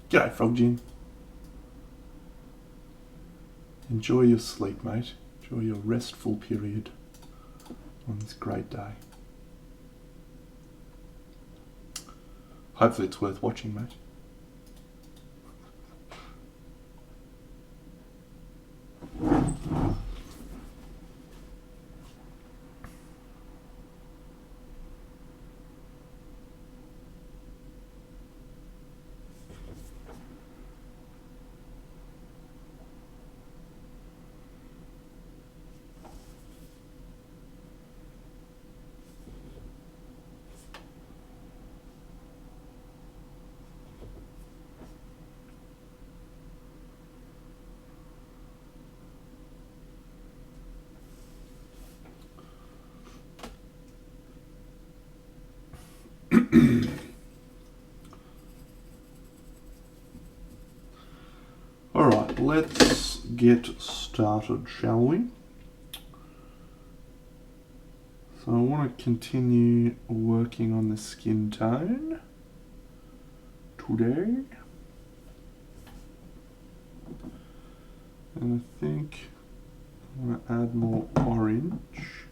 G'day, Frogjin. Enjoy your sleep, mate. Enjoy your restful period on this great day. Hopefully it's worth watching, mate. Alright, let's get started, shall we? So I want to continue working on the skin tone today. And I think I'm going to add more orange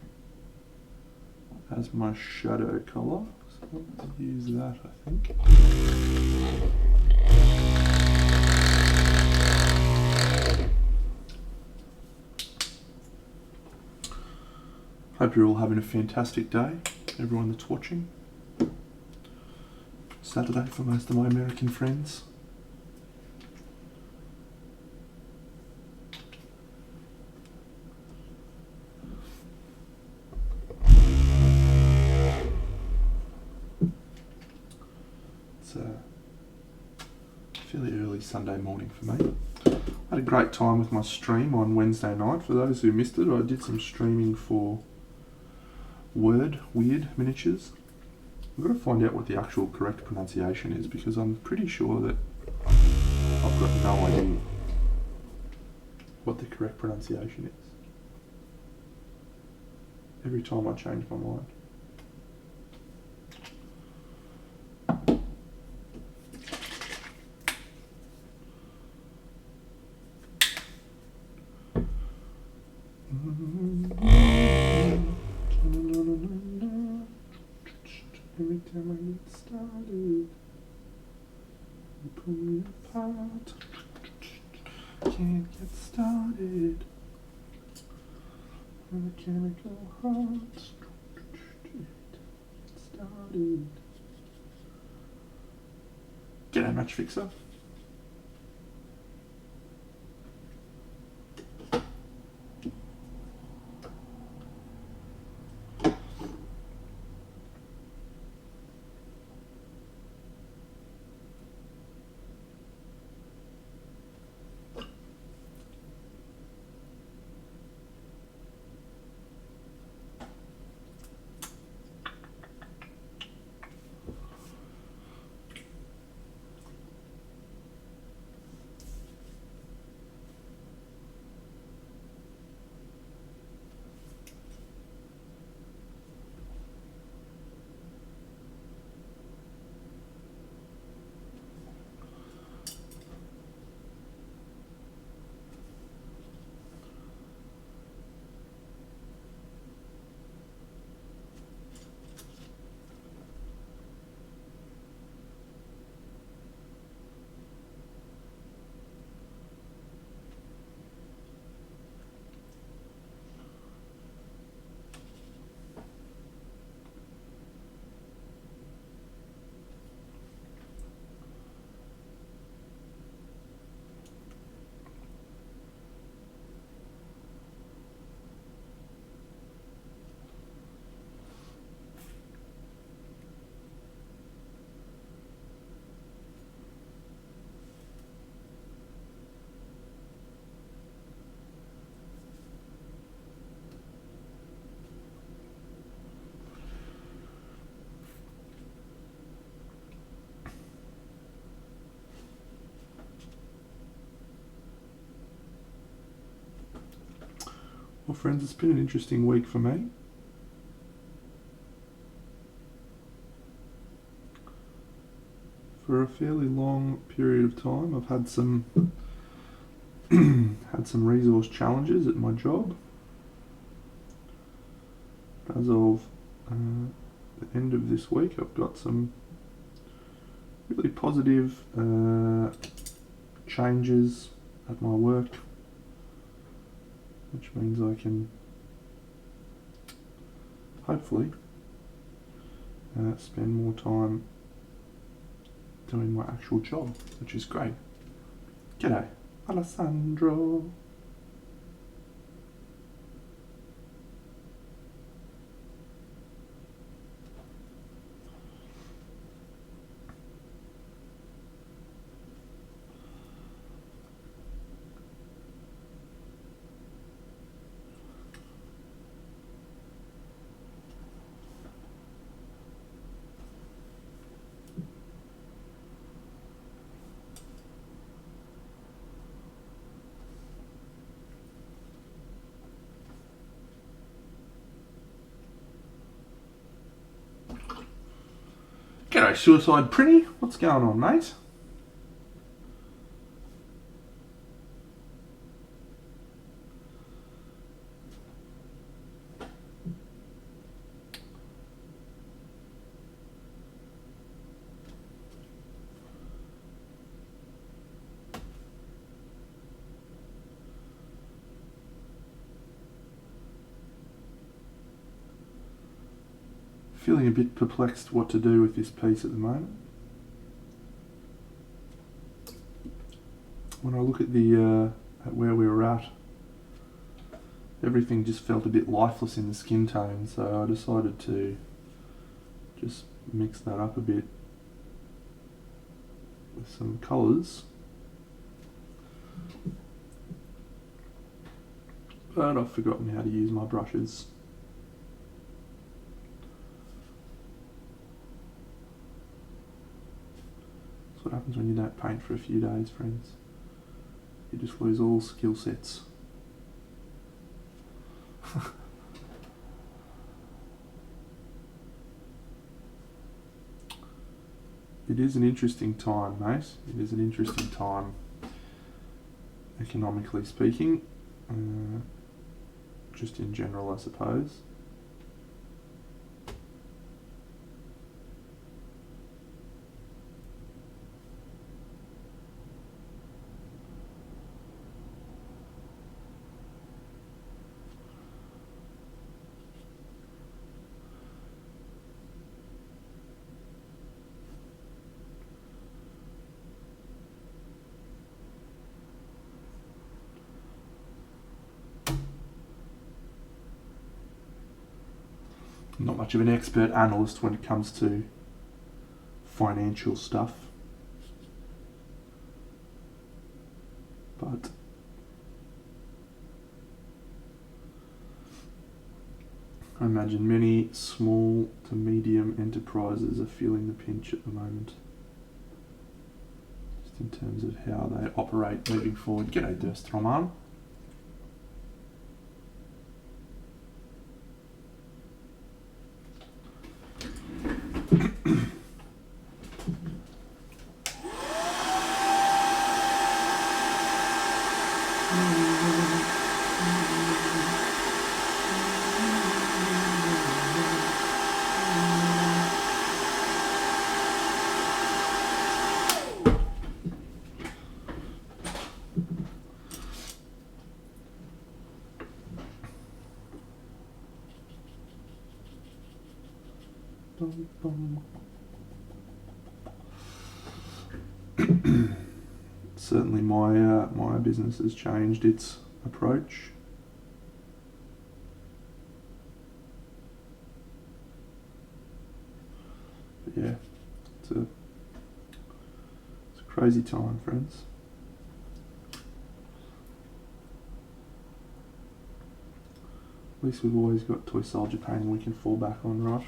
as my shadow colour. So let's use that, I think. Hope you're all having a fantastic day, everyone that's watching. Saturday for most of my American friends. It's a fairly early Sunday morning for me. I had a great time with my stream on Wednesday night. For those who missed it, I did some streaming for Weird Miniatures. I've got to find out what the actual correct pronunciation is, because I'm pretty sure that I've got no idea what the correct pronunciation is. Every time I change my mind. Every time I get started, you pull me apart. Can't get started. When the chemical heart get started. G'day, Match Fixer. Well, friends, it's been an interesting week for me. For a fairly long period of time. I've had some had some resource challenges at my job. As of the end of this week, I've got some really positive changes at my work, which means I can hopefully spend more time doing my actual job, which is great. G'day, Alessandro. G'day, Suicide Prinny. What's going on, mate? Feeling a bit perplexed what to do with this piece at the moment. When I look at the at where we were at, everything just felt a bit lifeless in the skin tone, so I decided to just mix that up a bit with some colours. But I've forgotten how to use my brushes. That's what happens when you don't paint for a few days, friends. You just lose all skill sets. It is an interesting time, mate. It is an interesting time, economically speaking. Just in general, I suppose. I'm not much of an expert analyst when it comes to financial stuff, but I imagine many small to medium enterprises are feeling the pinch at the moment, just in terms of how they operate moving forward. G'day, Durstroman. Certainly my business has changed its approach. But yeah, it's a crazy time, friends. At least we've always got toy soldier painting we can fall back on, right?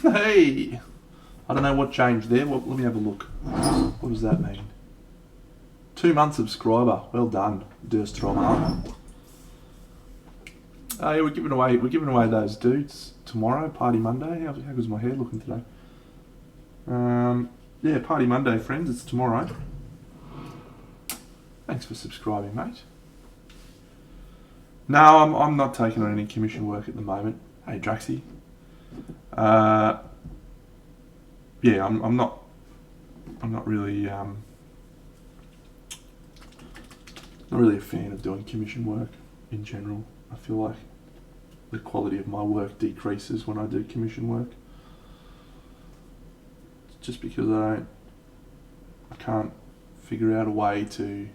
Hey! I don't know what changed there. Let me have a look. What does that mean? 2-month subscriber. Well done, Durstrom. Oh yeah, we're giving away those dudes tomorrow. Party Monday. How good's my hair looking today? Yeah, Party Monday, friends. It's tomorrow. Thanks for subscribing, mate. No, I'm not taking on any commission work at the moment. Hey, Draxy. Yeah, I'm not really not really a fan of doing commission work in general. I feel like the quality of my work decreases when I do commission work. Just because I can't figure out a way to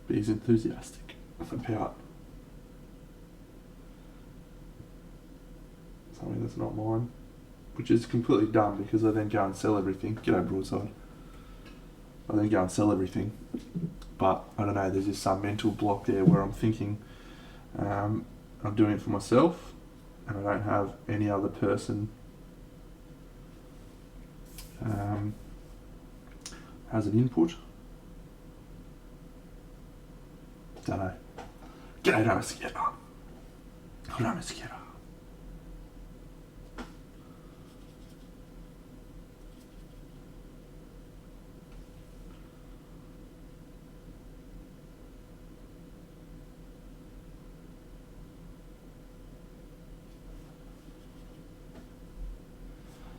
be as enthusiastic about something that's not mine, which is completely dumb because I then go and sell everything. G'day, Broadside. I then go and sell everything, but I don't know, there's just some mental block there where I'm thinking I'm doing it for myself and I don't have any other person has an input. Don't know. G'day, Ramasquera. Ramasquera.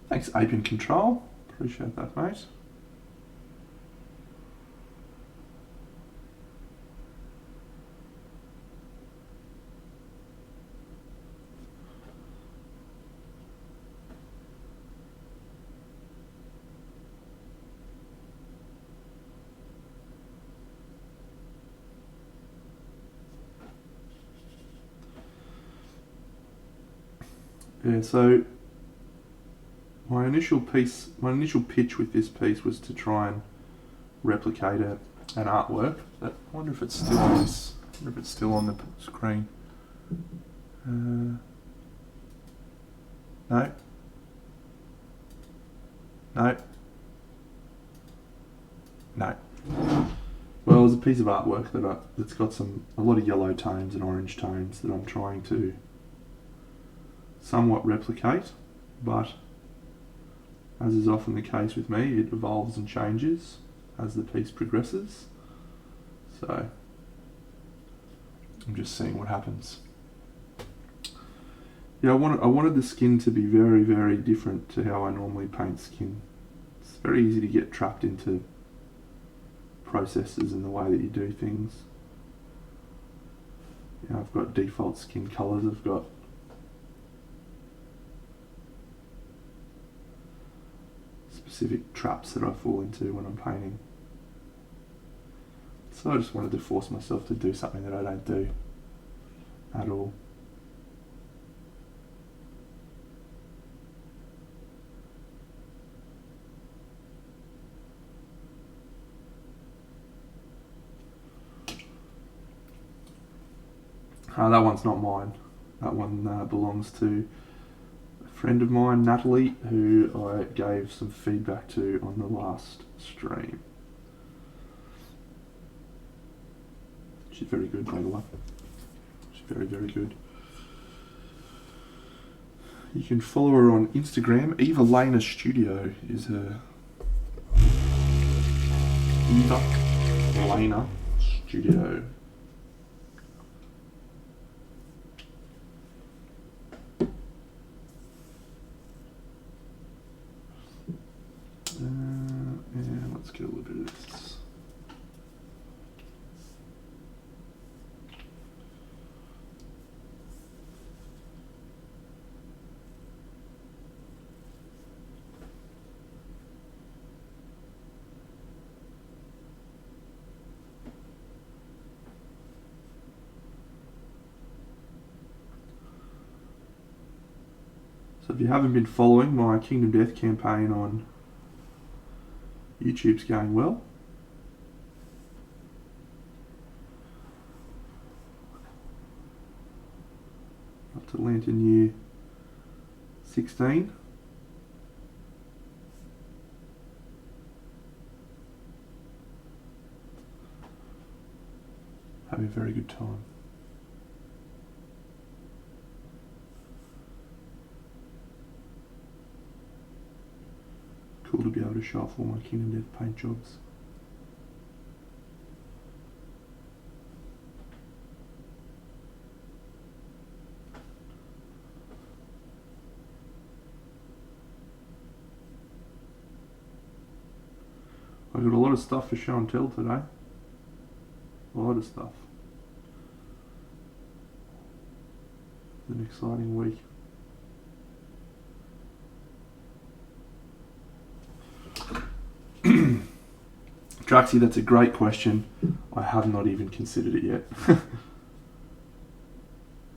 Thanks, Ape in Control. Appreciate that, mate. Yeah, so my initial pitch with this piece was to try and replicate an artwork. But I wonder if it's still on this. I wonder if it's still on the screen. No. No. No. Well, there's a piece of artwork that's got a lot of yellow tones and orange tones that I'm trying to somewhat replicate, but as is often the case with me, it evolves and changes as the piece progresses. So I'm just seeing what happens. Yeah, I wanted the skin to be very, very different to how I normally paint skin. It's very easy to get trapped into processes and the way that you do things. You know, I've got default skin colours, I've got specific traps that I fall into when I'm painting. So I just wanted to force myself to do something that I don't do at all. That one's not mine. That one belongs to a friend of mine, Natalie, who I gave some feedback to on the last stream. She's very good, by the way. She's very, very good. You can follow her on Instagram. Eva Lena Studio is her. Eva Lena Studio. And let's get a little bit of this. So if you haven't been following, my Kingdom Death campaign on YouTube's going well. Up to Lantern Year 16. Having a very good time. Cool to be able to show off all my Kingdom Death paint jobs. I got a lot of stuff for show and tell today. A lot of stuff. It's an exciting week. Traxy, that's a great question. I have not even considered it yet.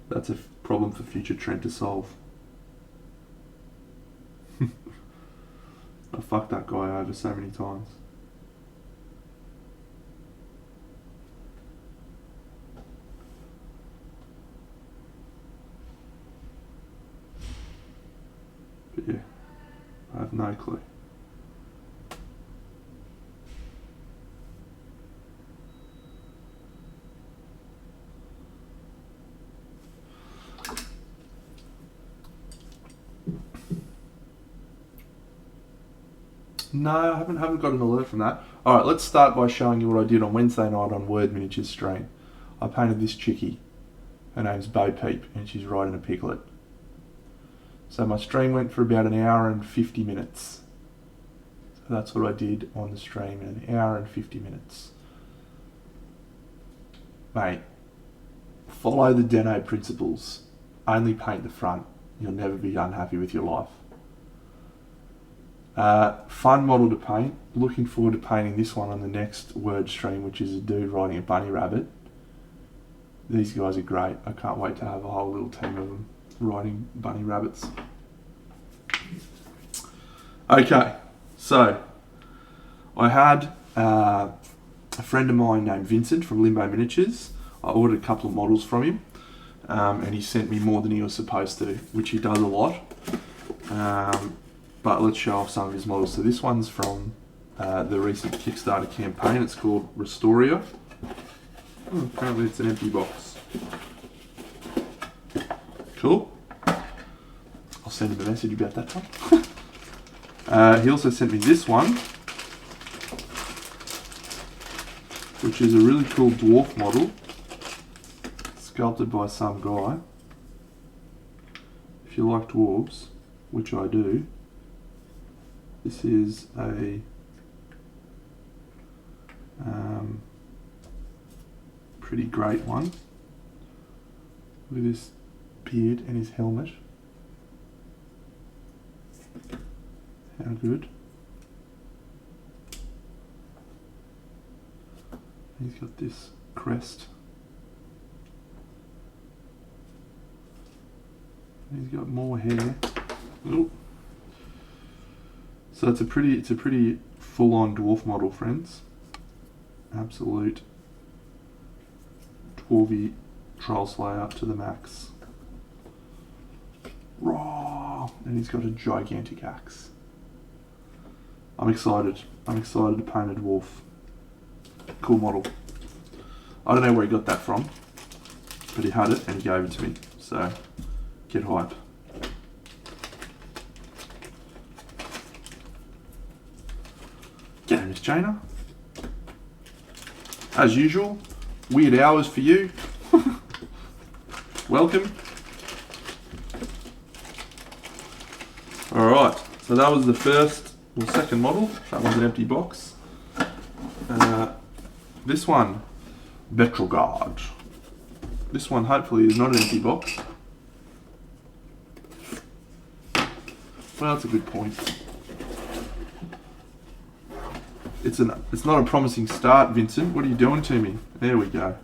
That's a problem for future Trent to solve. I fucked that guy over so many times. But yeah, I have no clue. No, I haven't got an alert from that. Alright, let's start by showing you what I did on Wednesday night on Word Miniatures stream. I painted this chickie. Her name's Bo Peep and she's riding a piglet. So my stream went for about an hour and 50 minutes. So that's what I did on the stream, an hour and 50 minutes. Mate, follow the Deno principles. Only paint the front. You'll never be unhappy with your life. Fun model to paint. Looking forward to painting this one on the next Word stream, which is a dude riding a bunny rabbit. These guys are great. I can't wait to have a whole little team of them riding bunny rabbits. Okay, so I had a friend of mine named Vincent from Limbo Miniatures. I ordered a couple of models from him, and he sent me more than he was supposed to, which he does a lot. But let's show off some of his models. So this one's from the recent Kickstarter campaign. It's called Restoria. Oh, apparently it's an empty box. Cool. I'll send him a message about that one. He also sent me this one, which is a really cool dwarf model, sculpted by some guy. If you like dwarves, which I do, this is a pretty great one. Look at this beard and his helmet. How good. He's got this crest. He's got more hair. Ooh. So it's a pretty full-on dwarf model, friends. Absolute dwarvy troll slayer to the max. Raw! And he's got a gigantic axe. I'm excited. I'm excited to paint a dwarf. Cool model. I don't know where he got that from, but he had it and he gave it to me. So, get hype. G'day, Miss Jaina. As usual, weird hours for you. Welcome. Alright, so that was the first or second model. That one's an empty box. This one, Betrogard. This one hopefully is not an empty box. Well, that's a good point. It's not a promising start, Vincent. What are you doing to me? There we go.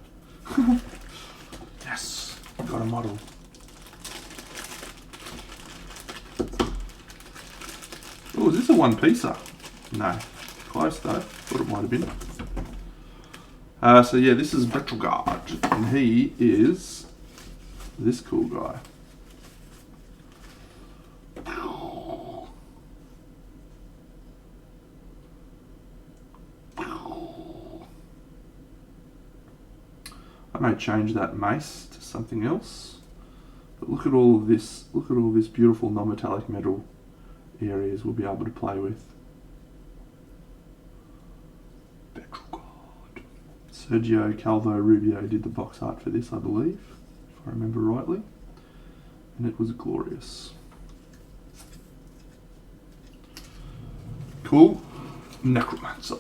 Yes, got a model. Oh, is this a one-piecer? No, close though. Thought it might have been. So yeah, this is Betrogard, and he is this cool guy. I may change that mace to something else. But look at all of this. Look at all this beautiful non-metallic metal areas we'll be able to play with. Sergio Calvo Rubio did the box art for this, I believe, if I remember rightly, and it was glorious. Cool. Necromancer.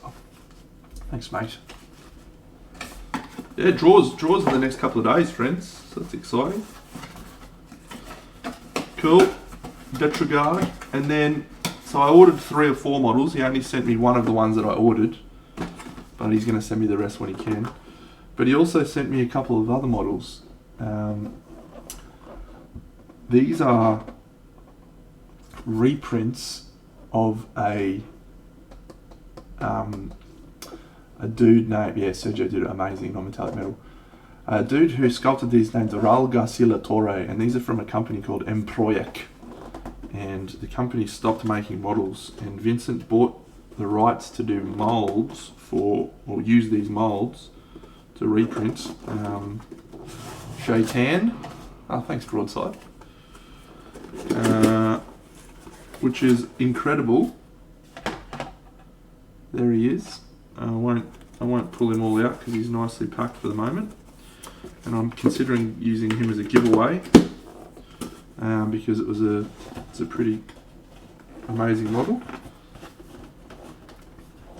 Thanks, mate. Yeah, draws in the next couple of days, friends, so that's exciting. Cool. Detragard, and then, so I ordered 3 or 4 models. He only sent me one of the ones that I ordered, but he's going to send me the rest when he can. But he also sent me a couple of other models. These are reprints of a dude named, Sergio did amazing non-metallic metal. A dude who sculpted these named Raul Garcia La Torre, and these are from a company called Emproyec. And the company stopped making models, and Vincent bought the rights to do molds or use these molds to reprint Shaitan. Oh, thanks, Broadside. Which is incredible. There he is. I won't pull him all out because he's nicely packed for the moment, and I'm considering using him as a giveaway because it's a pretty amazing model.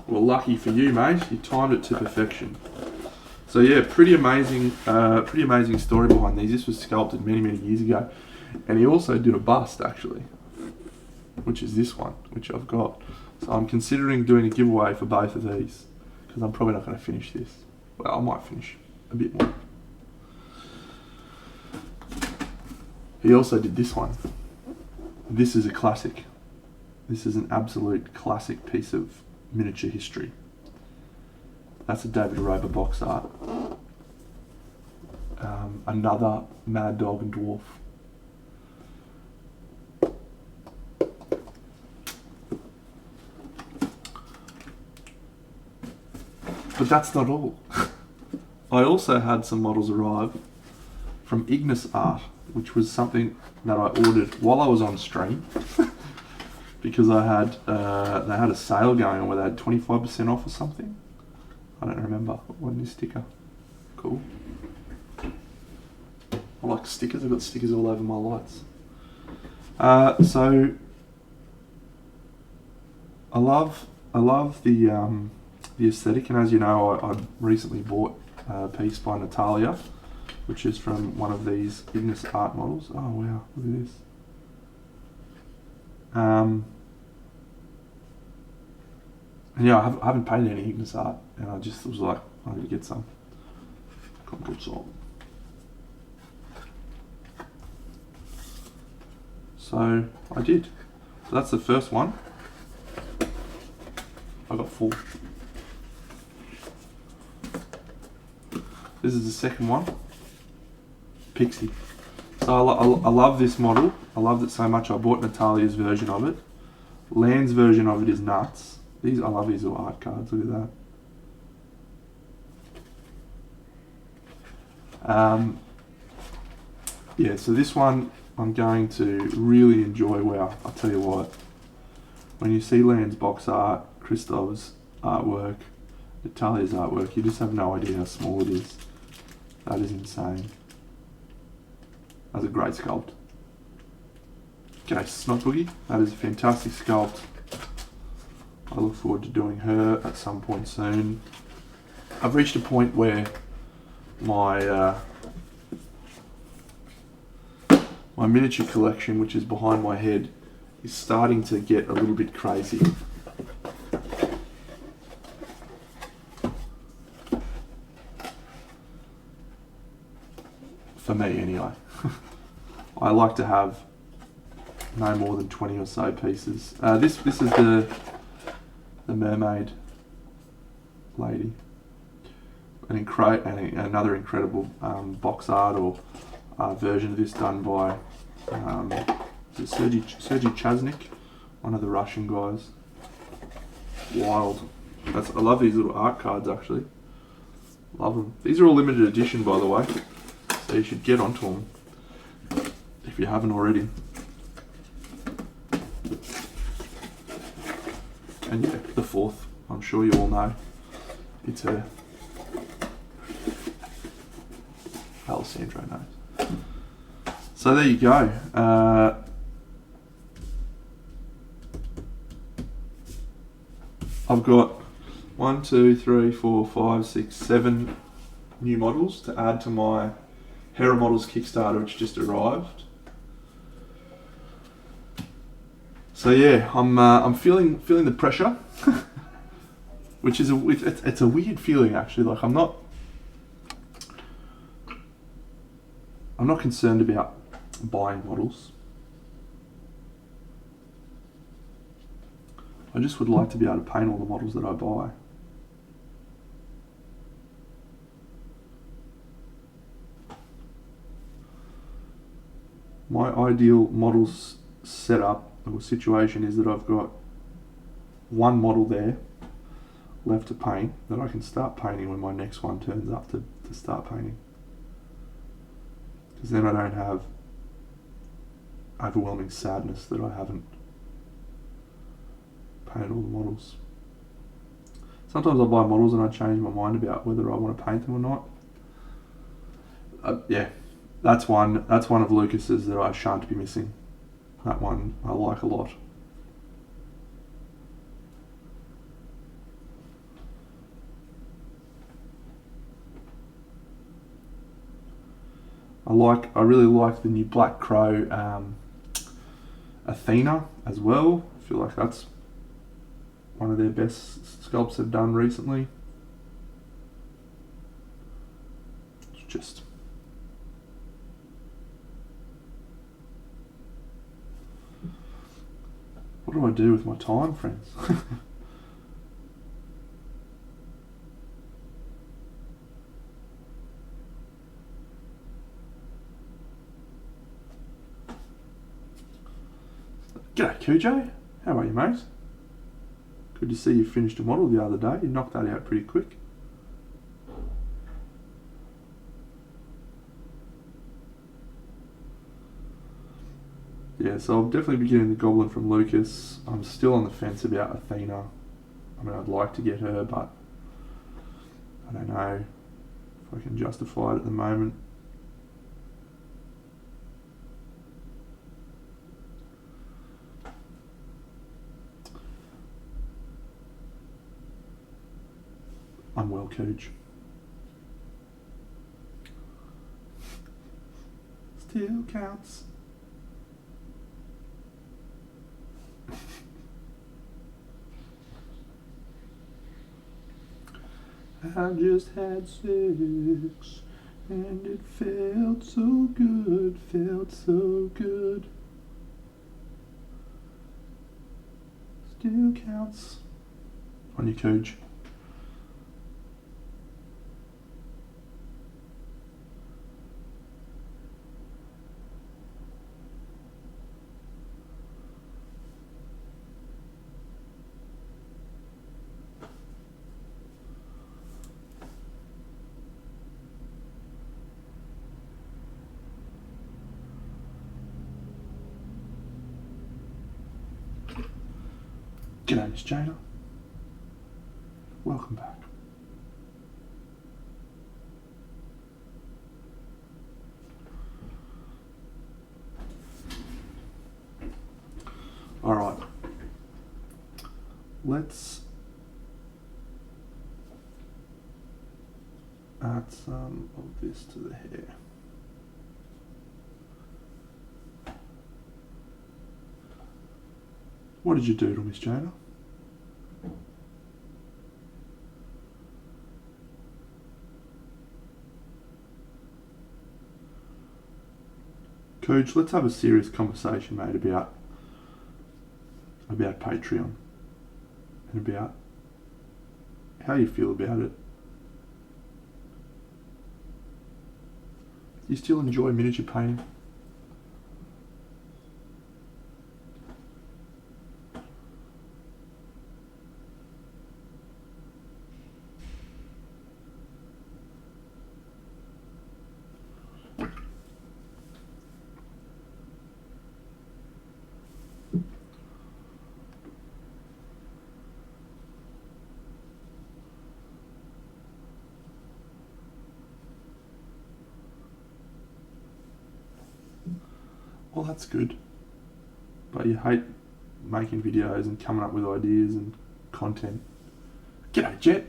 Well, lucky for you, mate, you timed it to perfection. So yeah, pretty amazing story behind these. This was sculpted many years ago, and he also did a bust actually, which is this one, which I've got. So I'm considering doing a giveaway for both of these because I'm probably not going to finish this. Well, I might finish a bit more. He also did this one. This is a classic. This is an absolute classic piece of miniature history. That's a David Rober box art. Another Mad Dog and Dwarf. But that's not all. I also had some models arrive from Ignis Art, which was something that I ordered while I was on stream because I had they had a sale going on where they had 25% off or something. I don't remember. What this sticker? Cool. I like stickers. I've got stickers all over my lights. So I love the aesthetic, and as you know, I recently bought a piece by Natalia, which is from one of these Ignis Art models. Oh wow, look at this. And yeah, I haven't painted any Ignis Art, and I just was like, I need to get some. Come get some. So I did. So that's the first one. I got 4. This is the second one. Pixie. So I love this model. I loved it so much I bought Natalia's version of it. Land's version of it is nuts. I love these little art cards. Look at that. Yeah, so this one I'm going to really enjoy. Wow, I'll tell you what. When you see Land's box art, Christov's artwork, Natalia's artwork, you just have no idea how small it is. That is insane. That's a great sculpt. Okay, Snot Boogie, that is a fantastic sculpt. I look forward to doing her at some point soon. I've reached a point where my my miniature collection, which is behind my head, is starting to get a little bit crazy. For me, anyway. I like to have no more than 20 or so pieces. This is the Mermaid Lady. Another incredible box art or version of this done by Sergei Chaznik, one of the Russian guys. Wild. I love these little art cards actually. Love them. These are all limited edition, by the way, so you should get onto them if you haven't already. And yeah, the fourth, I'm sure you all know, it's her. Alessandro knows. So there you go. I've got 1, 2, 3, 4, 5, 6, 7 new models to add to my Hera Models Kickstarter, which just arrived. So yeah, I'm feeling the pressure, which is it's a weird feeling actually. Like I'm not concerned about buying models. I just would like to be able to paint all the models that I buy. My ideal models setup or situation is that I've got one model there left to paint that I can start painting when my next one turns up to start painting. Because then I don't have overwhelming sadness that I haven't painted all the models. Sometimes I buy models and I change my mind about whether I want to paint them or not. Yeah, that's one of Lucas's that I shan't be missing. That one I like a lot. I really like the new Black Crow Athena as well. I feel like that's one of their best sculpts they've done recently. It's just what do I do with my time, friends? G'day Cujo, how are you mate? Good to see you finished a model the other day, you knocked that out pretty quick. Yeah, so I'll definitely be getting the Goblin from Lucas. I'm still on the fence about Athena. I mean, I'd like to get her, but I don't know if I can justify it at the moment. I'm well, Cooge. Still counts. I just had 6 and it felt so good, Still counts. On your Cooge. G'day, Miss Jada. Welcome back. Alright. Let's add some of this to the hair. What did you do to Miss Jada? Coach, let's have a serious conversation, mate, about Patreon and about how you feel about it. Do you still enjoy miniature painting? Well, that's good. But you hate making videos and coming up with ideas and content. G'day, Jet.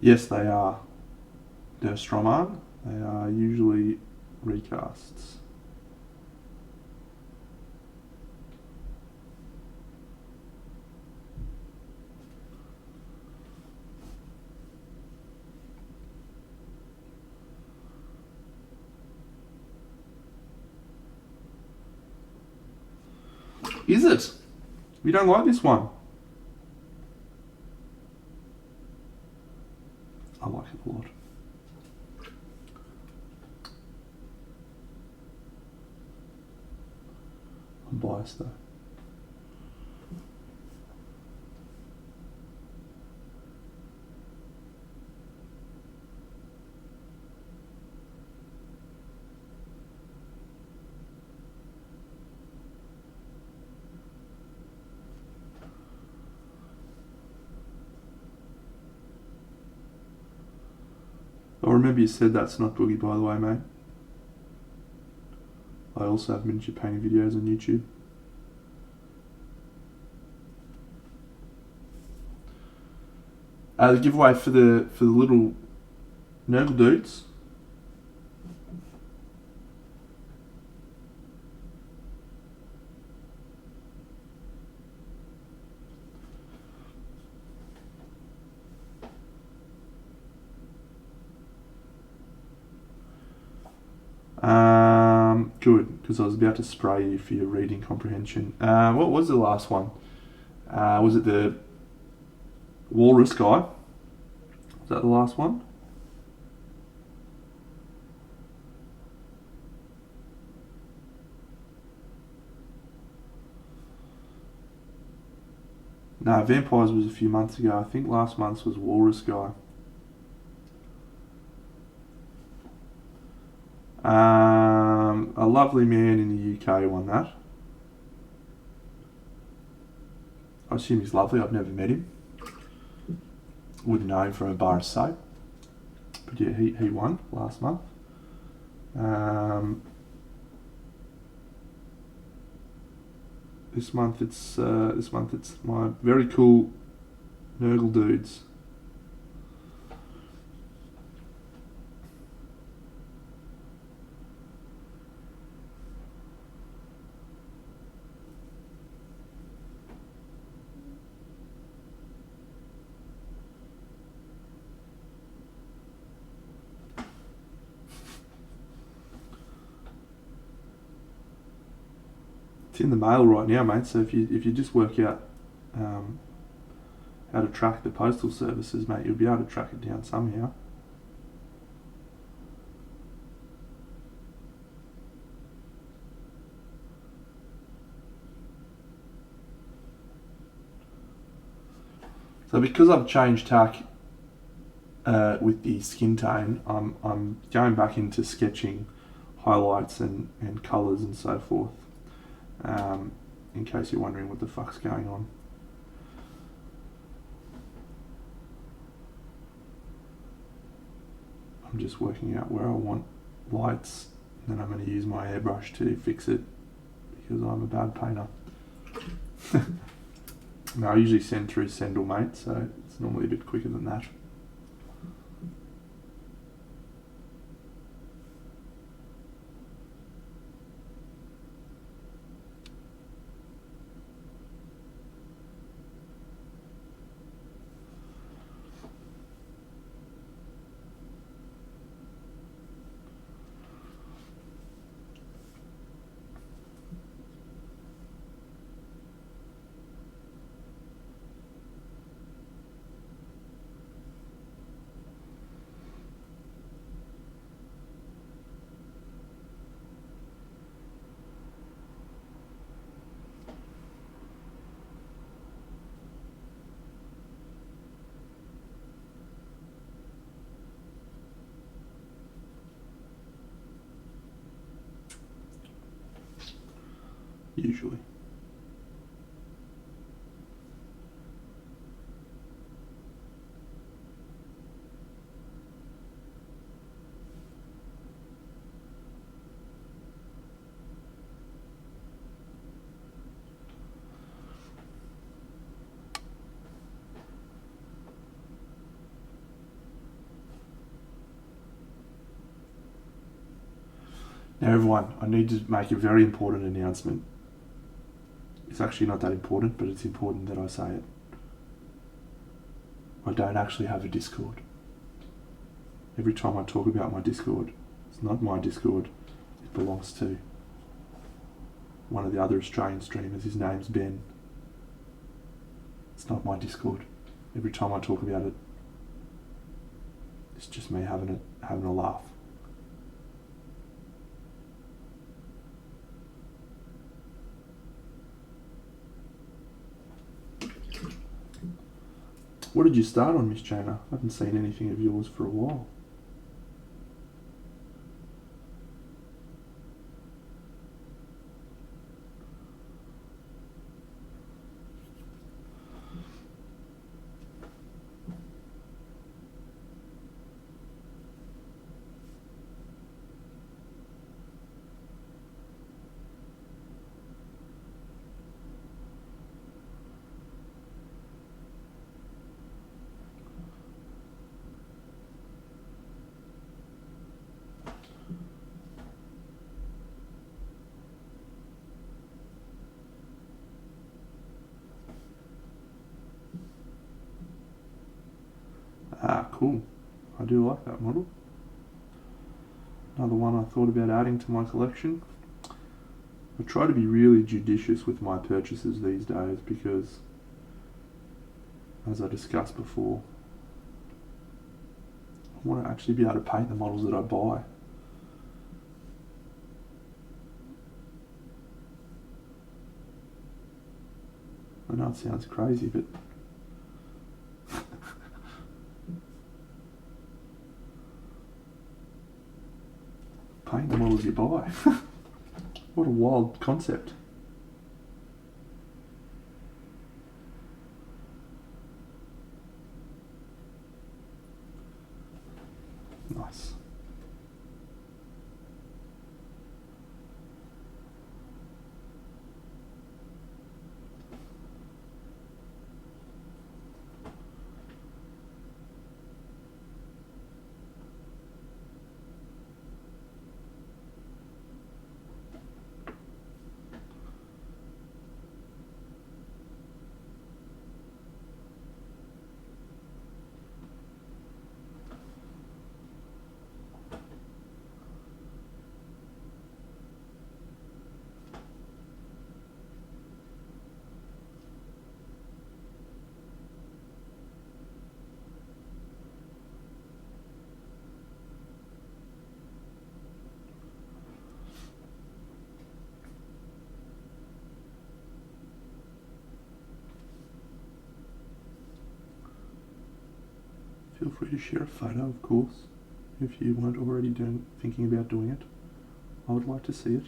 Yes, they are. Der Stroman. They are usually recasts. Is it? You don't like this one? I like it a lot. I'm biased though. I remember you said that's not Boogie, by the way, mate. I also have miniature painting videos on YouTube. The giveaway for the little Nurgle dudes. Good, because I was about to spray you for your reading comprehension. What was the last one? Was it the Walrus guy? Was that the last one? No, Vampires was a few months ago. I think last month's was Walrus guy. A Lovely Man in the UK won that. I assume he's lovely. I've never met him. Wouldn't know him from a bar of soap. But yeah, he won last month. This month it's my very cool Nurgle dudes. It's in the mail right now, mate. So if you just work out how to track the postal services, mate, you'll be able to track it down somehow. So because I've changed tack with the skin tone, I'm going back into sketching highlights and colours and so forth. In case you're wondering what the fuck's going on. I'm just working out where I want lights, and then I'm going to use my airbrush to fix it because I'm a bad painter. Now, I usually send through Sendle, mate, so it's normally a bit quicker than that. usually. Now everyone, I need to make a very important announcement. It's actually not that important, but it's important that I say it. I don't actually have a Discord. Every time I talk about my Discord, it's not my Discord. It belongs to one of the other Australian streamers. His name's Ben. It's not my Discord. Every time I talk about it, it's just me having a laugh. What did you start on, Miss Jana? I haven't seen anything of yours for a while. Ah, cool. I do like that model. Another one I thought about adding to my collection. I try to be really judicious with my purchases these days because, as I discussed before, I want to actually be able to paint the models that I buy. I know it sounds crazy, but paint the models you buy. What a wild concept. Nice. Feel free to share a photo, of course, if you weren't already thinking about doing it. I would like to see it.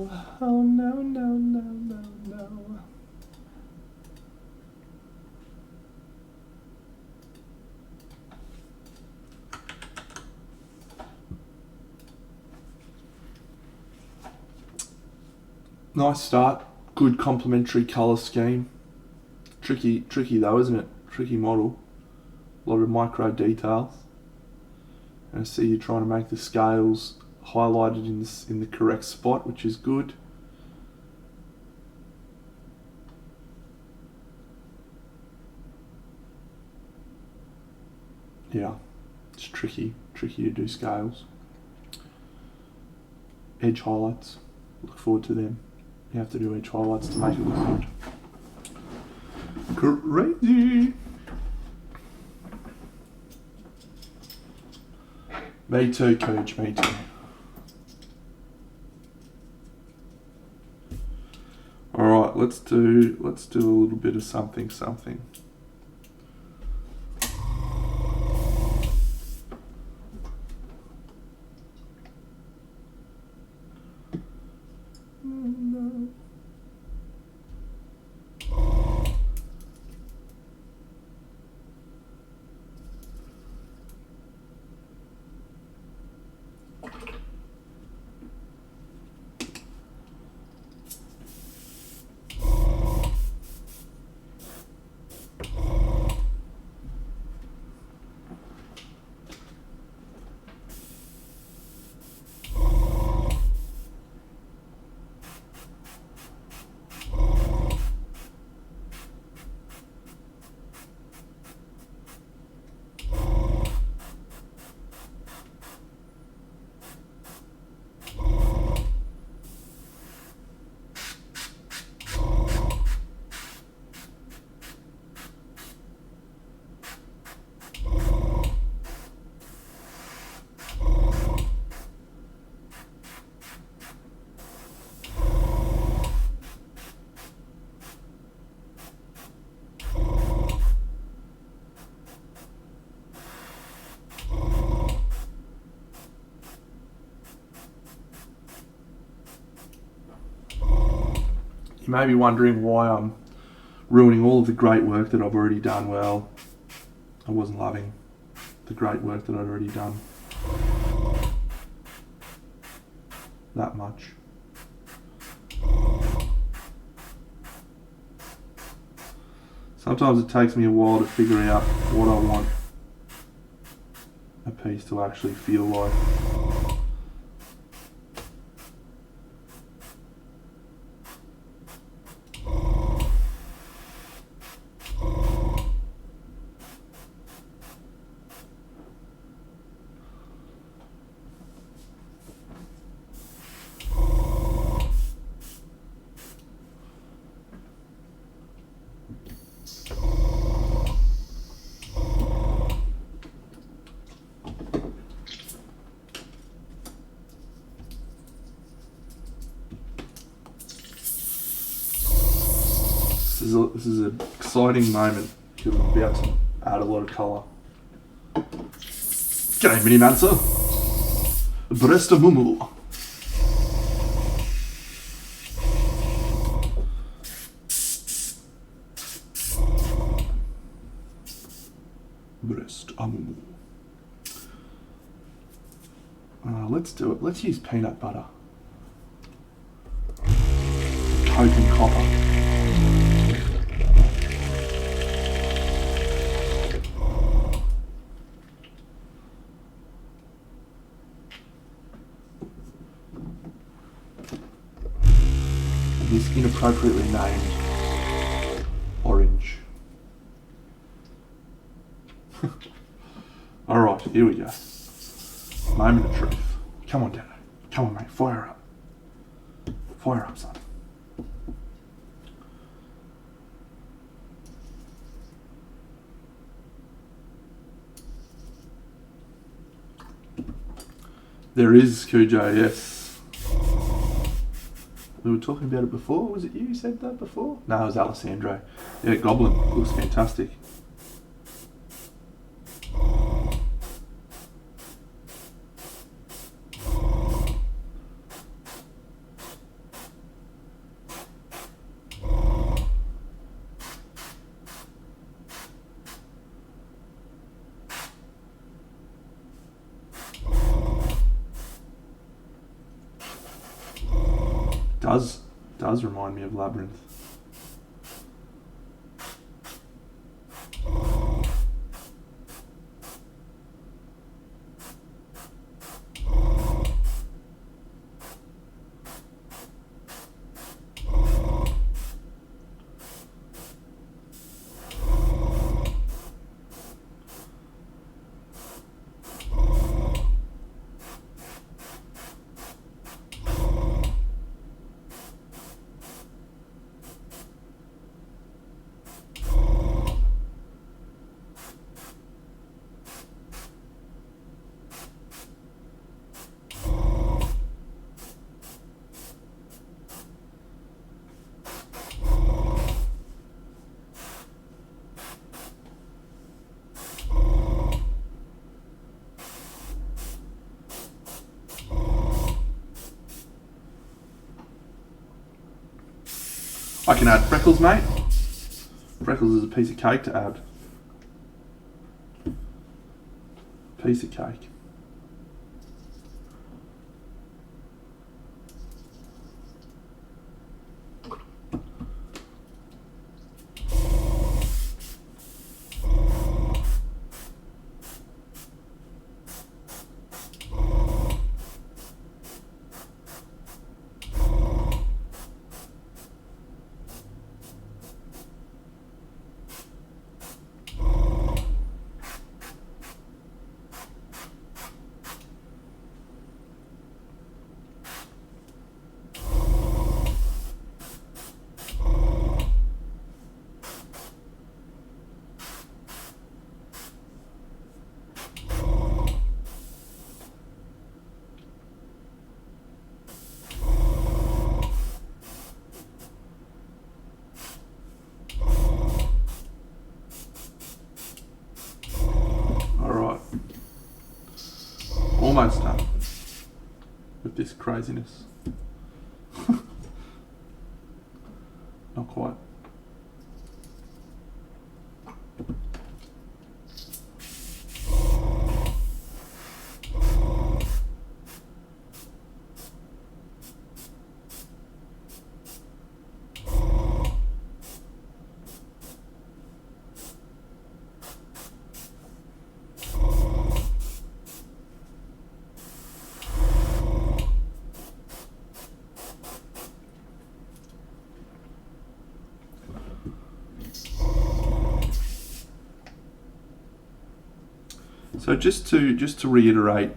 no. Oh no, no, no, no, no. Nice start. Good complementary colour scheme. Tricky though, isn't it? Tricky model. A lot of micro details. And I see you're trying to make the scales highlighted in the correct spot, which is good. Yeah, it's tricky to do scales. Edge highlights, look forward to them. You have to do edge highlights to make it look good. Crazy! Me too, Coach, me too. Alright, let's do a little bit of something. No. You may be wondering why I'm ruining all of the great work that I've already done. Well, I wasn't loving the great work that I'd already done that much. Sometimes it takes me a while to figure out what I want a piece to actually feel like. This is an exciting moment because I'm about to add a lot of colour. G'day, Mini Mansa. Breast of Mumu. Breast of Mumu. Let's do it. Let's use peanut butter. Coke and copper. This inappropriately named orange. Alright, here we go. Moment of truth. Come on, Dano. Come on, mate. Fire up. Fire up, son. There is Cujo, yes. We were talking about it before. Was it you who said that before? No, it was Alessandro. Yeah, Goblin. Looks fantastic. Does remind me of Labyrinth. I can add freckles, mate. Freckles is a piece of cake to add. Piece of cake. Almost done with this craziness. Not quite. So just to reiterate,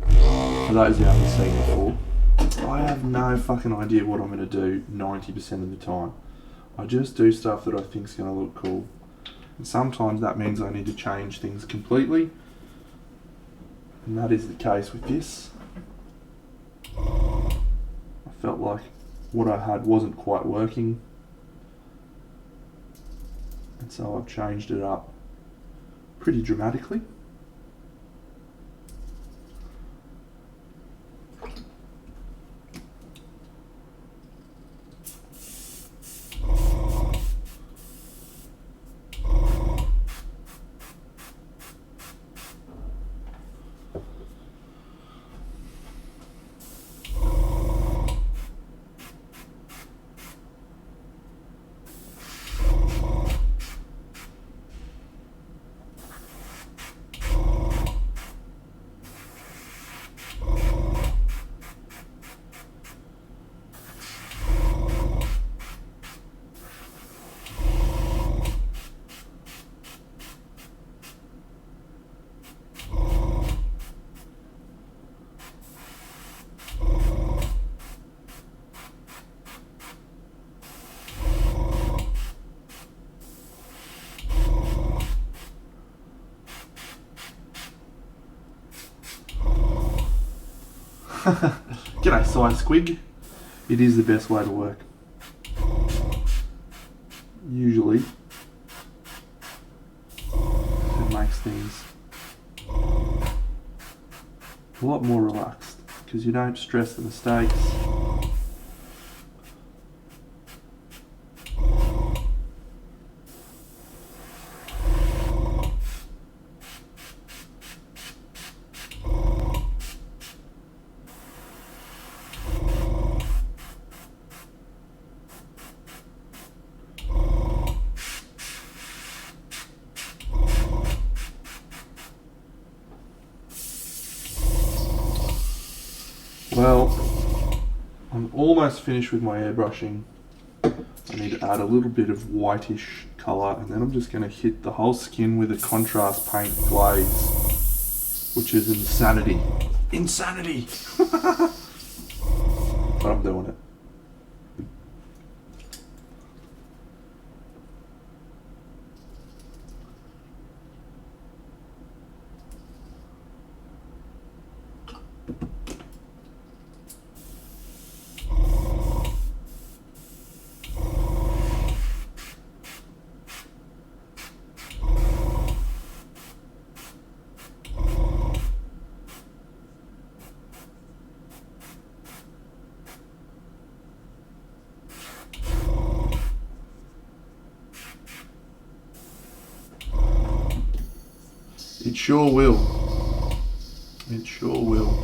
for those who haven't seen before, I have no fucking idea what I'm going to do 90% of the time. I just do stuff that I think is going to look cool. And sometimes that means I need to change things completely. And that is the case with this. I felt like what I had wasn't quite working. And so I've changed it up pretty dramatically. G'day, Sci Squig. It is the best way to work. Usually, it makes things a lot more relaxed because you don't stress the mistakes. Well, I'm almost finished with my airbrushing. I need to add a little bit of whitish colour, and then I'm just going to hit the whole skin with a contrast paint glaze, which is insanity. Insanity! But I'm doing it. It sure will. It sure will.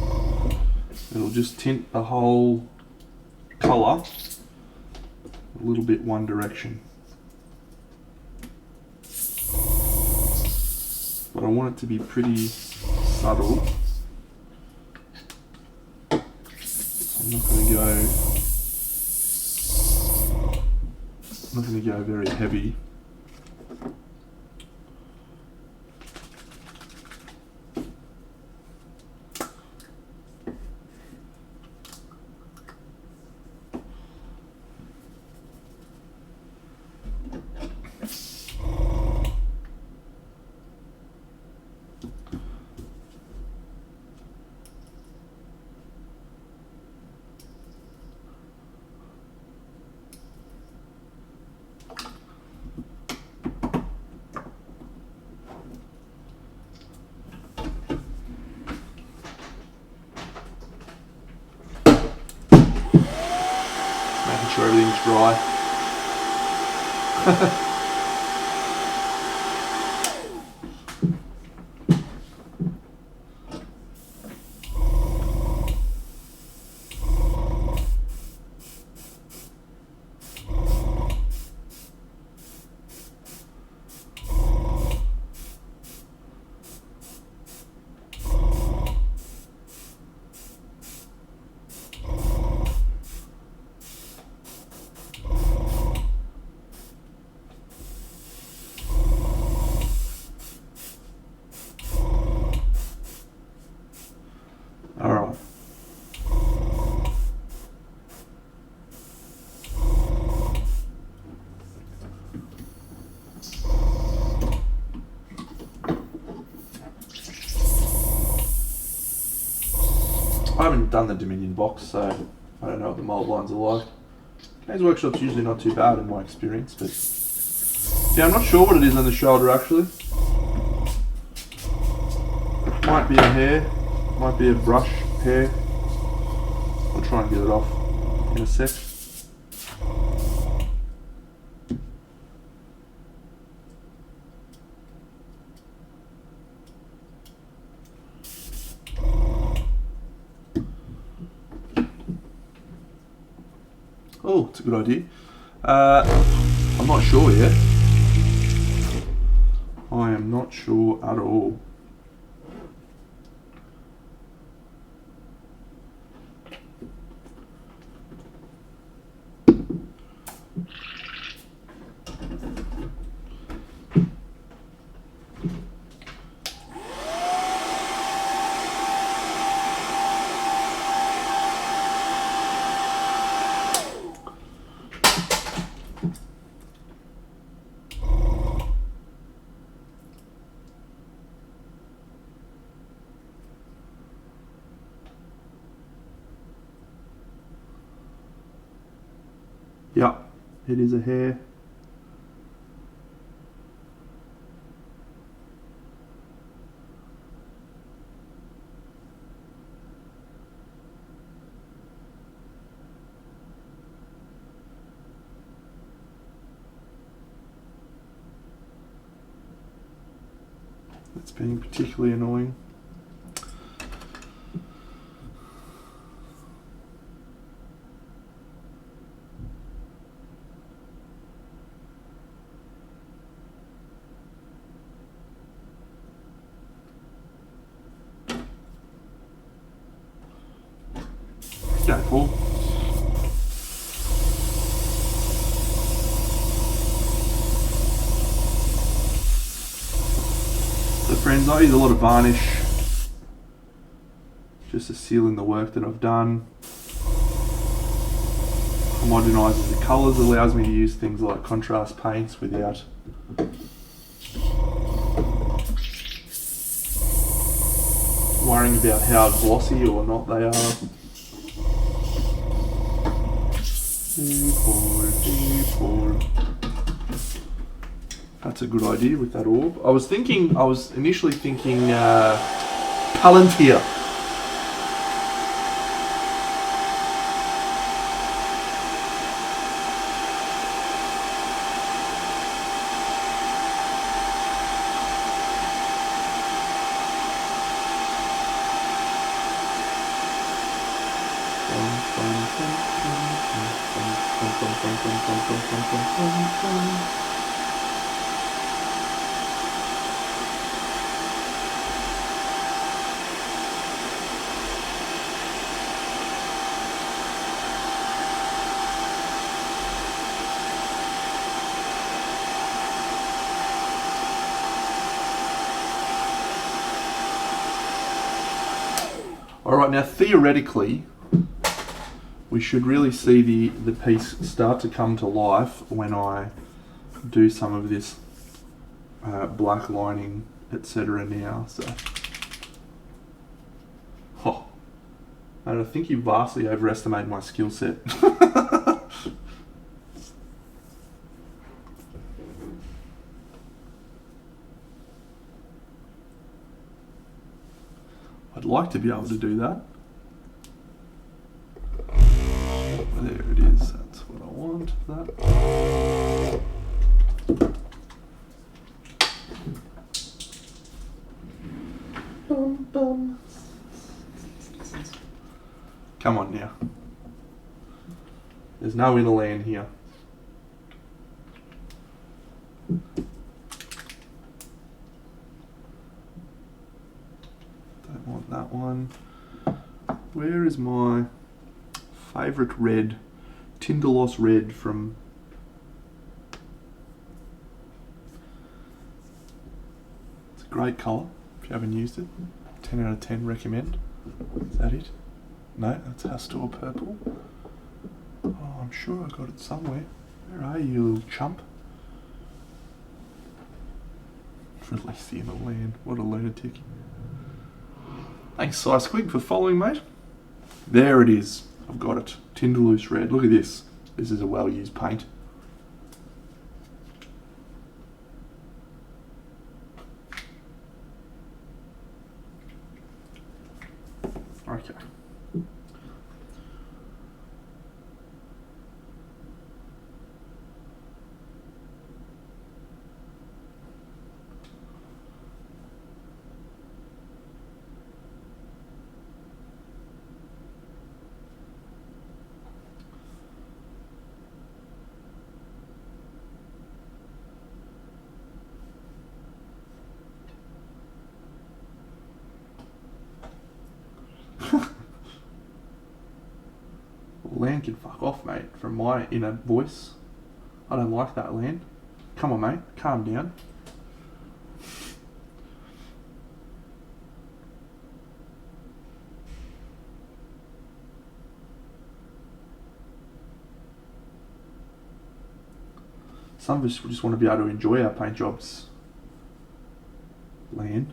It'll just tint the whole colour a little bit one direction. But I want it to be pretty subtle. So I'm not going to go very heavy. Making sure everything's dry. Alright. I haven't done the Dominion box, so I don't know what the mould lines are like. Games Workshop's usually not too bad in my experience, but yeah, I'm not sure what it is on the shoulder actually. Might be a hair, might be a brush hair. I'll try and get it off in a sec. Oh, it's a good idea. I'm not sure yet. I am not sure at all. Yeah, it is a hair. That's being particularly annoying. Okay, Paul. So friends, I use a lot of varnish just to seal in the work that I've done. Homogenises the colours, allows me to use things like contrast paints without worrying about how glossy or not they are. That's a good idea with that orb. I was initially thinking Palantir. Alright, now theoretically, we should really see the piece start to come to life when I do some of this black lining, etc. now. So, and I think you vastly overestimated my skill set. I'd like to be able to do that. There it is, that's what I want. That. Bum, bum. Come on now. There's no inner land here. Don't want that one. Where is my favourite red? Tinderloss red from... It's a great colour if you haven't used it. 10 out of 10 recommend. Is that it? No, that's Hastur purple. Oh, I'm sure I got it somewhere. Where are you, little chump? Release the inner land. What a lunatic. Thanks, Squig, for following, mate. There it is. I've got it. Tinderloose red. Look at this. This is a well-used paint. Okay. Land can fuck off, mate, from my inner voice. I don't like that, Land. Come on, mate, calm down. Some of us just want to be able to enjoy our paint jobs, Land.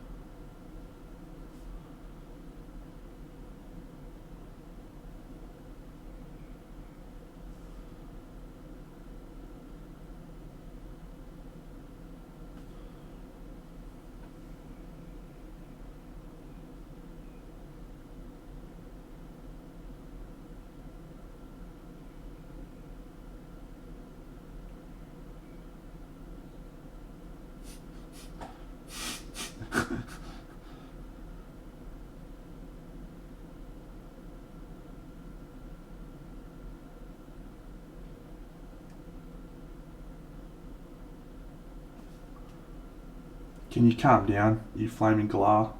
Can you calm down, you flaming galah?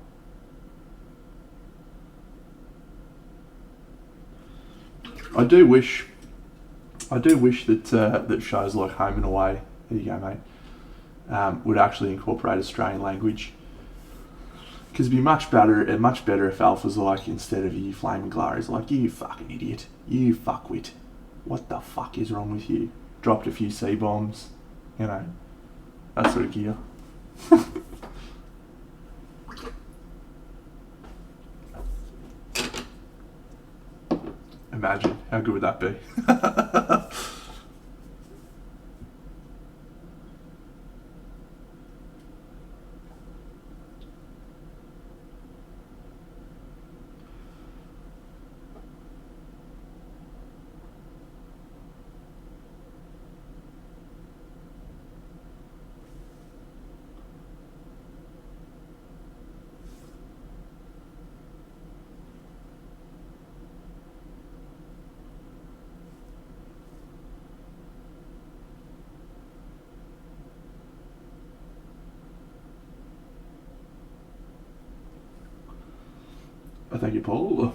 I do wish that shows like Home and Away, there you go, mate, would actually incorporate Australian language. Because it'd be much better if Alpha's like, instead of you flaming glories, like, you fucking idiot, you fuckwit, what the fuck is wrong with you? Dropped a few C-bombs, you know, that sort of gear. Imagine, how good would that be? Thank you, Paul.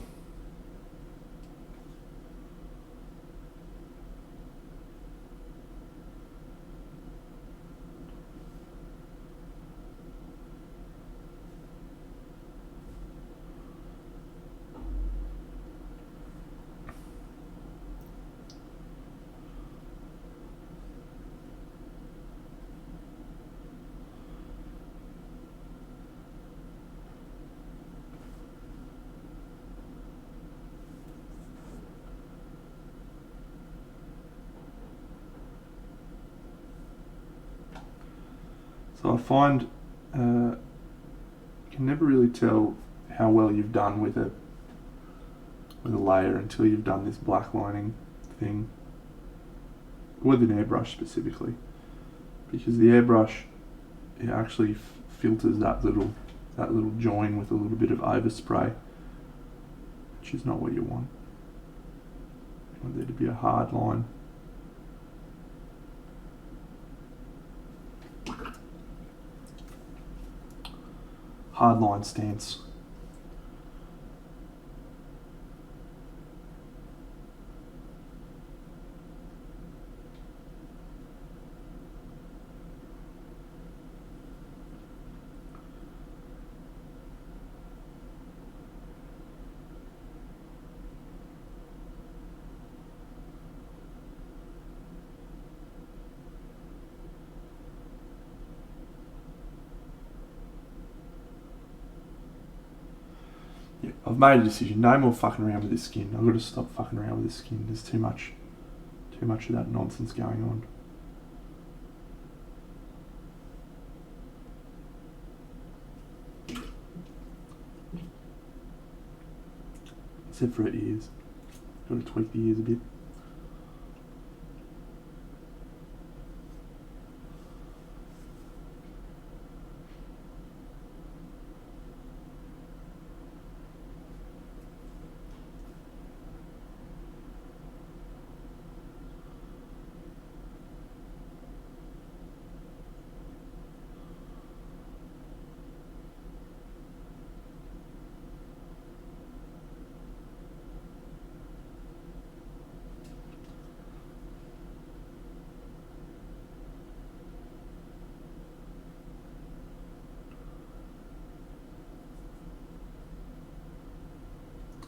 So I find you can never really tell how well you've done with a layer until you've done this black lining thing with an airbrush specifically, because the airbrush, it actually filters that little join with a little bit of overspray, which is not what you want. You want there to be a hard line. Hard line stance. Yeah, I've made a decision. No more fucking around with this skin. I've got to stop fucking around with this skin. There's too much of that nonsense going on. Except for her ears. Got to tweak the ears a bit.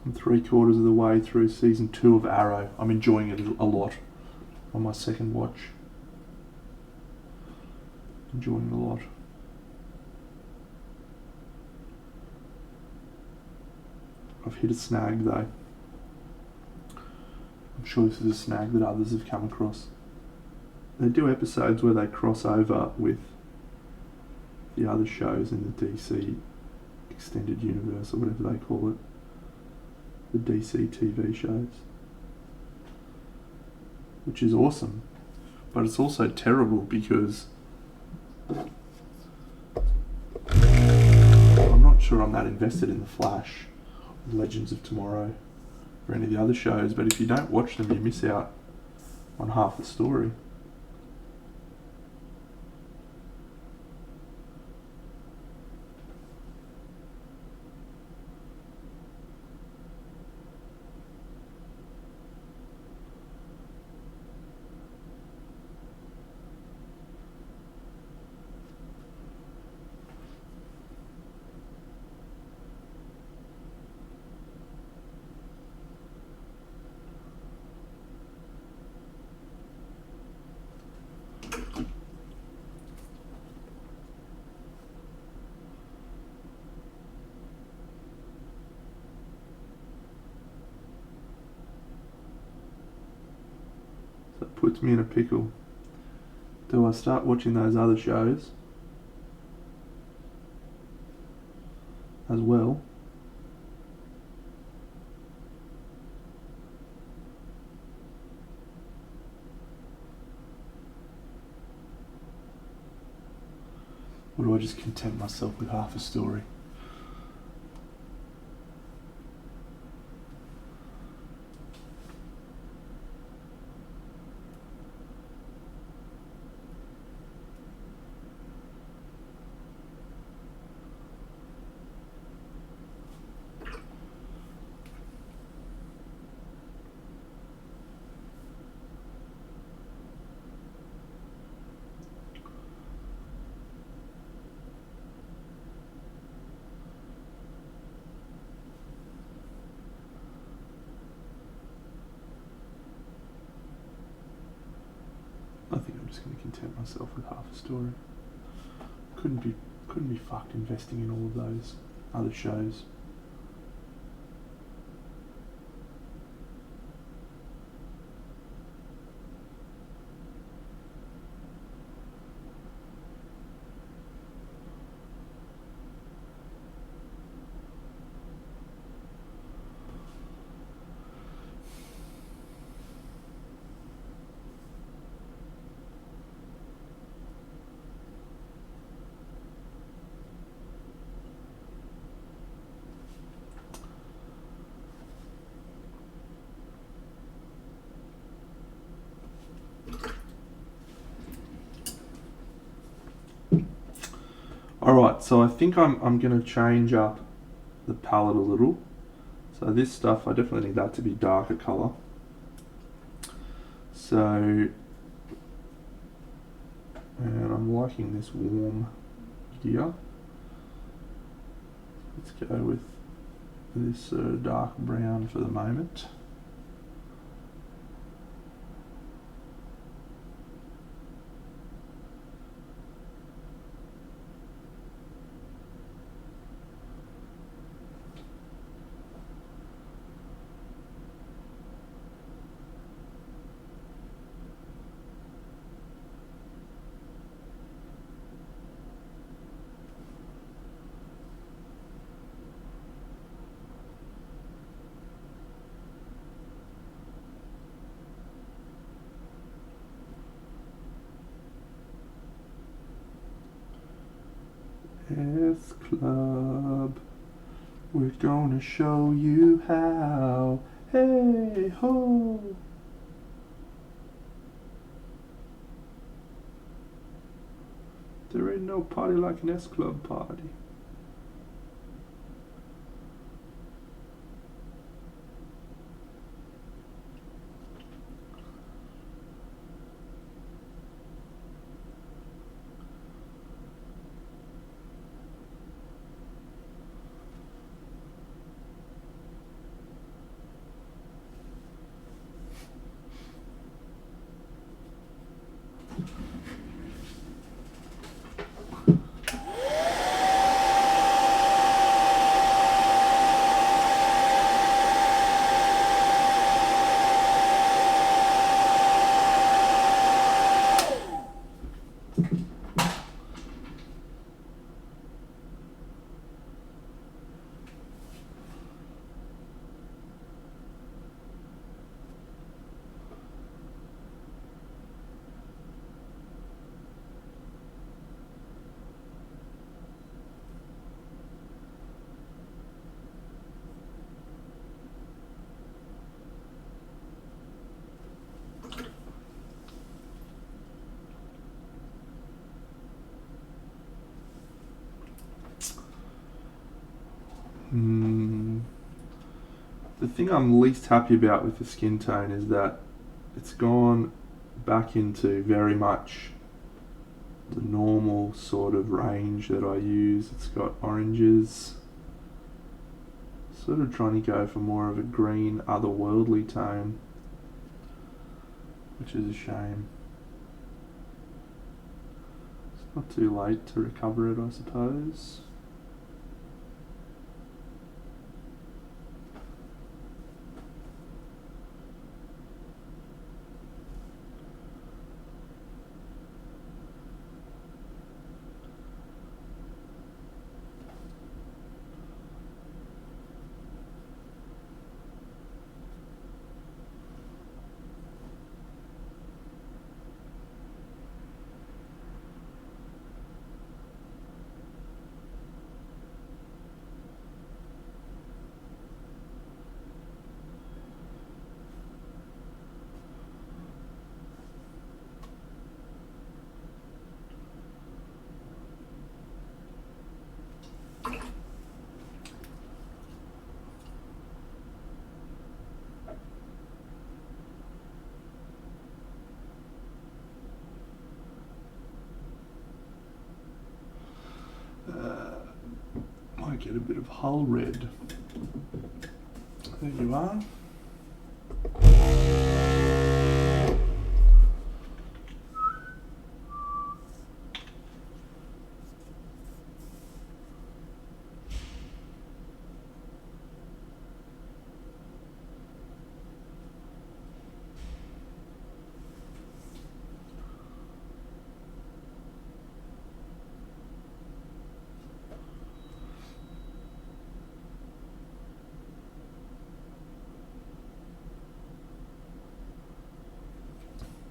I'm 3/4 of the way through season 2 of Arrow. I'm enjoying it a lot on my second watch. Enjoying it a lot. I've hit a snag though. I'm sure this is a snag that others have come across. They do episodes where they cross over with the other shows in the DC extended universe, or whatever they call it. The DC TV shows. Which is awesome. But it's also terrible because I'm not sure I'm that invested in The Flash, Legends of Tomorrow, or any of the other shows, but if you don't watch them, you miss out on half the story. puts me in a pickle. Do I start watching those other shows as well? Or do I just content myself with half a story? I think I'm just going to content myself with half a story. Couldn't be fucked investing in all of those other shows. Alright, so I think I'm going to change up the palette a little. So this stuff, I definitely need that to be darker colour. So, and I'm liking this warm here. Let's go with this dark brown for the moment. S Club, we're gonna show you how. Hey ho! There ain't no party like an S Club party. The thing I'm least happy about with the skin tone is that it's gone back into very much the normal sort of range that I use. It's got oranges. Sort of trying to go for more of a green, otherworldly tone, which is a shame. It's not too late to recover it, I suppose. get a bit of hull red. There you are.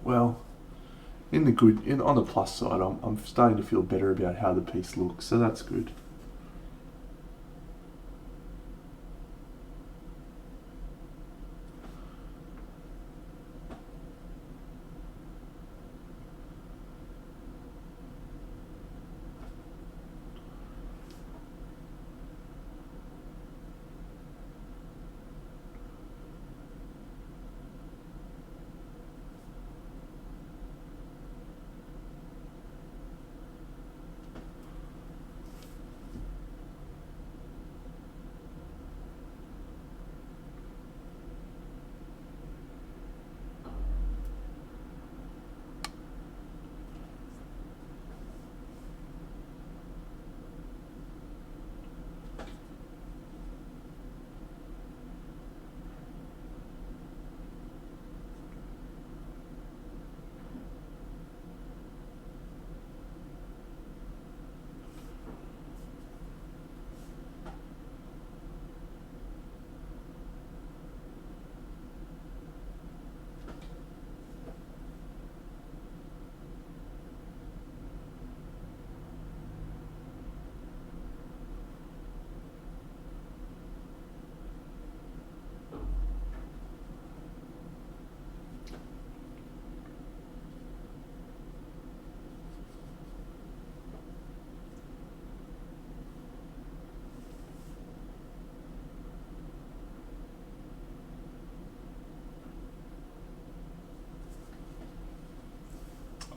Well, on the plus side, I'm starting to feel better about how the piece looks, so that's good.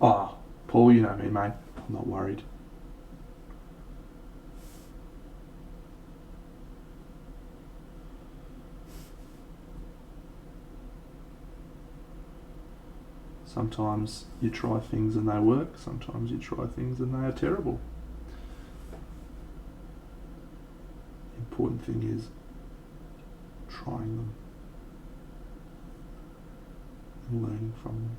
Oh, Paul, you know me, mate. I'm not worried. Sometimes you try things and they work. Sometimes you try things and they are terrible. The important thing is trying them and learning from them.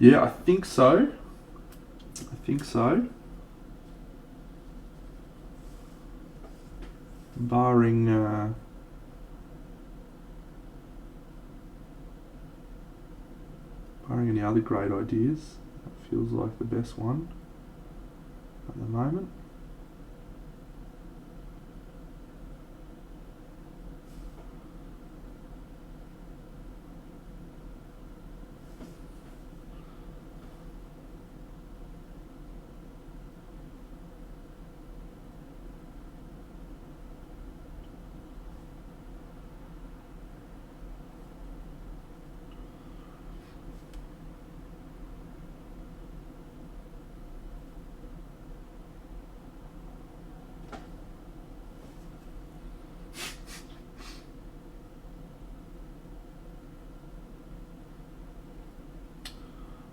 Yeah, I think so. Barring any other great ideas, that feels like the best one at the moment.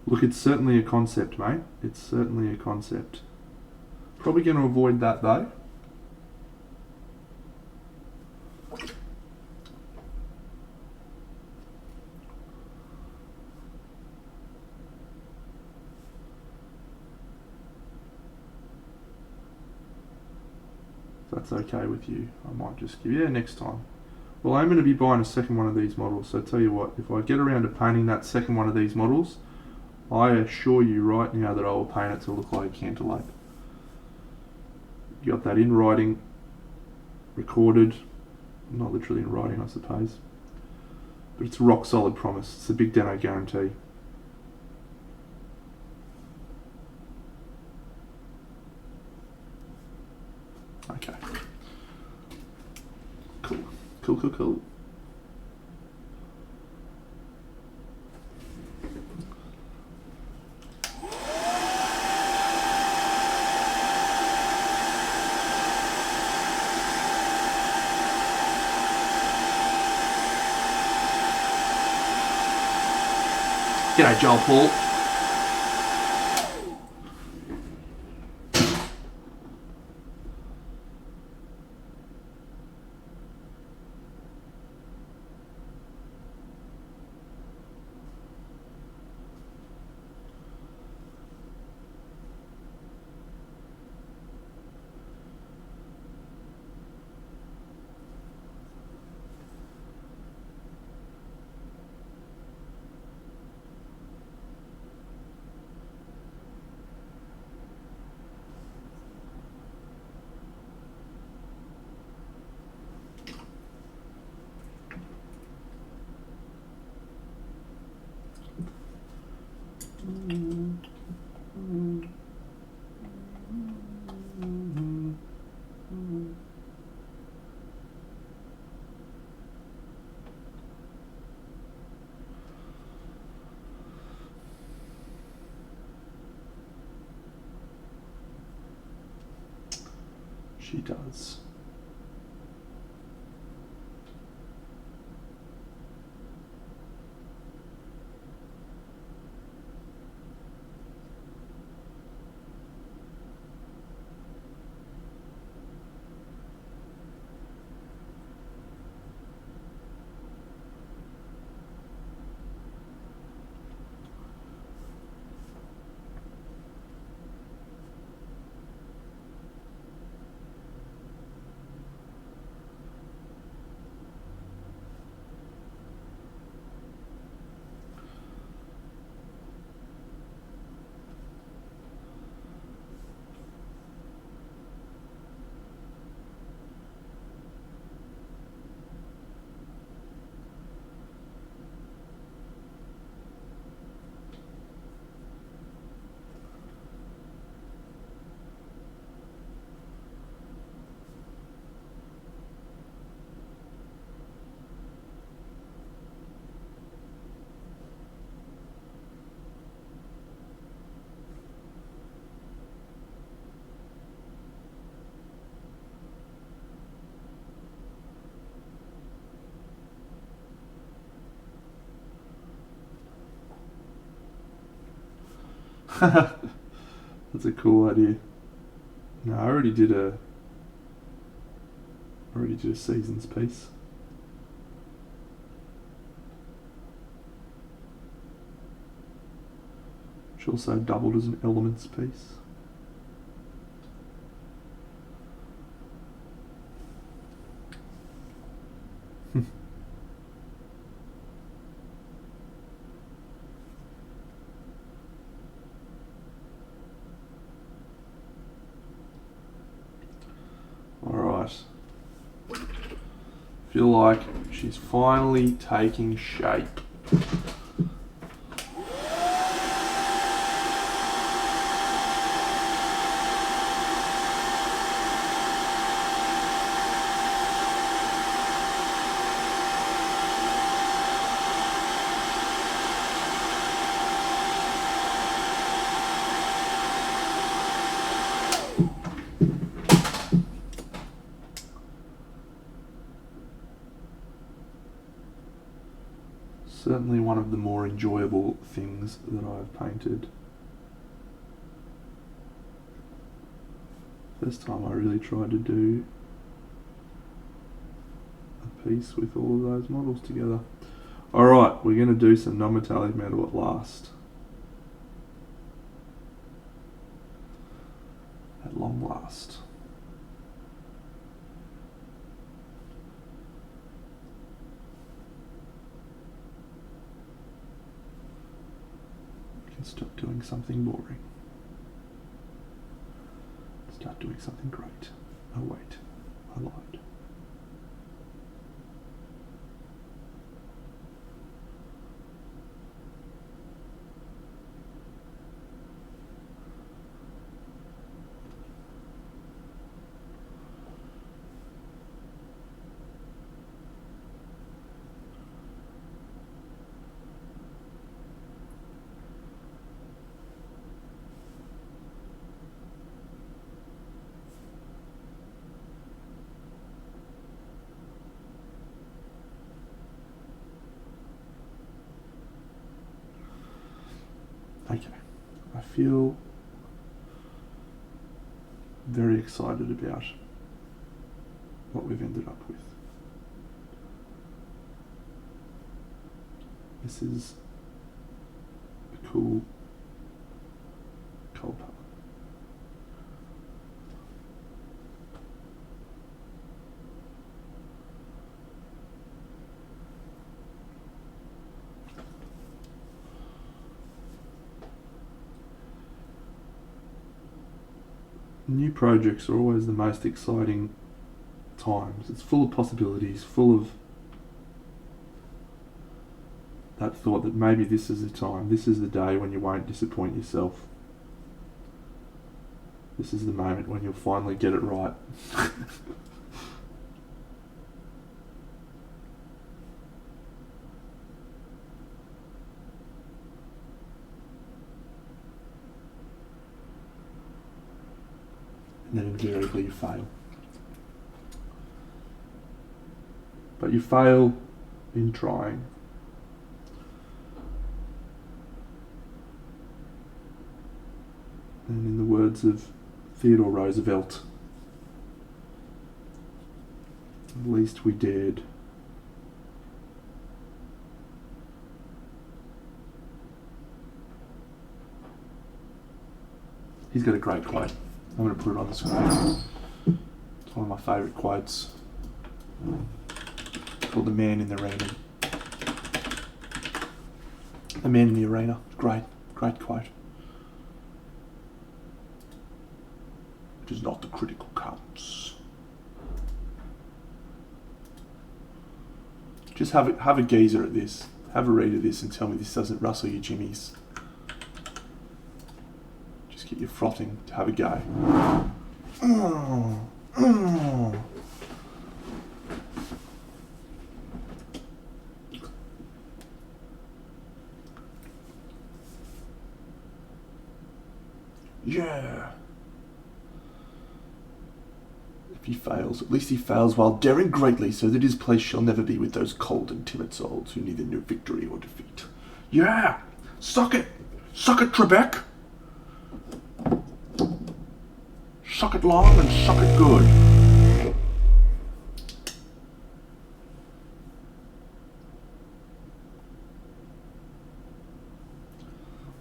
Look, it's certainly a concept, mate. It's certainly a concept. Probably going to avoid that though. If that's okay with you, I might just give you next time. Well, I'm going to be buying a second one of these models, so tell you what, if I get around to painting that second one of these models, I assure you right now that I will paint it to look like a cantaloupe. You got that in writing, recorded, not literally in writing, I suppose. But it's a rock solid promise. It's a big demo guarantee. Okay. Cool. Cool. G'day, Joel Paul. She does. That's a cool idea. No, I already did a seasons piece. Which also doubled as an elements piece. Feel like she's finally taking shape. Certainly one of the more enjoyable things that I've painted. First time I really tried to do a piece with all of those models together. Alright, we're going to do some non-metallic metal at last. At long last. Stop doing something boring. Start doing something great. Oh wait, I lied. Okay, I feel very excited about what we've ended up with. This is a cool cold palette. New projects are always the most exciting times. It's full of possibilities, full of that thought that maybe this is the time, this is the day when you won't disappoint yourself. This is the moment when you'll finally get it right. And then invariably you fail. But you fail in trying. And in the words of Theodore Roosevelt, at least we dared. He's got a great quote. I'm going to put it on the screen. It's one of my favourite quotes. It's called The Man in the Arena. The Man in the Arena. Great quote. It is not the critical counts. Just have a gazer at this. Have a read of this and tell me this doesn't rustle your jimmies. Just get you frothing to have a go. Yeah. If he fails, at least he fails while daring greatly, so that his place shall never be with those cold and timid souls who neither know victory or defeat. Yeah! Suck it! Suck it, Trebek! Suck it long and suck it good.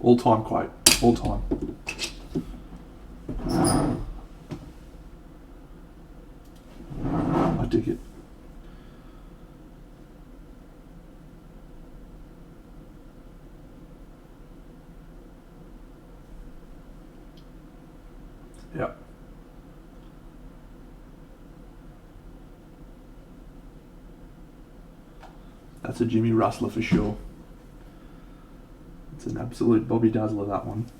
All-time quote. All time. I dig it. Yeah. That's a Jimmy Rustler for sure. It's an absolute Bobby Dazzler, that one.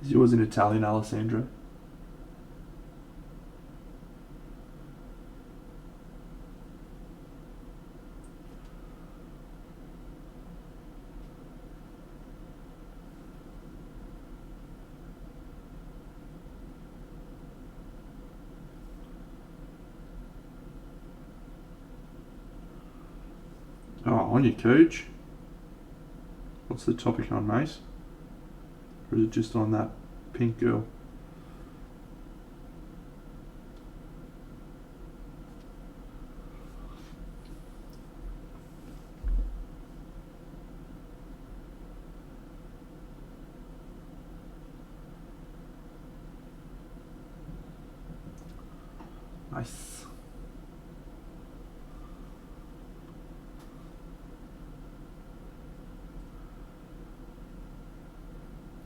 Is yours in Italian, Alessandro? Oh, on your coach. What's the topic on, mate? Or is it just on that pink girl? Nice.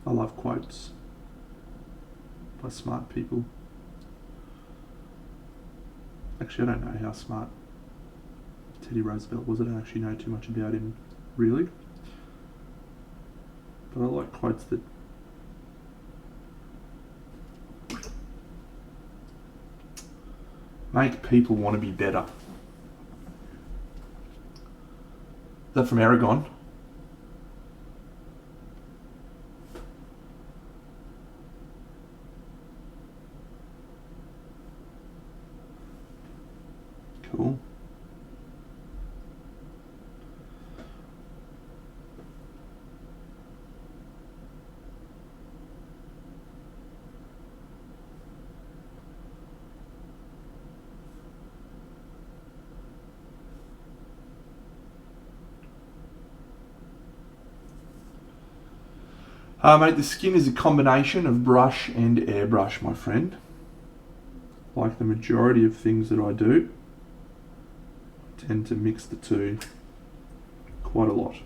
I love quotes by smart people. Actually, I don't know how smart Teddy Roosevelt was. I don't actually know too much about him, really. But I like quotes that make people want to be better. Is that from Aragon? Cool. Mate, the skin is a combination of brush and airbrush, my friend. Like the majority of things that I do, I tend to mix the two quite a lot.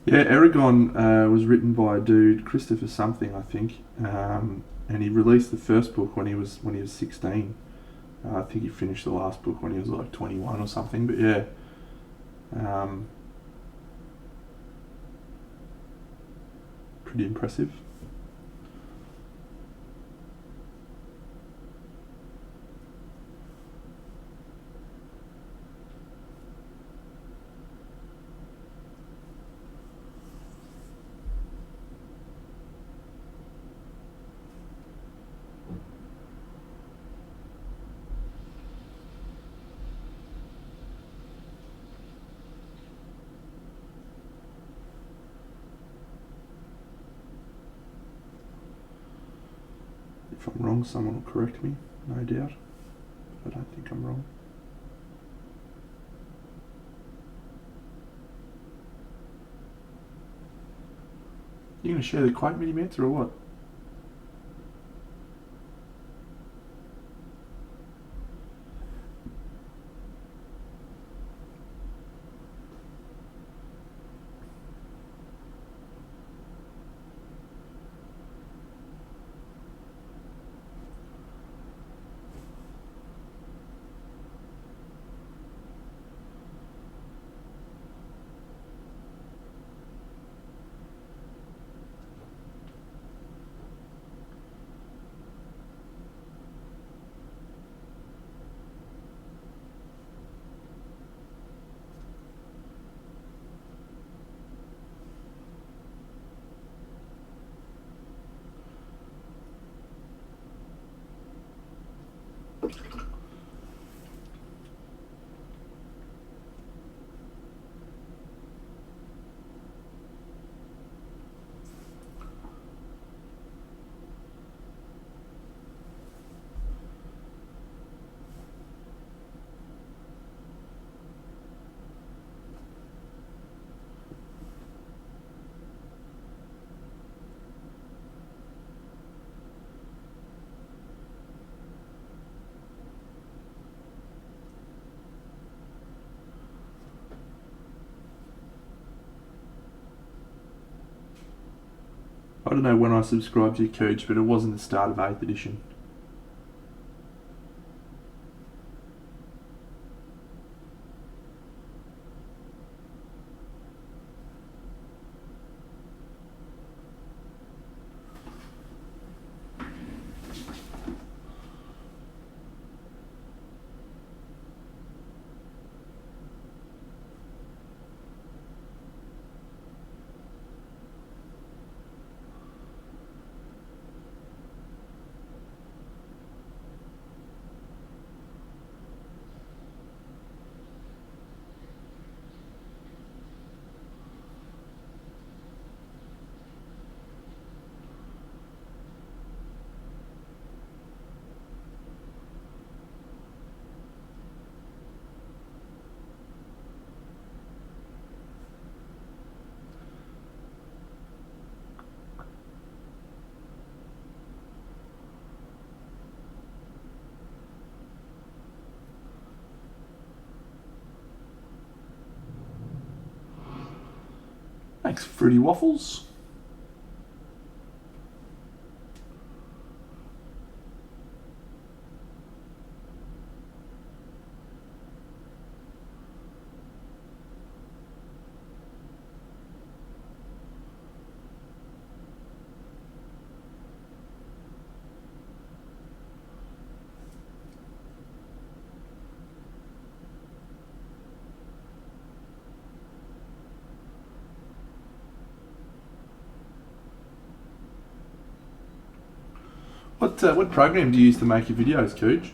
Yeah, Aragon was written by a dude, Christopher something, I think, and he released the first book when he was 16. I think he finished the last book when he was like 21 or something. But yeah, pretty impressive. If I'm wrong, someone will correct me, no doubt. But I don't think I'm wrong. You going to share the quote, Mini-Mets, or what? I don't know when I subscribed to your coach, but it wasn't the start of 8th edition. Thanks, Fruity Waffles. What program do you use to make your videos, Cooch?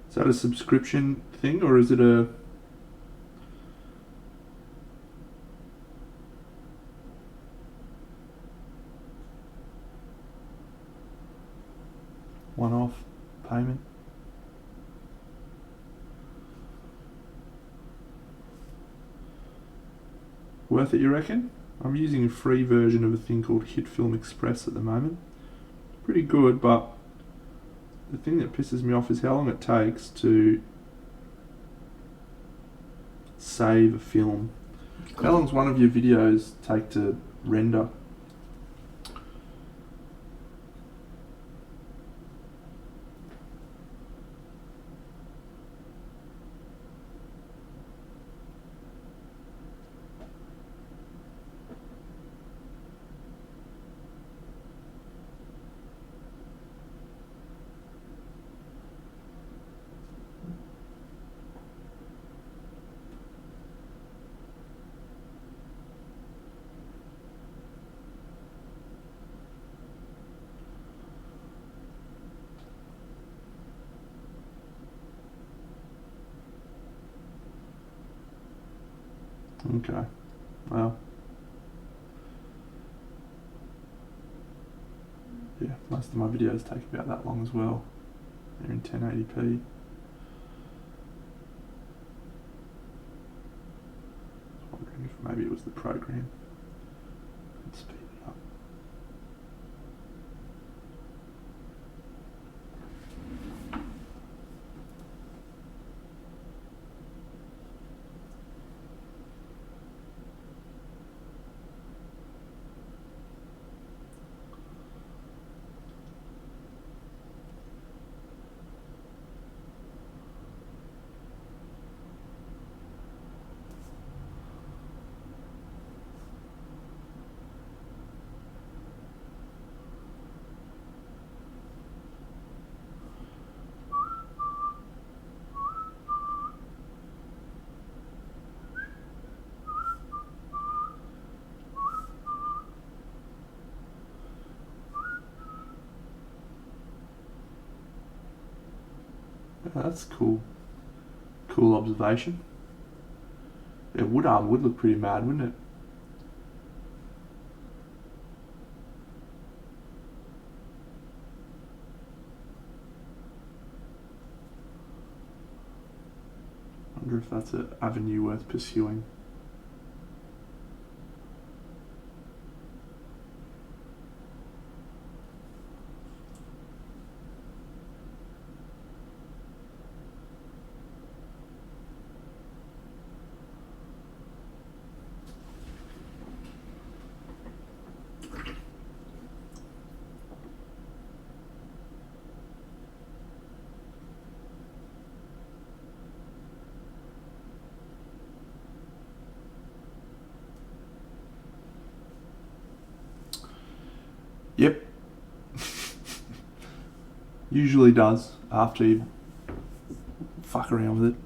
Is that a subscription thing, or is it a... one-off payment? Worth it, you reckon? I'm using a free version of a thing called Hit Film Express at the moment. Pretty good, but the thing that pisses me off is how long it takes to save a film. How long does one of your videos take to render? Okay, well, yeah, most of my videos take about that long as well. They're in 1080p. I was wondering if maybe it was the program. Let's speed it up. That's cool. Cool observation. Yeah, wood arm would look pretty mad, wouldn't it? I wonder if that's an avenue worth pursuing. Yep. Usually does after you fuck around with it.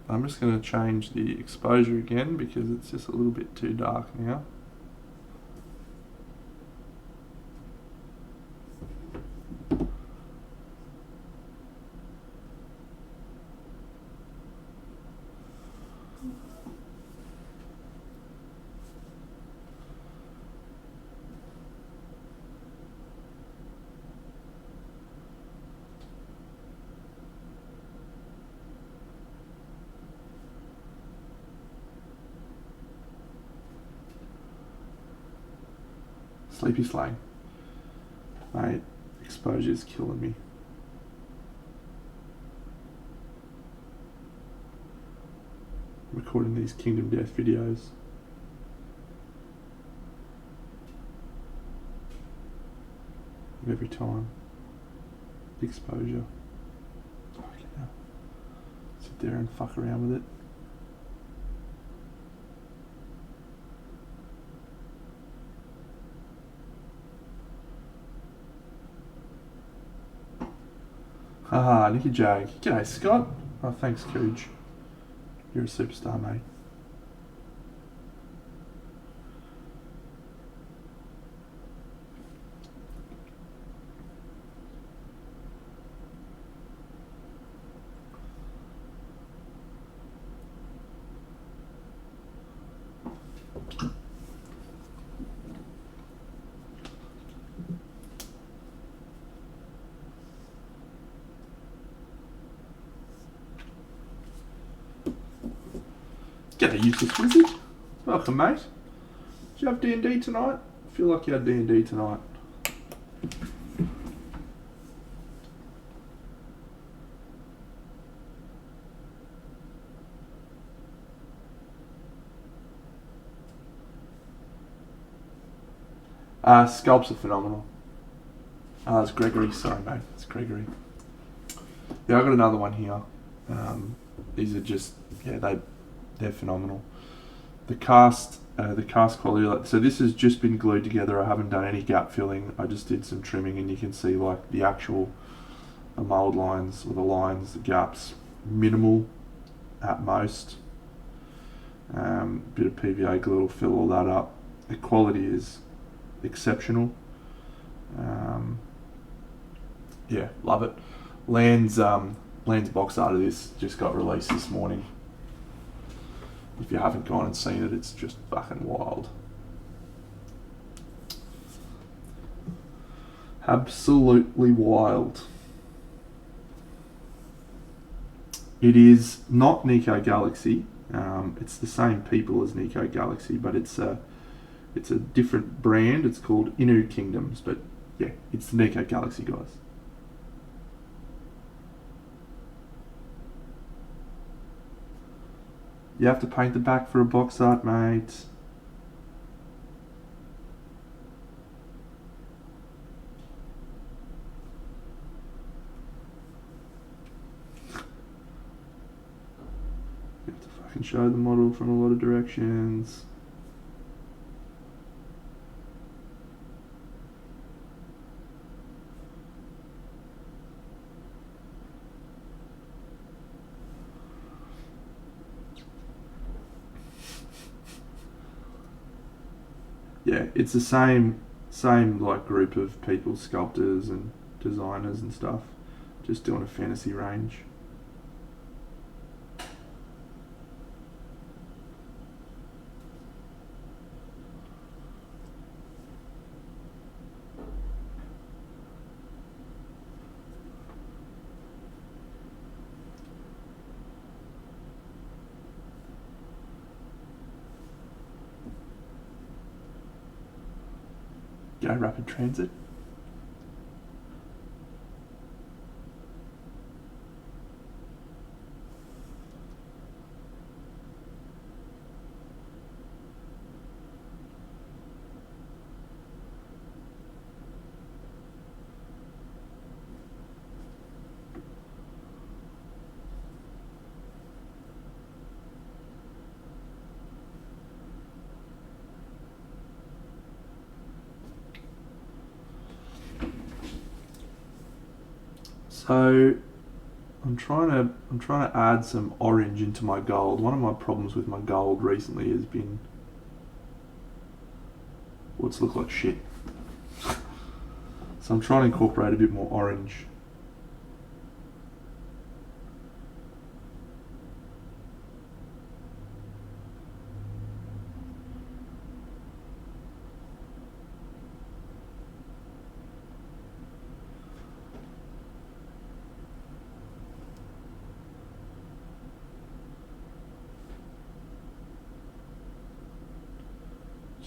I'm just going to change the exposure again because it's just a little bit too dark now. Sleepy slang. Mate, exposure's killing me. Recording these Kingdom Death videos. Every time. Exposure. Okay, now. Sit there and fuck around with it. Haha, Nicky Jag. G'day, Scott. Oh, thanks, Cooge. You're a superstar, mate. G'day, useless wizard. Welcome, mate. Did you have D&D tonight? I feel like you had D&D tonight. Sculpts are phenomenal. It's Gregory. Sorry, mate. It's Gregory. Yeah, I got another one here. These are just, they're phenomenal. The cast quality. So this has just been glued together. I haven't done any gap filling. I just did some trimming, and you can see like the actual mold lines or the lines, the gaps, minimal at most. Bit of PVA glue will fill all that up. The quality is exceptional. Love it. Land's box art of this just got released this morning. If you haven't gone and seen it, it's just fucking wild. Absolutely wild. It is not Nico Galaxy. It's the same people as Nico Galaxy, but it's a different brand. It's called INU Kingdoms, but yeah, it's the Nico Galaxy guys. You have to paint the back for a box art, mate. You have to fucking show the model from a lot of directions. Yeah, it's the same like group of people, sculptors and designers and stuff, just doing a fantasy range. Go rapid transit. So I'm trying to add some orange into my gold. One of my problems with my gold recently has been what's looked like shit. So I'm trying to incorporate a bit more orange.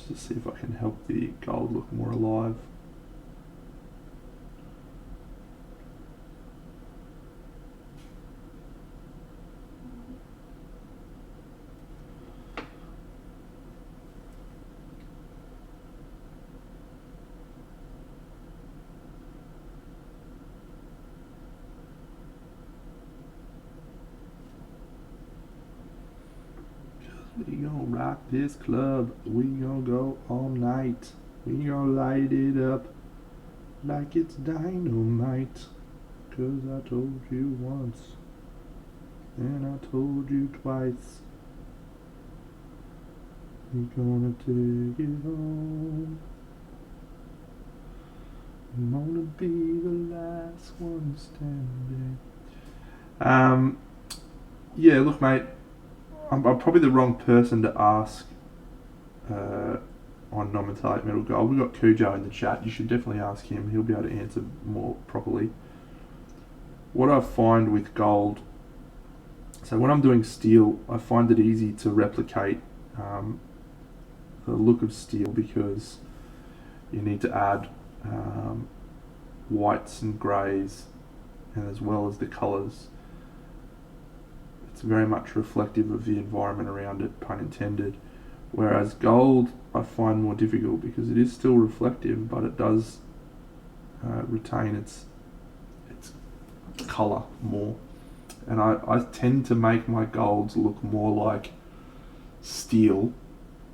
just to see if I can help the gold look more alive. We gon' rock this club, we gon' go all night, we gon' light it up like it's dynamite. 'Cause I told you once, and I told you twice, we gonna take it home. I'm gonna be the last one standing. Yeah, look mate, I'm probably the wrong person to ask on non-metallic metal gold. We've got Cujo in the chat. You should definitely ask him. He'll be able to answer more properly. What I find with gold, so when I'm doing steel, I find it easy to replicate the look of steel because you need to add whites and greys, and as well as the colours. It's very much reflective of the environment around it, pun intended. Whereas gold I find more difficult because it is still reflective, but it does retain its colour more. And I tend to make my golds look more like steel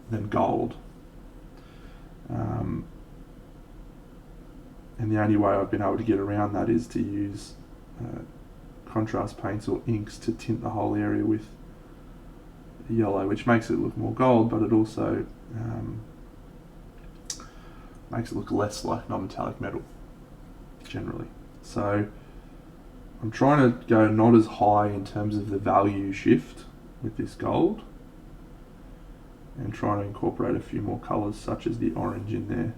than gold. And the only way I've been able to get around that is to use contrast paints or inks to tint the whole area with yellow, which makes it look more gold, but it also makes it look less like non-metallic metal generally. So I'm trying to go not as high in terms of the value shift with this gold, and trying to incorporate a few more colours such as the orange in there.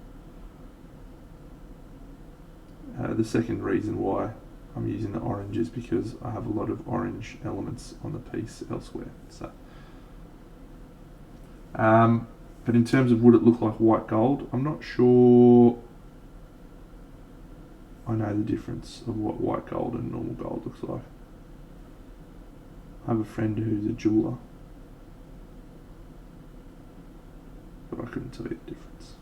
The second reason why I'm using the orange is because I have a lot of orange elements on the piece elsewhere. So, but in terms of would it look like white gold, I'm not sure I know the difference of what white gold and normal gold looks like. I have a friend who's a jeweller, but I couldn't tell you the difference.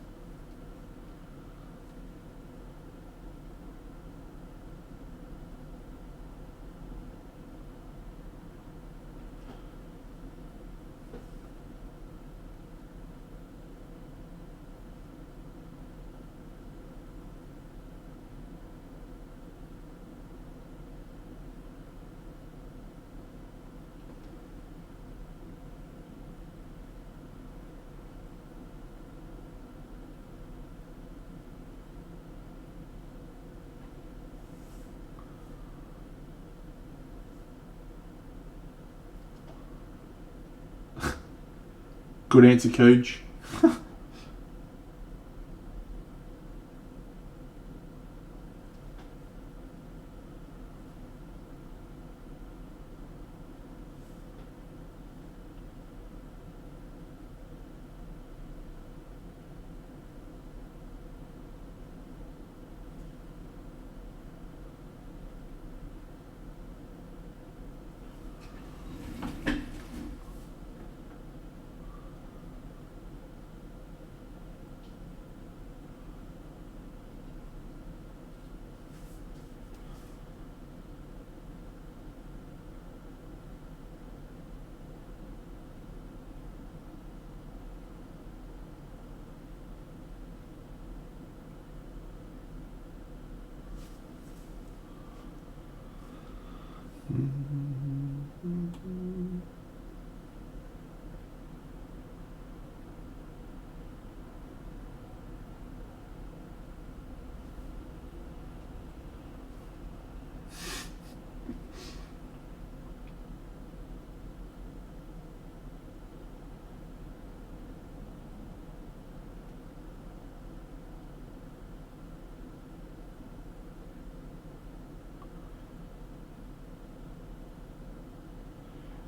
Good answer, Cooge.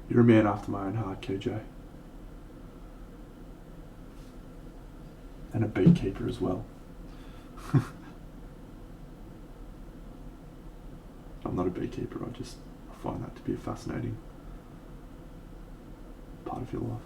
You're a man after my own heart, KJ. and a beekeeper as well. I'm not a beekeeper, I find that to be a fascinating part of your life.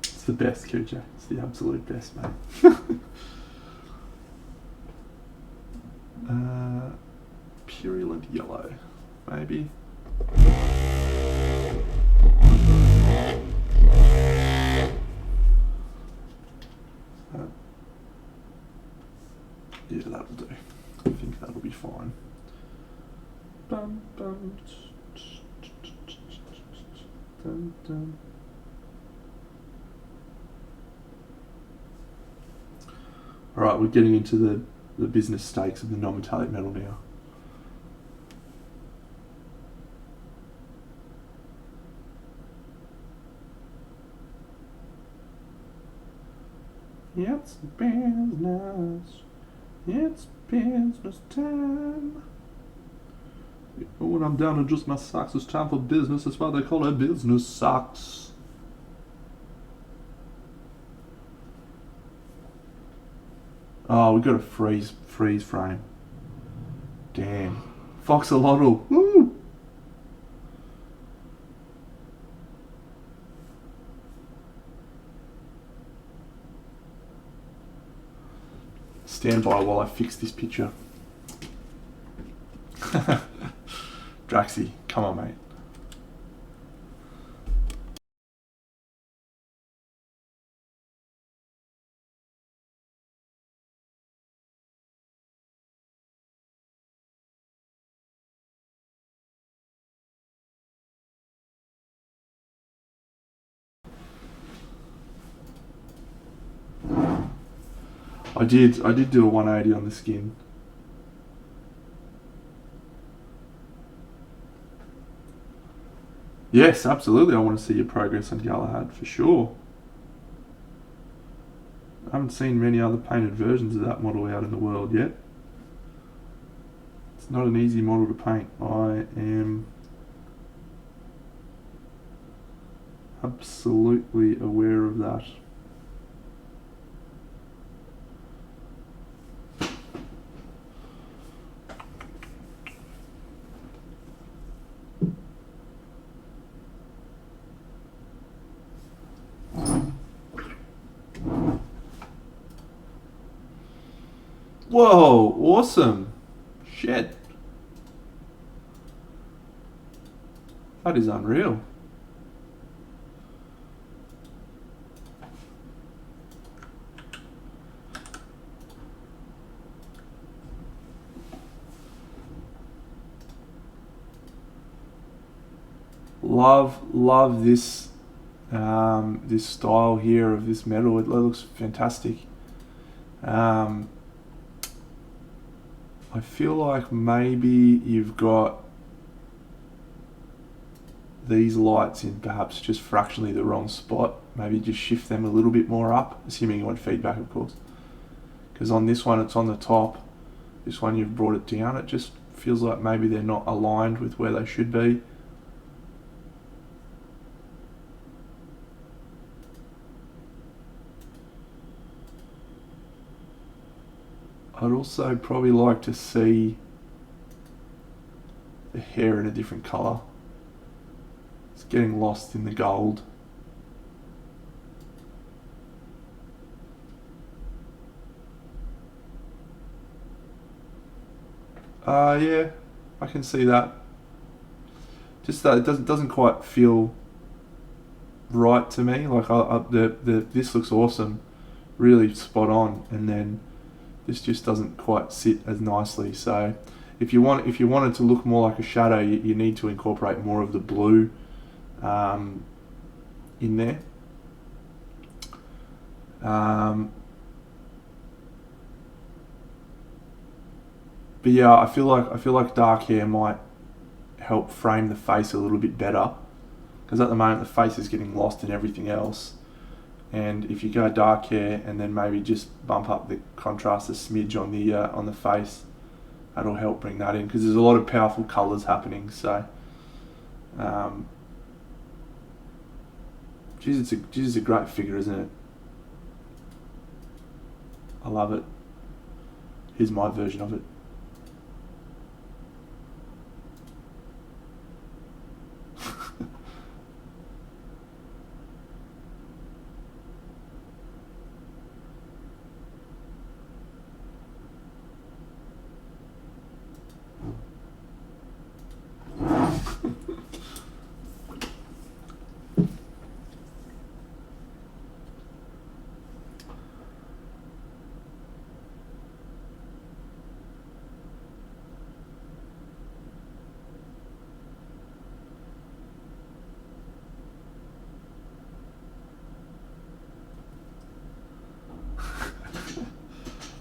It's the best, QJ. It's the absolute best, mate. Purulent yellow, maybe. Yeah, that'll do. I think that'll be fine. Bum, bum, dun, dun. Alright, we're getting into the business stakes of the non-metallic metal now. It's business. It's business time. When I'm down to just my socks, it's time for business. That's why they call it business socks. Oh, we got a freeze frame. Damn. Foxolotl. Woo! Stand by while I fix this picture. Draxy, come on, mate. I did do a 180 on the skin. Yes, absolutely. I want to see your progress on Galahad for sure. I haven't seen many other painted versions of that model out in the world yet. It's not an easy model to paint. I am absolutely aware of that. Whoa, awesome. Shit. That is unreal. Love this this style here of this metal. It looks fantastic. I feel like maybe you've got these lights in perhaps just fractionally the wrong spot. Maybe just shift them a little bit more up, assuming you want feedback, of course. Because on this one, it's on the top. This one, you've brought it down. It just feels like maybe they're not aligned with where they should be. I'd also probably like to see the hair in a different colour. It's getting lost in the gold. Yeah, I can see that. Just that it doesn't quite feel right to me. Like this looks awesome, really spot on, and then this just doesn't quite sit as nicely. So if you wanted to look more like a shadow, you need to incorporate more of the blue in there. But yeah, I feel like dark hair might help frame the face a little bit better, because at the moment the face is getting lost in everything else. And if you go dark hair and then maybe just bump up the contrast a smidge on the face, that'll help bring that in, because there's a lot of powerful colours happening. So, it's a great figure, isn't it? I love it. Here's my version of it.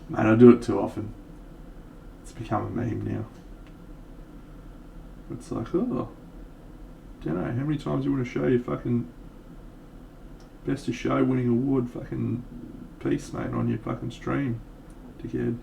Man, I do it too often. It's become a meme now. It's like, oh, don't know, how many times you want to show your fucking best of show winning award fucking piece, mate, on your fucking stream, dickhead.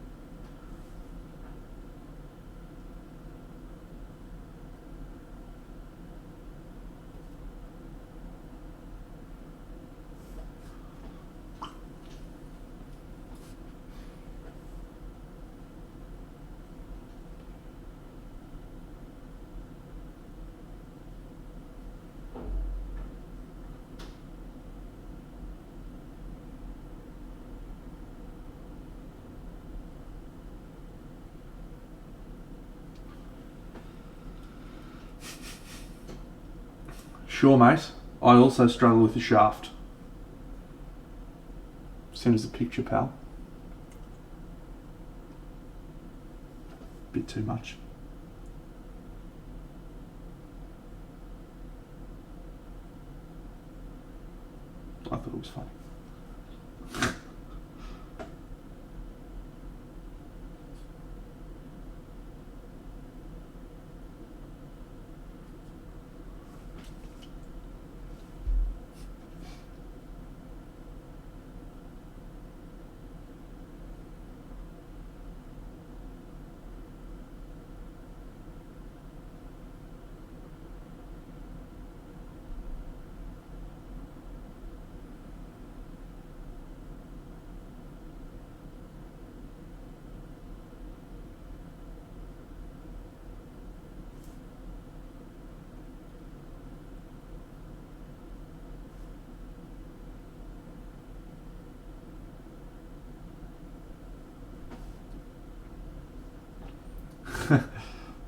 Sure, mate. I also struggle with the shaft. Send us a picture, pal. Bit too much. I thought it was funny.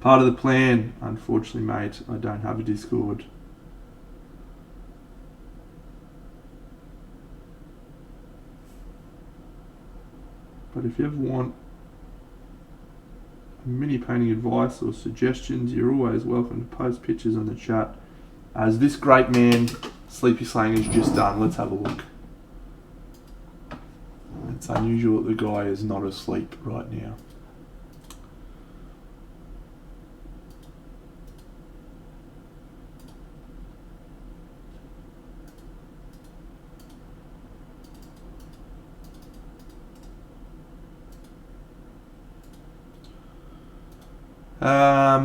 Part of the plan, unfortunately, mate, I don't have a Discord. But if you ever want mini painting advice or suggestions, you're always welcome to post pictures on the chat, as this great man, Sleepy Slang, has just done. Let's have a look. It's unusual that the guy is not asleep right now.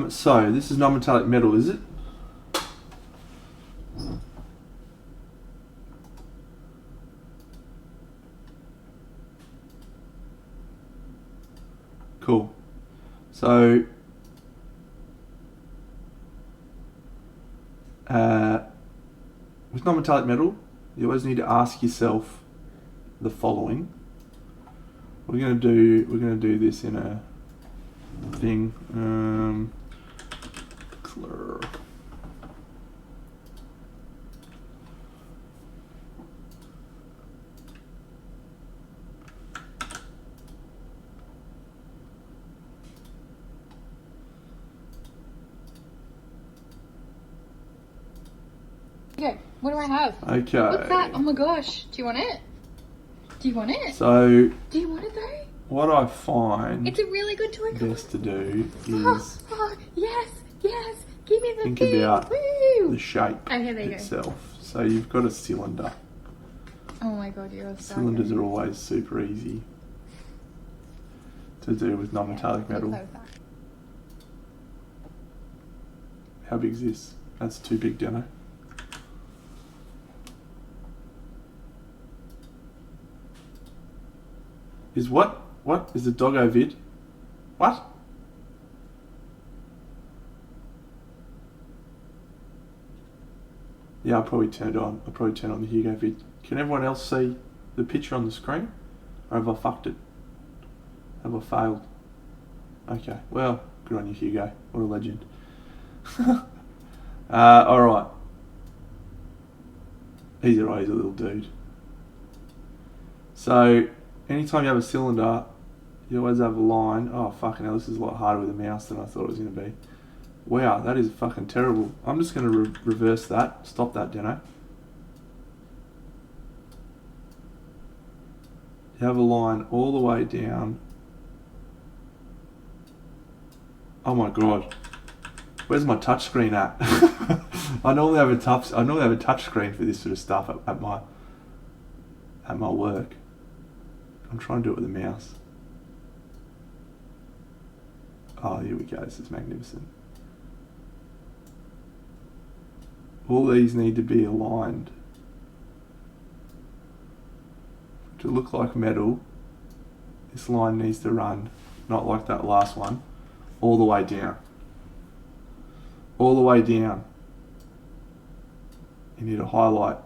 So this is non-metallic metal, is it? Cool. So, with non-metallic metal, you always need to ask yourself the following. We're gonna do this in a thing. Clear. Okay, what do I have? Okay. What's that? Oh my gosh. Do you want it? Do you want it? So, Do you want it though? what I find It's a really good toy. best to do Oh, is yes. Give me the think thing. about Woo. the shape Okay, there you go. itself. So you've got a cylinder. Oh my god, you're so Cylinders good. are always super easy to do with non-metallic Yeah, metal. play with that. How big is this? That's too big, Dano. Is what? What? Is the doggo vid? What? Yeah, I'll probably turn it on. I'll probably turn on the Hugo vid. Can everyone else see the picture on the screen? Or have I fucked it? Have I failed? Okay, well, good on you, Hugo. What a legend. Alright. He's alright, he's a little dude. So, anytime you have a cylinder, you always have a line. Oh, fucking hell, this is a lot harder with a mouse than I thought it was going to be. Wow, that is fucking terrible. I'm just going to reverse that. Stop that, Dano. You have a line all the way down. Oh my god. Where's my touch screen at? I normally have a touch screen for this sort of stuff at my work. I'm trying to do it with a mouse. Oh, here we go. This is magnificent. All these need to be aligned to look like metal. This line needs to run, not like that last one, all the way down. All the way down. You need a highlight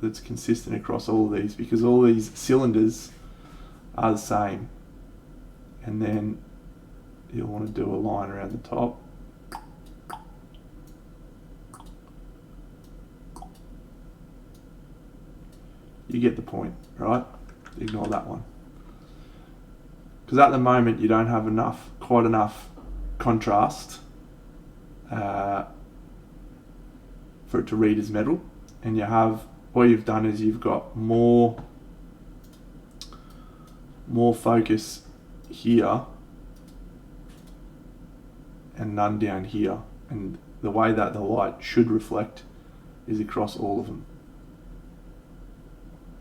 that's consistent across all of these, because all these cylinders are the same. And then you'll want to do a line around the top. You get the point, right? Ignore that one. Because at the moment you don't have quite enough contrast for it to read as metal, and what you've done is you've got more focus here and none down here, and the way that the light should reflect is across all of them.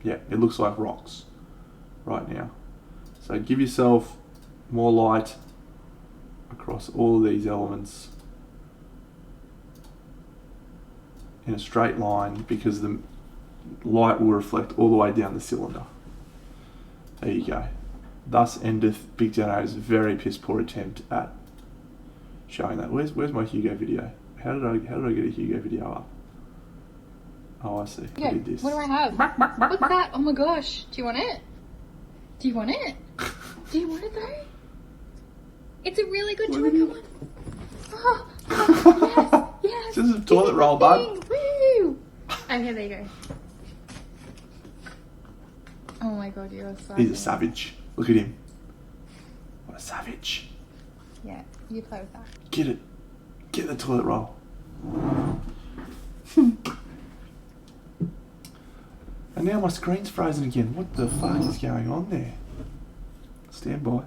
Yeah, it looks like rocks right now. So give yourself more light across all of these elements in a straight line, because the light will reflect all the way down the cylinder. There you go. Thus endeth Big Dano's very piss poor attempt at showing that. Where's my Hugo video? How did I get a Hugo video up? Oh, I see. Okay, I did this. what do I have? What's that? Oh my gosh. Do you want it? Do you want it? Do you want it though? It's a really good toy. Come on. Oh, yes. This is a toilet roll, bud. Woo! Okay, there you go. Oh my god, you're so He's a good. savage. Look at him. What a savage. Yeah, you play with that. Get it. Get the toilet roll. And now my screen's frozen again. What the fuck is going on there? Stand by.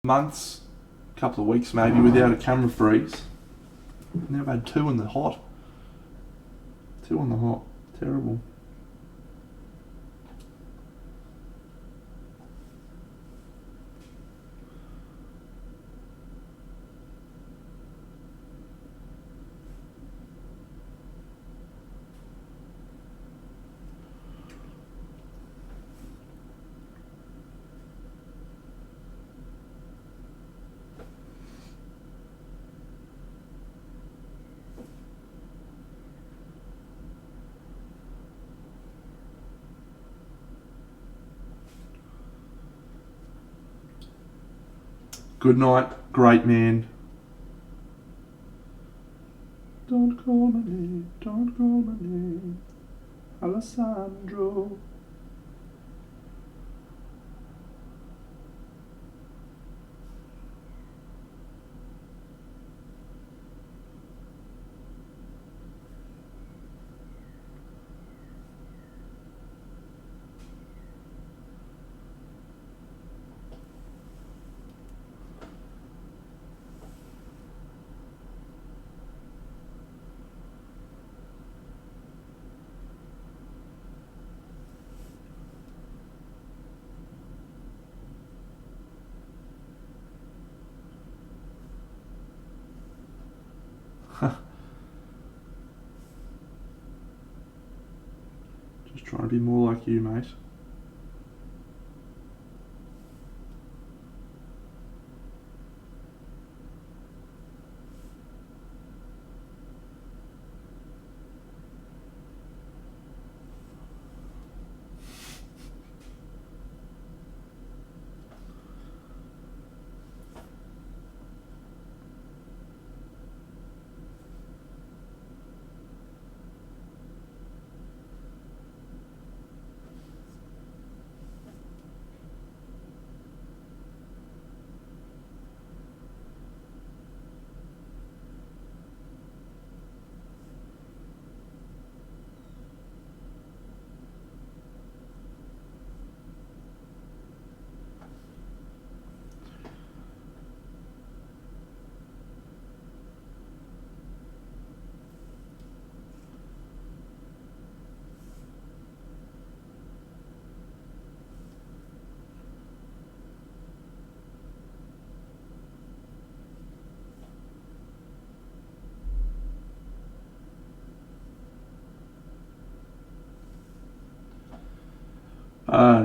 Months, couple of weeks maybe, without a camera freeze. Now I've had 2 in the hot. 2 in the hot. Terrible. Good night, great man. Don't call my name, don't call my name, Alessandro. Just trying to be more like you, mate.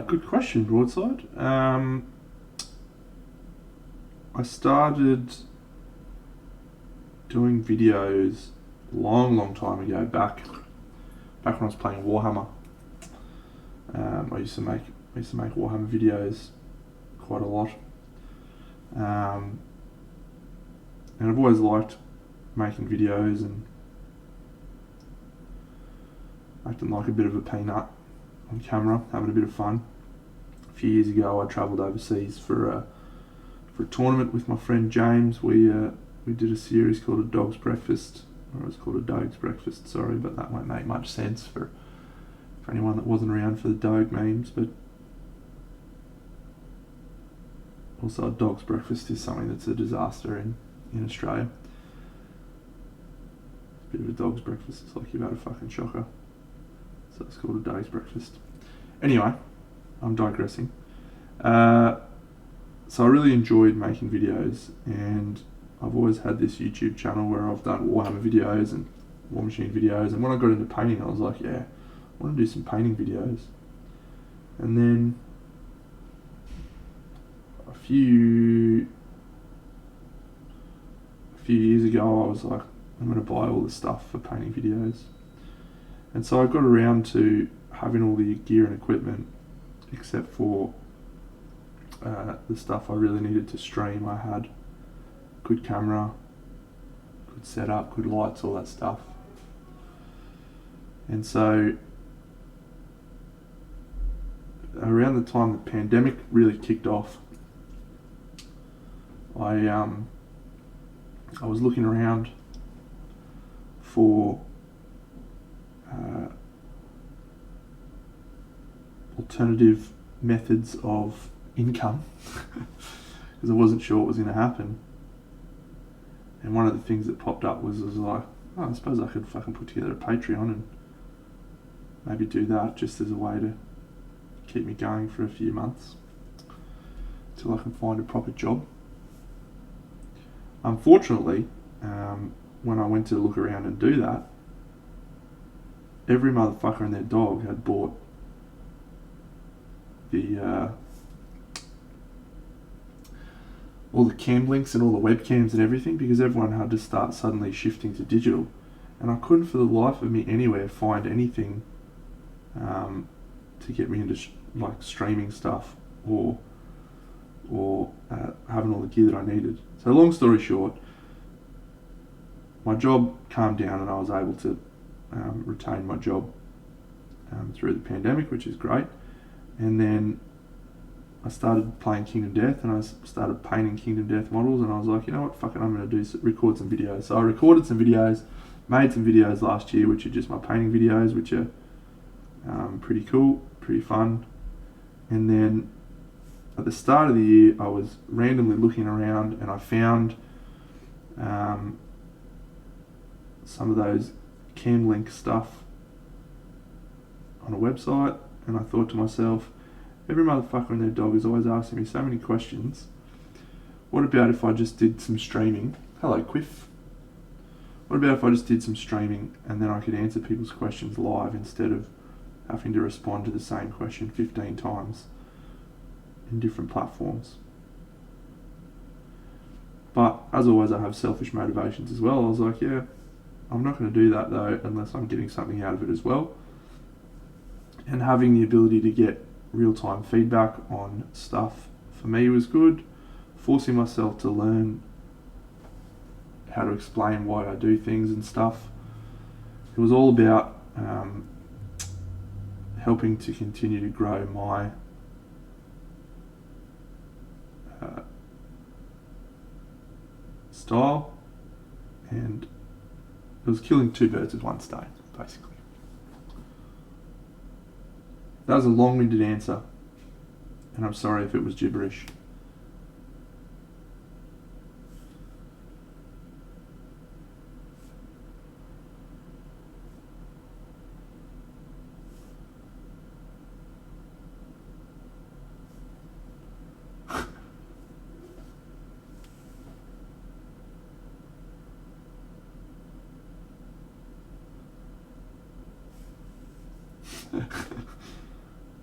Good question, Broadside. I started doing videos long time ago, back when I was playing Warhammer. I used to make Warhammer videos quite a lot, and I've always liked making videos and acting like a bit of a peanut on camera, having a bit of fun. A few years ago, I travelled overseas for a tournament with my friend James. We did a series called A Dog's Breakfast, or it was called A Dog's Breakfast, sorry, but that won't make much sense for anyone that wasn't around for the dog memes. But also, a dog's breakfast is something that's a disaster in Australia. A bit of a dog's breakfast, it's like you've had a fucking shocker. So it's called A Dog's Breakfast. Anyway, I'm digressing. So I really enjoyed making videos, and I've always had this YouTube channel where I've done Warhammer videos and War Machine videos, and when I got into painting, I was like, yeah, I want to do some painting videos. And then a few years ago, I was like, I'm going to buy all the stuff for painting videos. And so I got around to having all the gear and equipment, except for the stuff I really needed to stream. I had good camera, good setup, good lights, all that stuff. And so around the time the pandemic really kicked off, I was looking around for alternative methods of income because I wasn't sure what was going to happen. And one of the things that popped up was like, oh, I suppose I could fucking put together a Patreon and maybe do that just as a way to keep me going for a few months till I can find a proper job. Unfortunately, when I went to look around and do that, every motherfucker and their dog had bought the all the cam links and all the webcams and everything, because everyone had to start suddenly shifting to digital, and I couldn't for the life of me anywhere find anything to get me into like streaming stuff or having all the gear that I needed. So long story short, my job calmed down and I was able to retain my job through the pandemic, which is great. And then I started playing Kingdom Death and I started painting Kingdom Death models, and I was like, you know what, fuck it, I'm going to record some videos. So I recorded some videos, made some videos last year, which are just my painting videos, which are pretty cool, pretty fun. And then at the start of the year, I was randomly looking around and I found some of those cam link stuff on a website, and I thought to myself, every motherfucker and their dog is always asking me so many questions. What about if I just did some streaming? Hello, Quiff. What about if I just did some streaming and then I could answer people's questions live instead of having to respond to the same question 15 times in different platforms? But as always, I have selfish motivations as well. I was like, yeah, I'm not going to do that though unless I'm getting something out of it as well. And having the ability to get real-time feedback on stuff for me was good. Forcing myself to learn how to explain why I do things and stuff. It was all about helping to continue to grow my style, and it was killing two birds with one stone, basically. That was a long-winded answer, and I'm sorry if it was gibberish.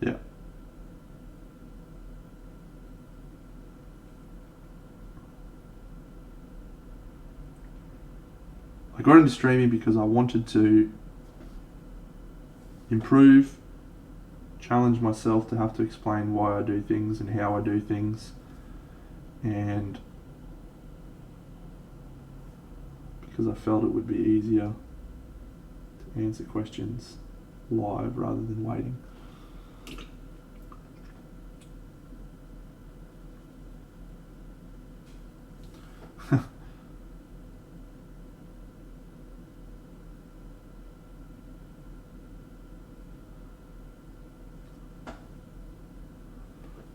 Yeah. I got into streaming because I wanted to improve, challenge myself to have to explain why I do things and how I do things, and because I felt it would be easier to answer questions live rather than waiting.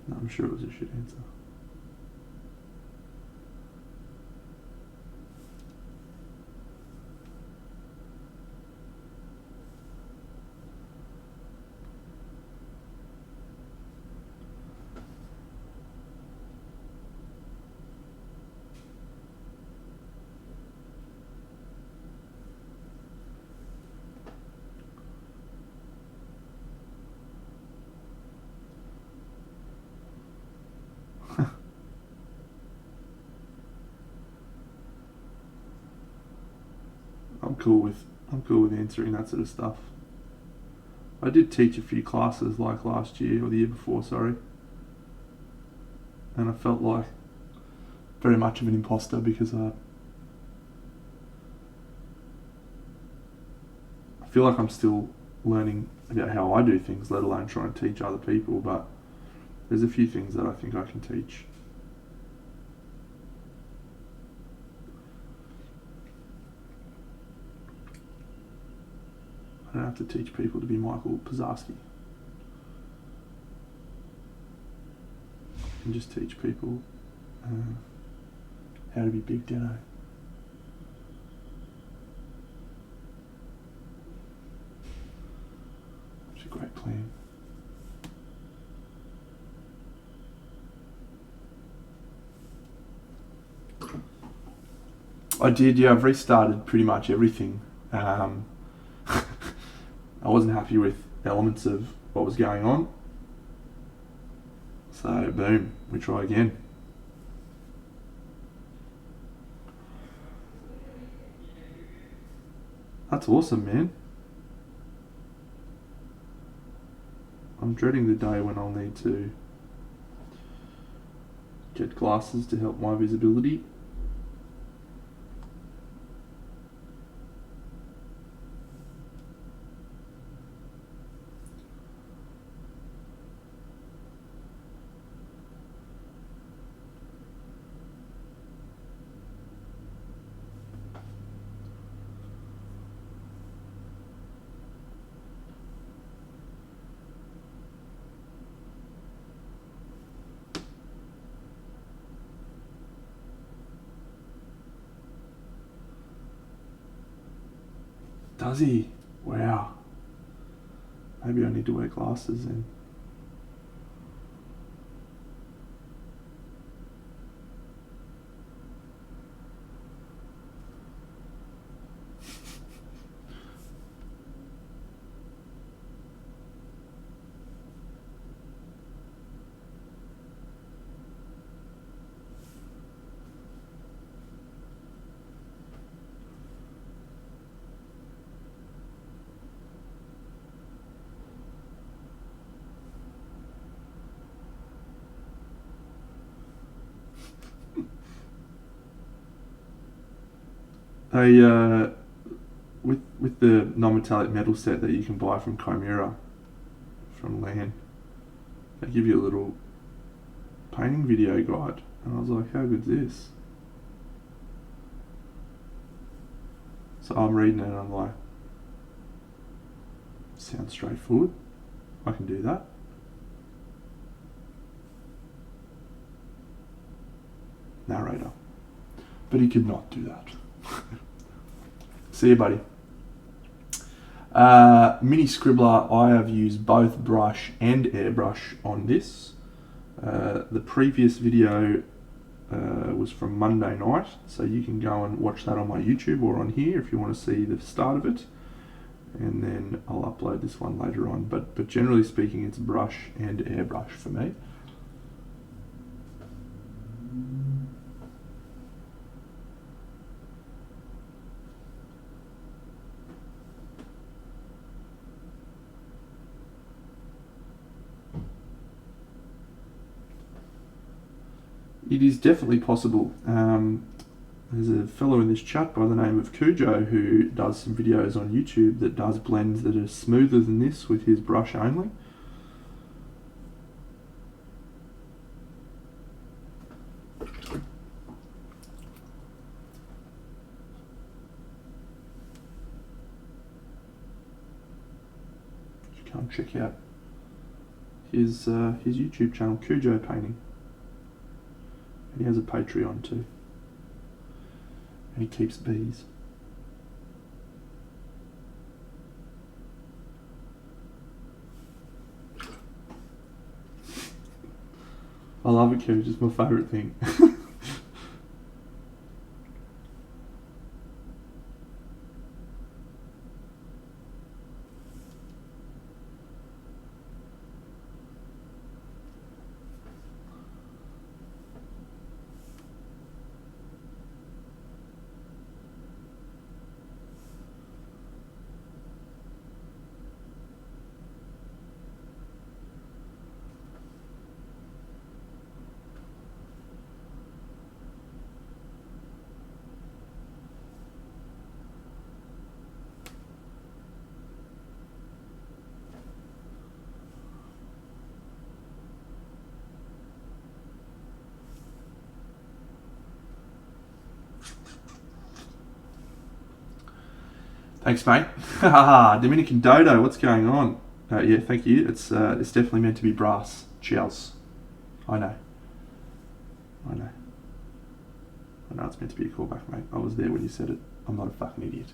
No, I'm sure it was a shit answer. I'm cool with answering that sort of stuff. I did teach a few classes like last year or the year before, sorry, and I felt like very much of an imposter because I feel like I'm still learning about how I do things, let alone trying to teach other people, but there's a few things that I think I can teach. I don't have to teach people to be Michael Pizarski. I can just teach people how to be Big Deno. a great plan. I did, yeah. I've restarted pretty much everything. I wasn't happy with elements of what was going on. So, boom, we try again. That's awesome, man. I'm dreading the day when I'll need to get glasses to help my visibility. Does he? Wow. Maybe I need to wear glasses then. With the non-metallic metal set that you can buy from Chimera, from LAN, they give you a little painting video guide, and I was like, how good's this? So I'm reading it and I'm like, sounds straightforward, I can do that. Narrator. But he could not do that. See you, buddy. Mini Scribbler, I have used both brush and airbrush on this. The previous video was from Monday night, so you can go and watch that on my YouTube or on here if you want to see the start of it. And then I'll upload this one later on. But generally speaking, it's brush and airbrush for me. It is definitely possible. There's a fellow in this chat by the name of Cujo who does some videos on YouTube that does blends that are smoother than this with his brush only. You can check out his YouTube channel, Cujo Painting. And he has a Patreon too. And he keeps bees. I love it, Cujo. It's my favourite thing. Thanks, mate. Dominican Dodo, what's going on? Yeah, thank you. It's definitely meant to be brass. Cheers. I know it's meant to be a callback, mate. I was there when you said it. I'm not a fucking idiot.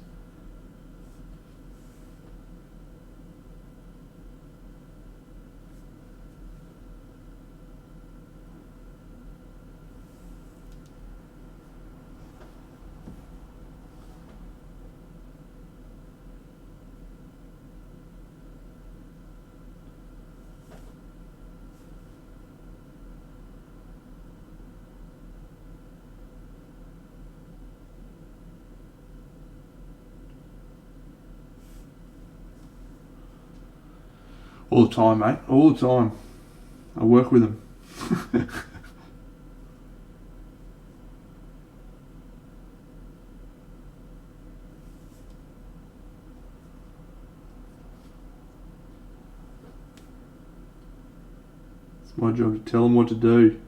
All the time, mate. All the time. I work with them. It's my job to tell them what to do.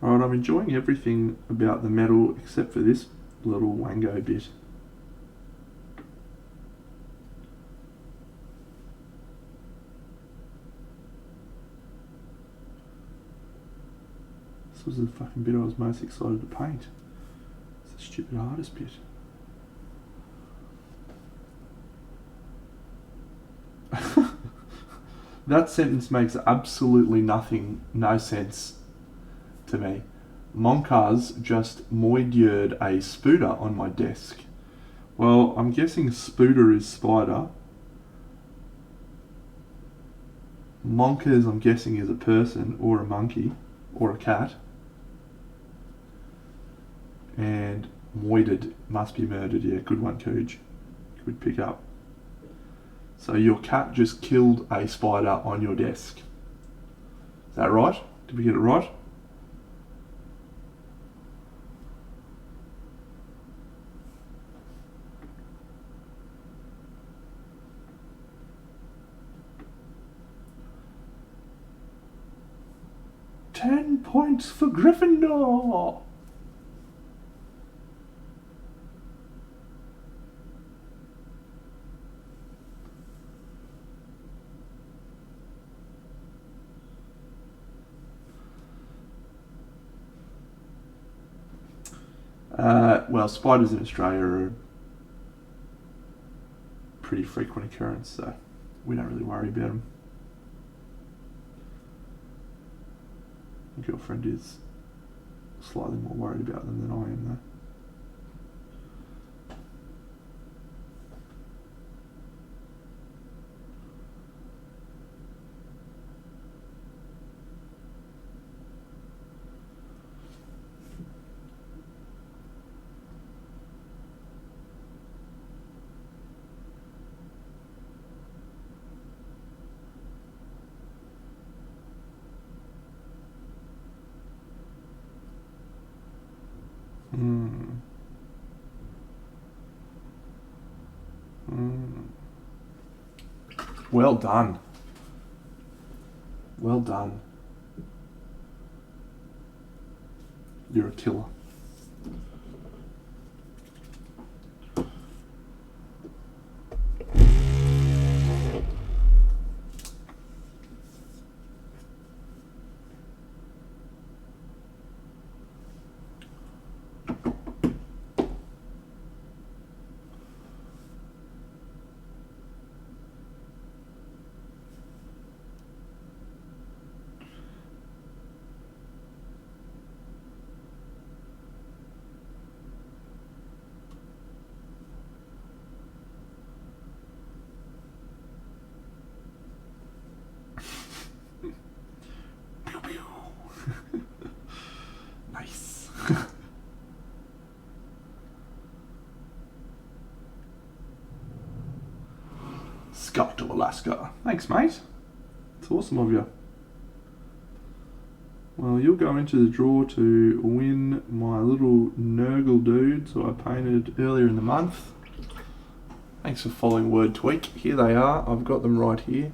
Alright, I'm enjoying everything about the metal except for this little wango bit. This was the fucking bit I was most excited to paint. It's the stupid artist bit. That sentence makes absolutely no sense to me. Monkas just moidured a spooter on my desk. Well, I'm guessing spooter is spider. Monkers, I'm guessing, is a person or a monkey or a cat. And moided must be murdered. Yeah, good one, Cooge. Good pick up. So your cat just killed a spider on your desk. Is that right? Did we get it right? Points for Gryffindor! Well, spiders in Australia are a pretty frequent occurrence, so we don't really worry about them. My girlfriend is slightly more worried about them than I am, though. Well done. Well done. You're a killer. Nice. Scott to Alaska. Thanks, mate. It's awesome of you. Well, you'll go into the draw to win my little Nurgle dudes who I painted earlier in the month. Thanks for following Word Tweak. Here they are. I've got them right here,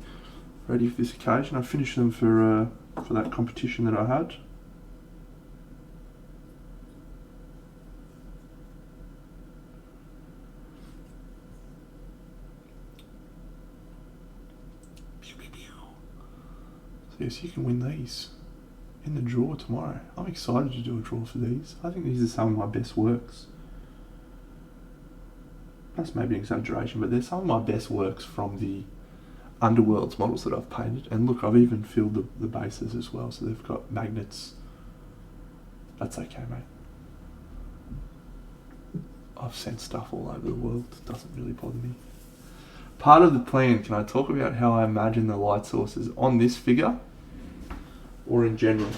ready for this occasion. I finished them for that competition that I had. So yes, you can win these in the draw tomorrow. I'm excited to do a draw for these. I think these are some of my best works. That's maybe an exaggeration, but they're some of my best works from the Underworlds models that I've painted. And look, I've even filled the bases as well, so they've got magnets. That's okay, mate. I've sent stuff all over the world. It doesn't really bother me. part of the plan, can I talk about how I imagine the light sources on this figure or in general?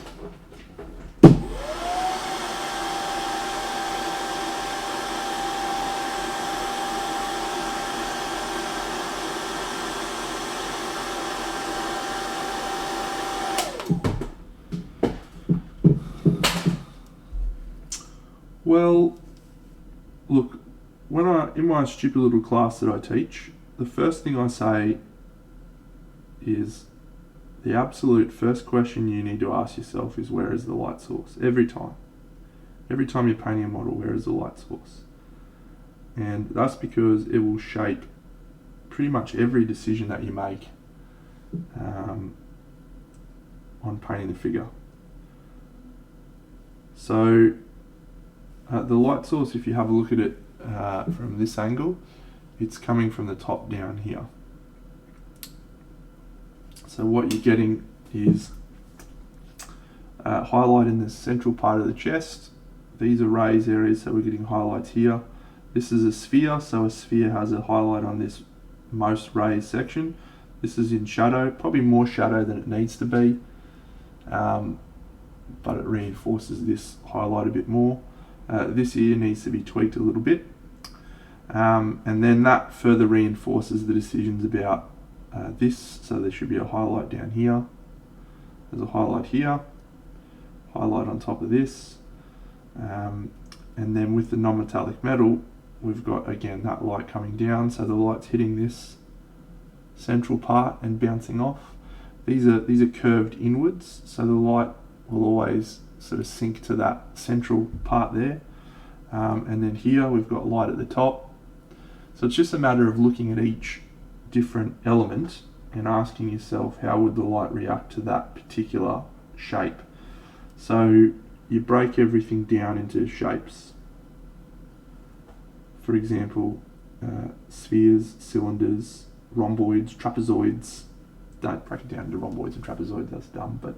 Well, look, in my stupid little class that I teach, the first thing I say is the absolute first question you need to ask yourself is, where is the light source? Every time. Every time you're painting a model, where is the light source? And that's because it will shape pretty much every decision that you make on painting the figure. So the light source, if you have a look at it from this angle, it's coming from the top down here. So what you're getting is highlight in the central part of the chest. These are raised areas, so we're getting highlights here. This is a sphere, so a sphere has a highlight on this most raised section. This is in shadow, probably more shadow than it needs to be, but it reinforces this highlight a bit more. This ear needs to be tweaked a little bit, and then that further reinforces the decisions about this. So there should be a highlight down here, there's a highlight here, highlight on top of this, and then with the non-metallic metal we've got again that light coming down, so the light's hitting this central part and bouncing off. These are curved inwards, so the light will always sort of sink to that central part there, and then here we've got light at the top. So it's just a matter of looking at each different element and asking yourself, how would the light react to that particular shape? So you break everything down into shapes. For example, spheres, cylinders, rhomboids, trapezoids. Don't break it down into rhomboids and trapezoids, that's dumb, but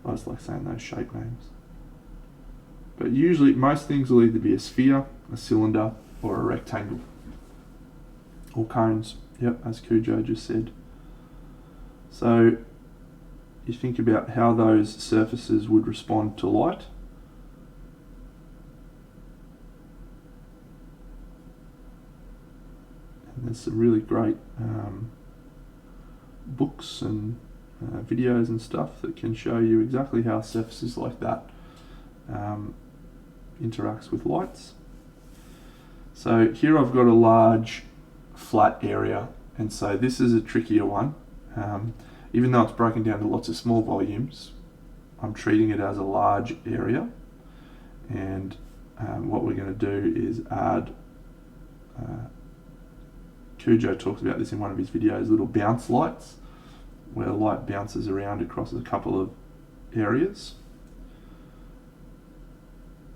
I just like saying those shape names. But usually most things will either be a sphere, a cylinder, or a rectangle. Or cones, yep, as Cujo just said. So you think about how those surfaces would respond to light. And there's some really great books and videos and stuff that can show you exactly how surfaces like that interacts with lights. So here I've got a large flat area, and so this is a trickier one. Even though it's broken down to lots of small volumes, I'm treating it as a large area, and what we're going to do is add, Cujo talks about this in one of his videos, little bounce lights, where light bounces around across a couple of areas.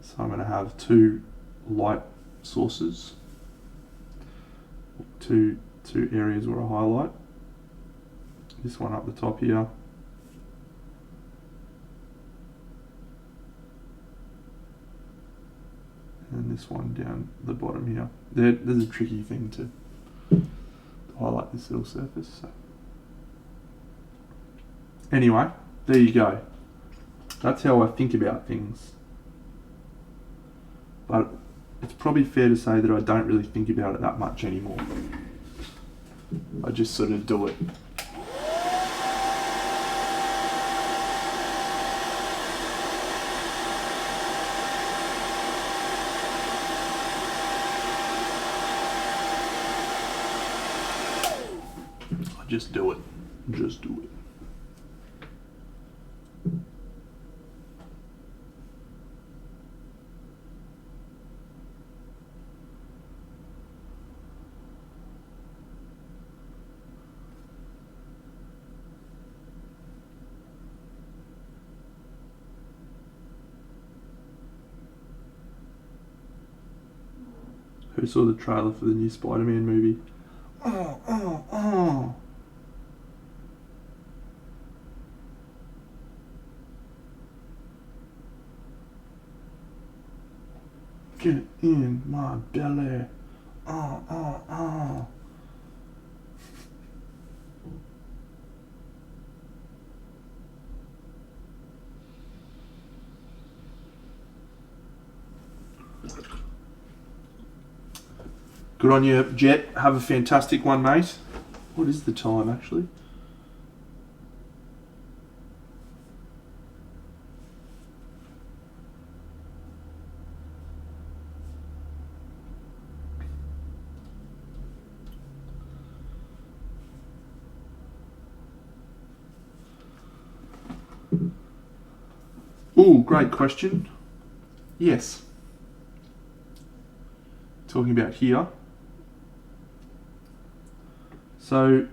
So I'm going to have two light sources, two areas where I highlight. This one up the top here, and this one down the bottom here. There's a tricky thing to highlight this little surface. So anyway, there you go. That's how I think about things. But it's probably fair to say that I don't really think about it that much anymore. I just sort of do it. Just do it. Just do it. Who saw the trailer for the new Spider-Man movie? Oh. Get in my belly. Good on you, Jet. Have a fantastic one, mate. What is the time, actually? Ooh, great question. Yes. Talking about here. So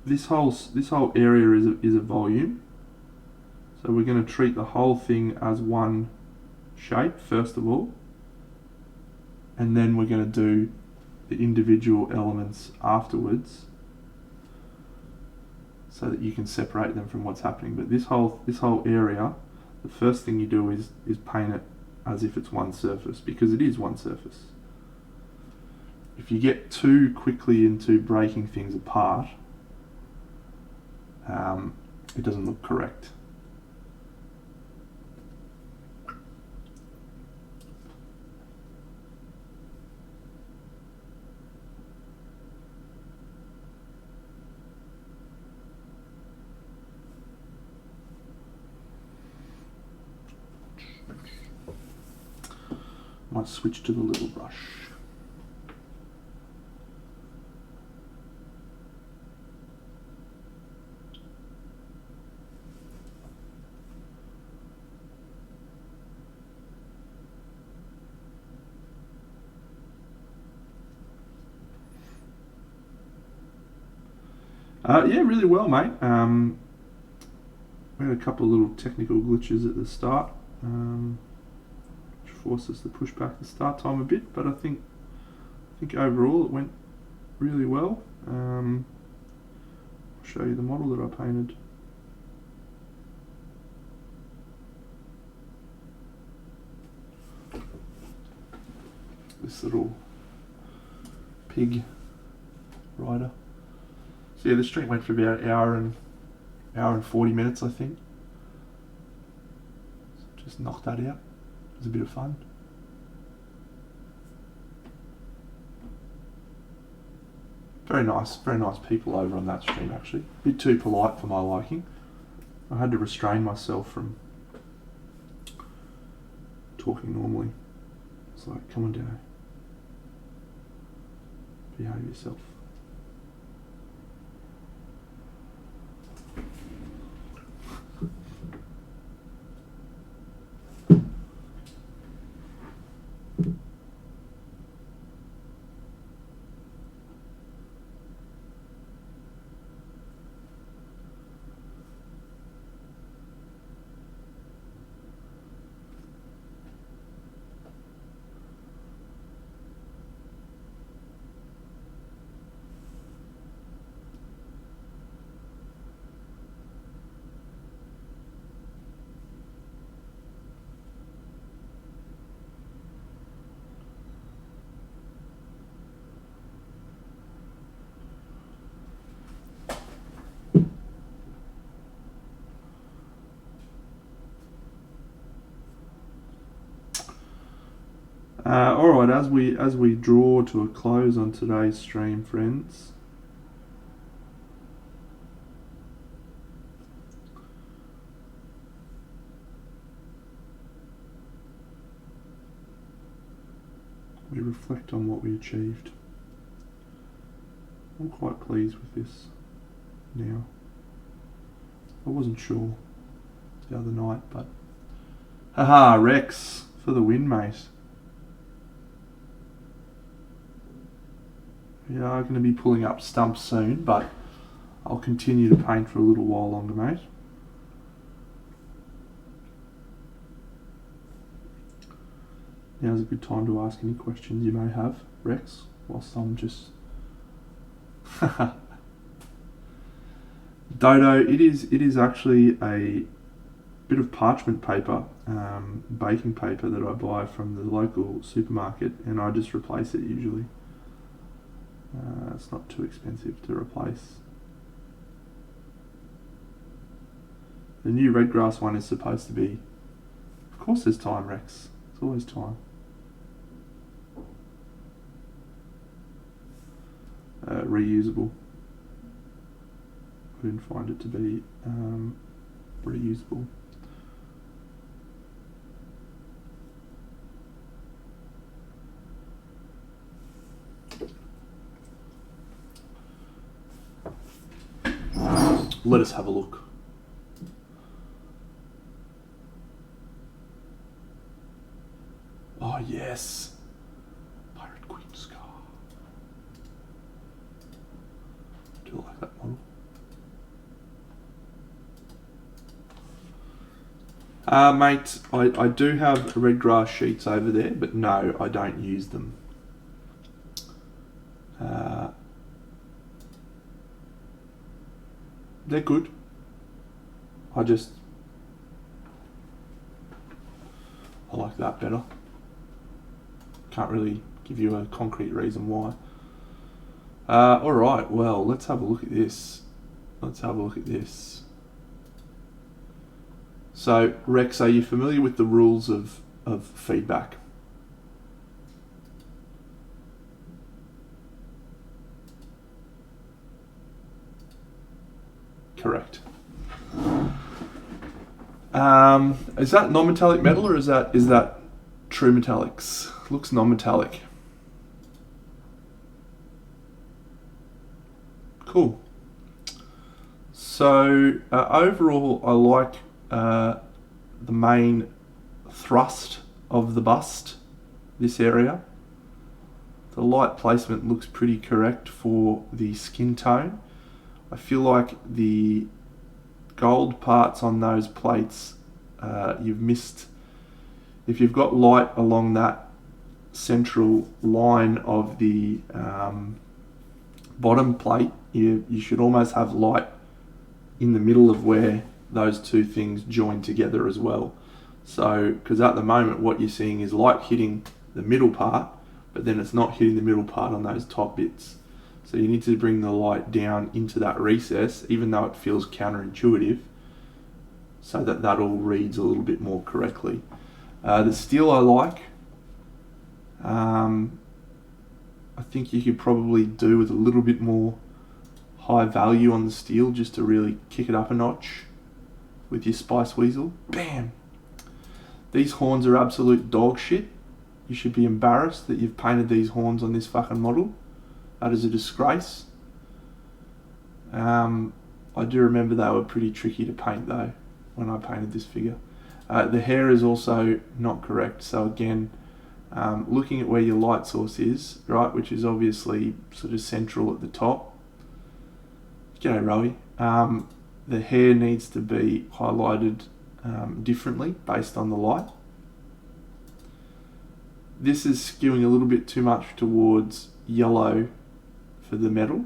this whole area is a volume. So we're going to treat the whole thing as one shape first of all, and then we're going to do the individual elements afterwards, so that you can separate them from what's happening. But this whole area, the first thing you do is paint it as if it's one surface, because it is one surface. If you get too quickly into breaking things apart, it doesn't look correct. Might switch to the little brush. Yeah, really well, mate. We had a couple of little technical glitches at the start, which forced us to push back the start time a bit, but I think overall it went really well. I'll show you the model that I painted. This little pig rider. So yeah, the stream went for about an hour and 40 minutes, I think. So just knocked that out. It was a bit of fun. Very nice people over on that stream, actually. A bit too polite for my liking. I had to restrain myself from talking normally. It's like, come on, Dano. Behave yourself. Alright, as we draw to a close on today's stream, friends, we reflect on what we achieved. I'm quite pleased with this now. I wasn't sure the other night, but haha, Rex for the win, mate. We are going to be pulling up stumps soon, but I'll continue to paint for a little while longer, mate. Now's a good time to ask any questions you may have, Rex, whilst I'm just... Dodo, it is actually a bit of parchment paper, baking paper that I buy from the local supermarket, and I just replace it usually. It's not too expensive to replace. The new red grass one is supposed to be, of course there's time, Rex. There's always time. Reusable. I didn't find it to be reusable. Let us have a look. Oh yes, Pirate Queen Scar. Do I like that model? Mate, I do have red grass sheets over there, but no, I don't use them. They're good. I like that better. Can't really give you a concrete reason why. Alright, well, let's have a look at this. So, Rex, are you familiar with the rules of feedback? Correct. Is that non-metallic metal or is that true metallics? Looks non-metallic. Cool. So overall, I like the main thrust of the bust. This area. The light placement looks pretty correct for the skin tone. I feel like the gold parts on those plates, you've missed. If you've got light along that central line of the bottom plate, you should almost have light in the middle of where those two things join together as well. So, because at the moment what you're seeing is light hitting the middle part, but then it's not hitting the middle part on those top bits. So you need to bring the light down into that recess, even though it feels counterintuitive, so that all reads a little bit more correctly. The steel I like. I think you could probably do with a little bit more high value on the steel just to really kick it up a notch with your Spice Weasel. Bam! These horns are absolute dog shit. You should be embarrassed that you've painted these horns on this fucking model. That is a disgrace. I do remember they were pretty tricky to paint though when I painted this figure. The hair is also not correct, so again, looking at where your light source is, right, which is obviously sort of central at the top. G'day Rowie. The hair needs to be highlighted differently based on the light. This is skewing a little bit too much towards yellow for the metal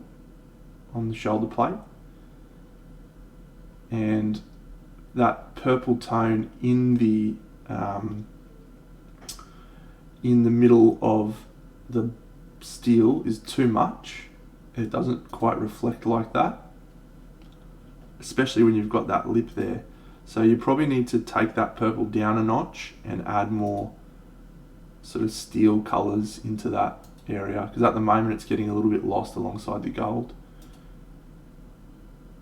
on the shoulder plate, and that purple tone in the middle of the steel is too much. It doesn't quite reflect like that, especially when you've got that lip there. So you probably need to take that purple down a notch and add more sort of steel colours into that area, because at the moment it's getting a little bit lost alongside the gold.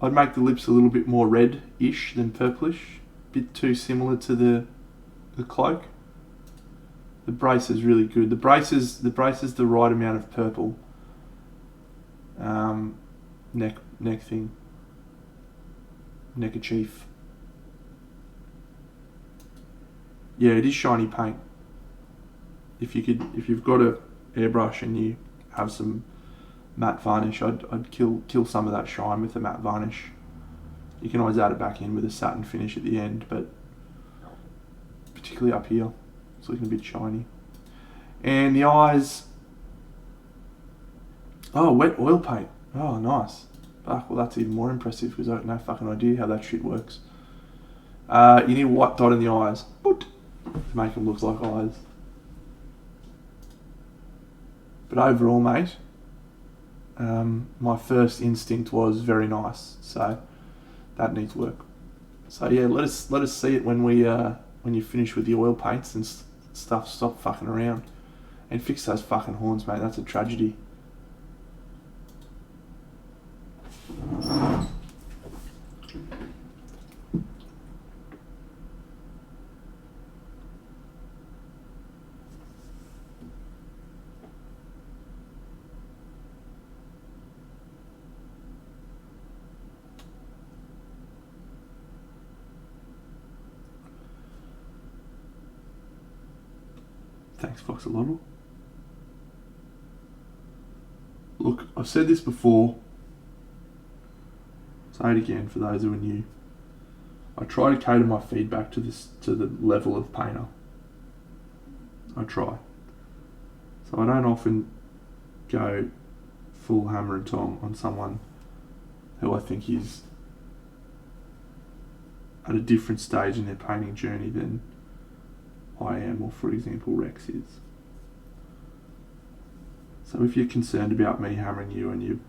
I'd make the lips a little bit more red-ish than purplish, a bit too similar to the cloak. The brace is really good. The brace is the right amount of purple. Neck thing. Neckerchief. Yeah, it is shiny paint. If you've got a airbrush and you have some matte varnish, I'd kill some of that shine with the matte varnish. You can always add it back in with a satin finish at the end, but particularly up here, it's looking a bit shiny. And the eyes, oh, wet oil paint. Oh, nice. Fuck, well that's even more impressive because I have no fucking idea how that shit works. You need a white dot in the eyes, to make them look like eyes. But overall, mate, my first instinct was very nice, so that needs work. So yeah, let us see it when we when you finish with the oil paints and stuff, stop fucking around and fix those fucking horns, mate. That's a tragedy. Thanks, Foxalotl. Look, I've said this before. Say it again for those who are new. I try to cater my feedback to the level of painter. I try. So I don't often go full hammer and tong on someone who I think is at a different stage in their painting journey than I am, or for example Rex is. So if you're concerned about me hammering you and you're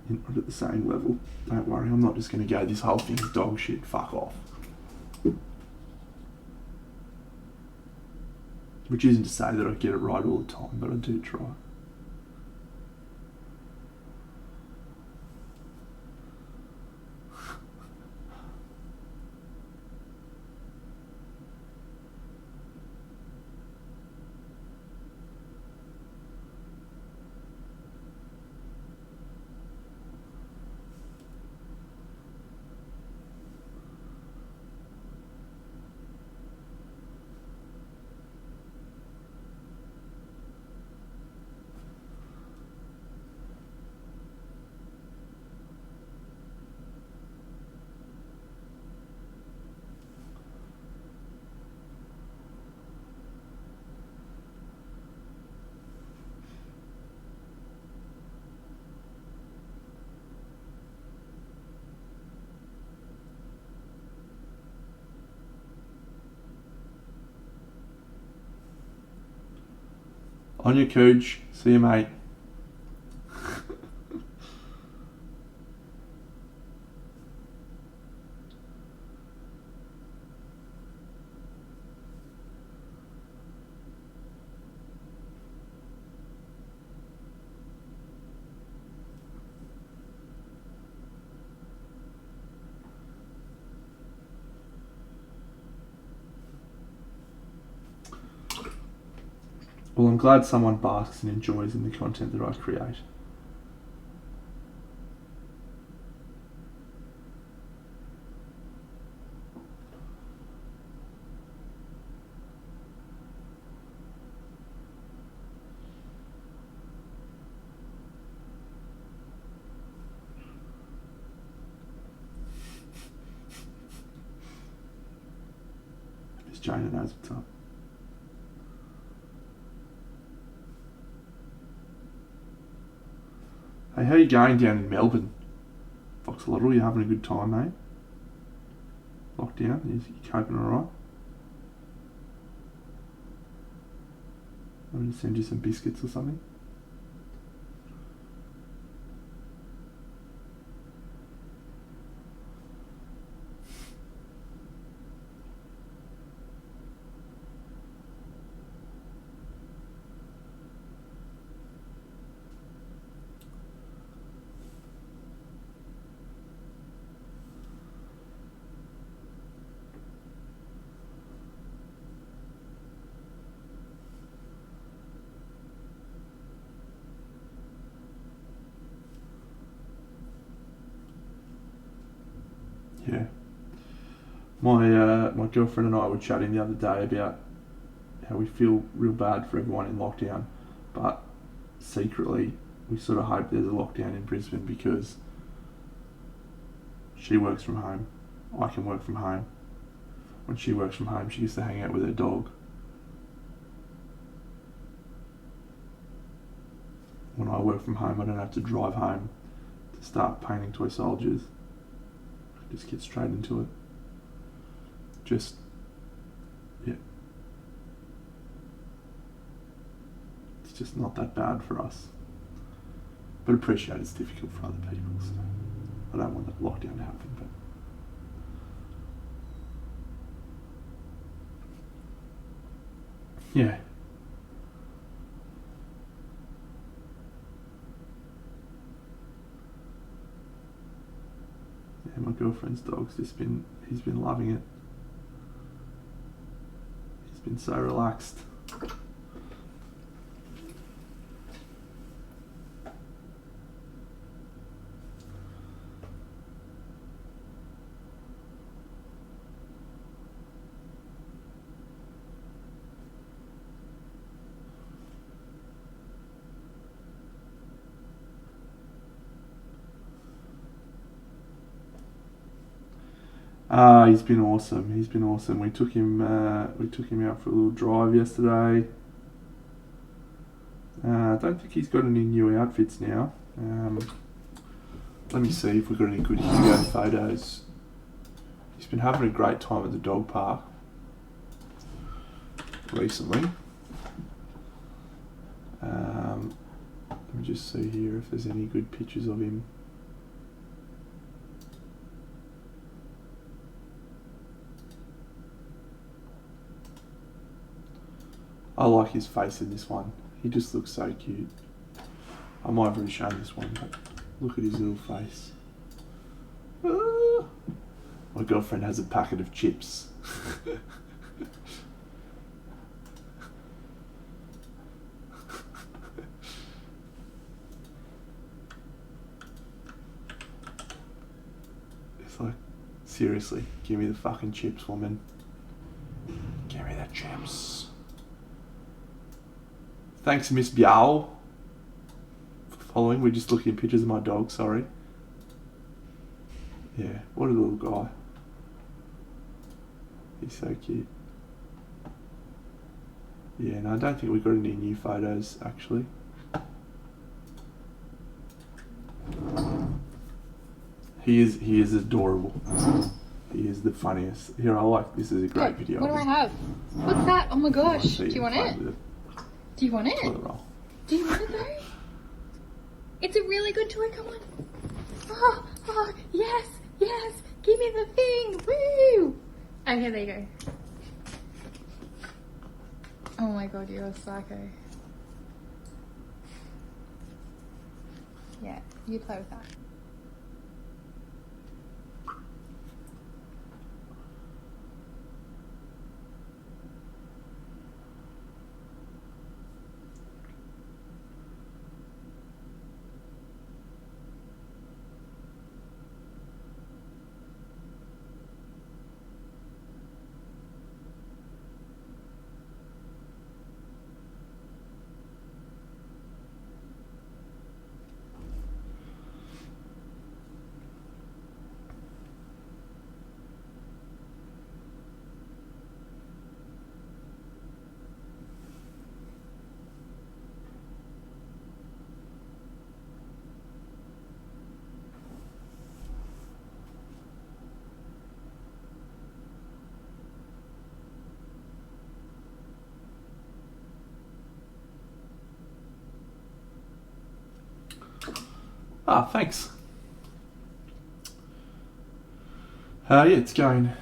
not at the same level, don't worry, I'm not just going to go, this whole thing's dog shit, fuck off. Which isn't to say that I get it right all the time, but I do try. On your cooch, see you, mate. Well, I'm glad someone basks and enjoys in the content that I create. Miss Jana knows what's up. Hey, how you going down in Melbourne? Foxalotl, you having a good time, mate? Lockdown, you coping alright? I'm going to send you some biscuits or something. Yeah. My girlfriend and I were chatting the other day about how we feel real bad for everyone in lockdown, but secretly we sort of hope there's a lockdown in Brisbane because she works from home, I can work from home. When she works from home, she gets to hang out with her dog. When I work from home, I don't have to drive home to start painting toy soldiers. I just get straight into it. Yeah. It's just not that bad for us. But appreciate it's difficult for other people, so I don't want that lockdown to happen, but Yeah. Yeah, my girlfriend's dog's he's been loving it. He's been so relaxed. He's been awesome. He's been awesome. We took him out for a little drive yesterday. I don't think he's got any new outfits now. Let me see if we've got any good Hugo photos. He's been having a great time at the dog park recently. Let me just see here if there's any good pictures of him. I like his face in this one. He just looks so cute. I might have already shown this one, but look at his little face. Ah. My girlfriend has a packet of chips. It's like, seriously, give me the fucking chips, woman. Give me the chips. Thanks, Miss Biao, for following. We're just looking at pictures of my dog, sorry. Yeah, what a little guy. He's so cute. Yeah, no, I don't think we've got any new photos, actually. He is adorable. He is the funniest. Here, I like this. Is a great video. What do I have? What's that? Oh my gosh. Do you want it? Do you want it? Do you want it though? It's a really good toy. Come on. Oh, yes. Give me the thing. Woo! Okay, there you go. Oh my god, you're a psycho. Yeah, you play with that. Thanks. Yeah, it's going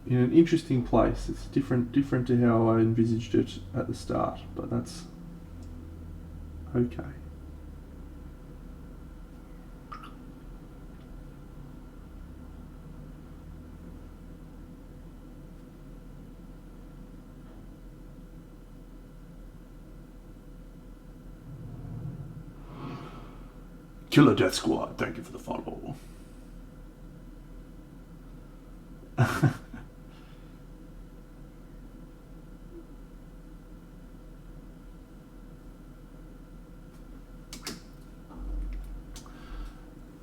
in an interesting place. It's different to how I envisaged it at the start, but that's okay. Killer Death Squad, thank you for the follow.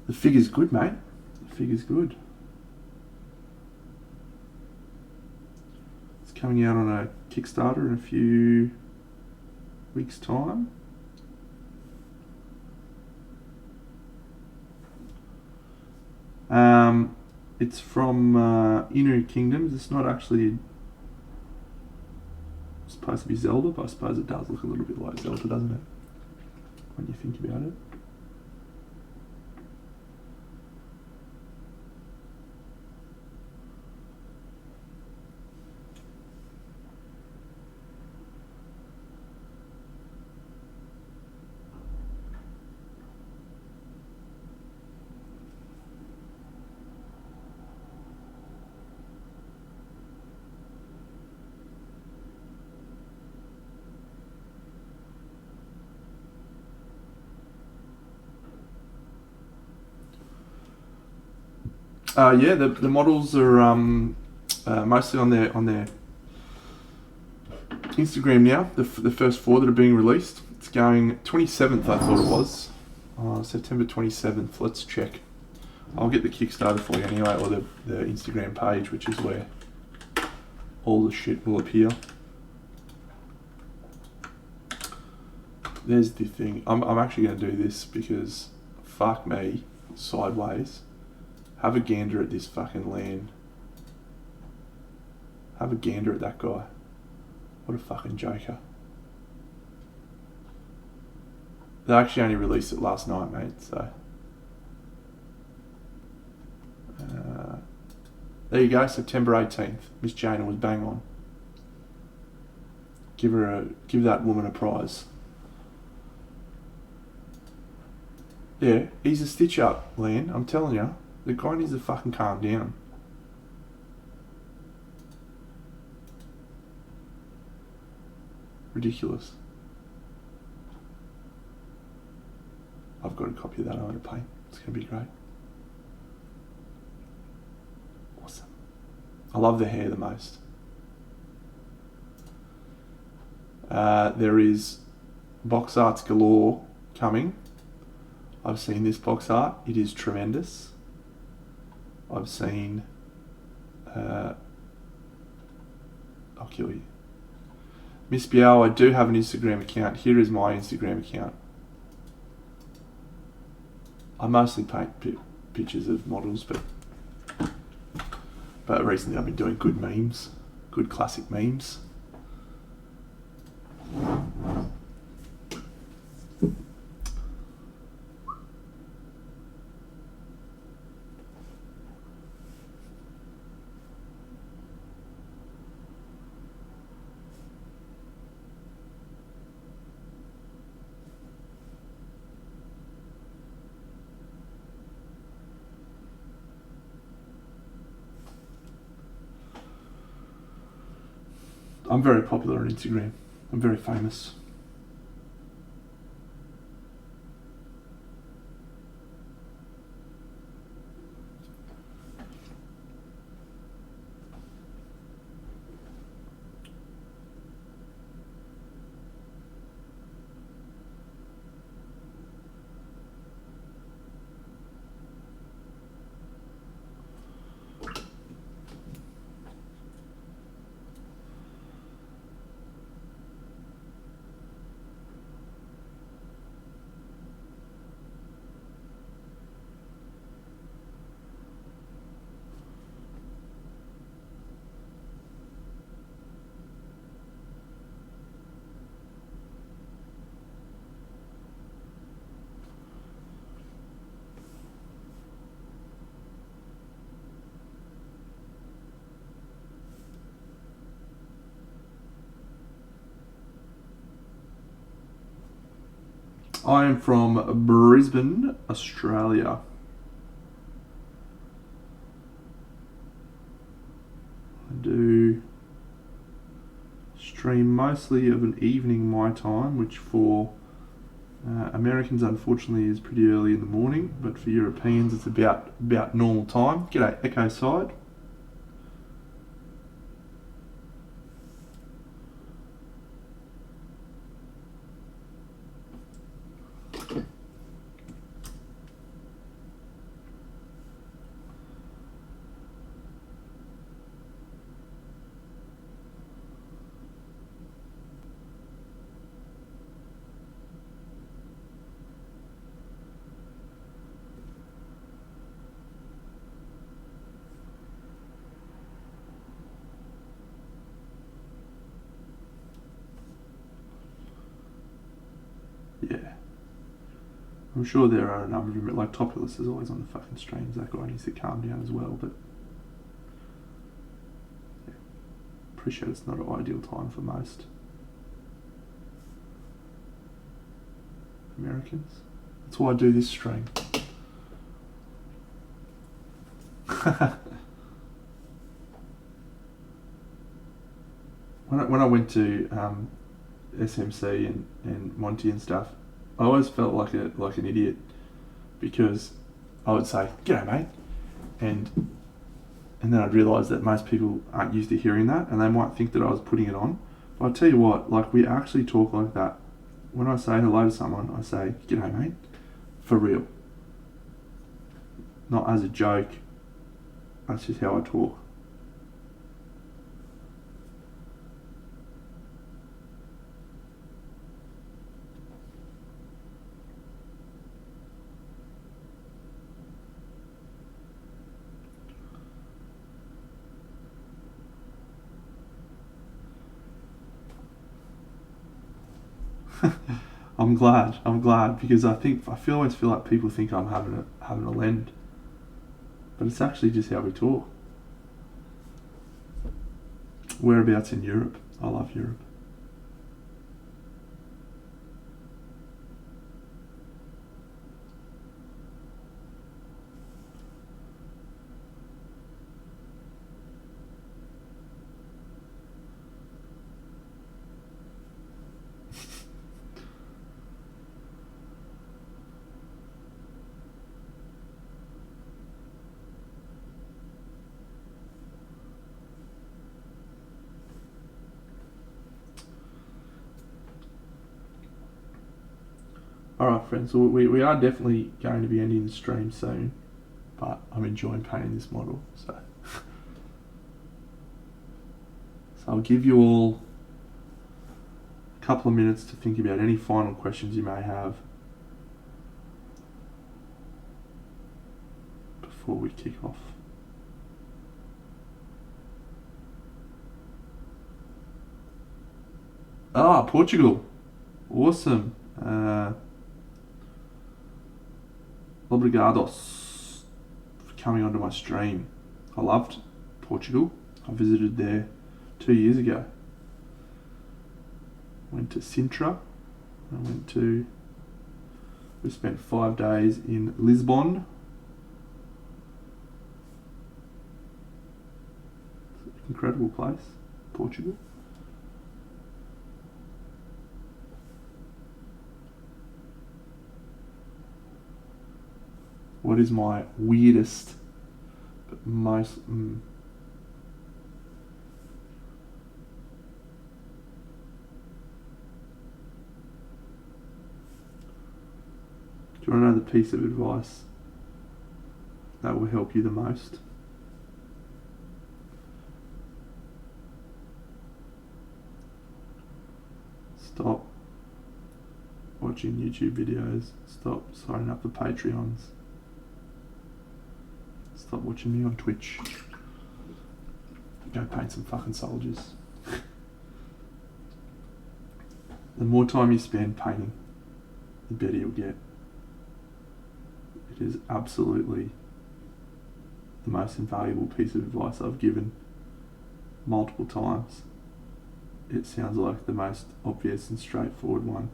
The figure's good, mate. The figure's good. It's coming out on a Kickstarter in a few weeks' time. It's from INU Kingdoms. It's not actually supposed to be Zelda, but I suppose it does look a little bit like Zelda, doesn't it? When you think about it. Yeah, the models are mostly on their Instagram now. The first 4 that are being released. It's going 27th, I thought it was. September 27th. Let's check. I'll get the Kickstarter for you anyway, or the Instagram page, which is where all the shit will appear. There's the thing. I'm actually going to do this because, fuck me, sideways. Have a gander at this fucking land. Have a gander at that guy. What a fucking joker. They actually only released it last night, mate, so... there you go, September 18th. Miss Jana was bang on. Give that woman a prize. Yeah, he's a stitch up, Lan. I'm telling you, the guy needs to fucking calm down. Ridiculous. I've got a copy of that. I'm going to paint. It's going to be great. Awesome. I love the hair the most. There is box arts galore coming. I've seen this box art. It is tremendous. I've seen... I'll kill you. Miss Biao, I do have an Instagram account. Here is my Instagram account. I mostly paint pictures of models, but recently I've been doing good memes. Good classic memes. I'm very popular on Instagram. I'm very famous. I am from Brisbane, Australia. I do stream mostly of an evening my time, which for Americans unfortunately is pretty early in the morning, but for Europeans it's about normal time. G'day, Echo Side. Yeah. I'm sure there are a number of them, like Topulus is always on the fucking streams. That guy needs to calm down as well, but yeah. Appreciate it's not an ideal time for most Americans. That's why I do this stream. When I went to SMC and Monty and stuff, I always felt like an idiot because I would say, "G'day, mate. and then I'd realise that most people aren't used to hearing that, and they might think that I was putting it on. But I tell you what, like, we actually talk like that. When I say hello to someone, I say, "G'day, mate," for real, not as a joke. That's just how I talk. I'm glad because always feel like people think I'm having a lend, but it's actually just how we talk. Whereabouts in Europe? I love Europe. Alright friends, so we are definitely going to be ending the stream soon, but I'm enjoying painting this model, so I'll give you all a couple of minutes to think about any final questions you may have before we kick off. Portugal. Awesome. Obrigados for coming onto my stream. I loved Portugal. I visited there 2 years ago. Went to Sintra. We spent 5 days in Lisbon. Incredible place, Portugal. What is my weirdest but most... Do you want to know the piece of advice that will help you the most? Stop watching YouTube videos. Stop signing up for Patreons. Stop watching me on Twitch. Go paint some fucking soldiers. The more time you spend painting, the better you'll get. It is absolutely the most invaluable piece of advice I've given multiple times. It sounds like the most obvious and straightforward one.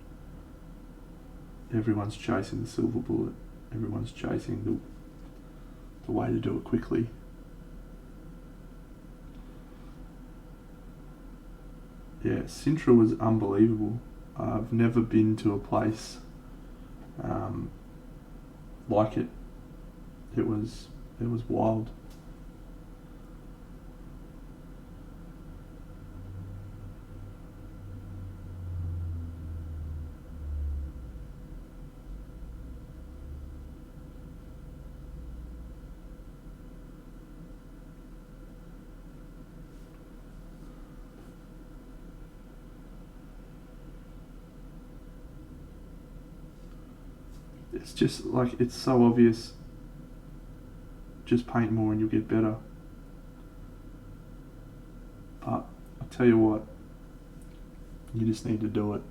Everyone's chasing the silver bullet. Everyone's chasing the way to do it quickly. Yeah, Sintra was unbelievable. I've never been to a place like it. It was wild. It's just like, it's so obvious. Just paint more and you'll get better. But I tell you what, you just need to do it.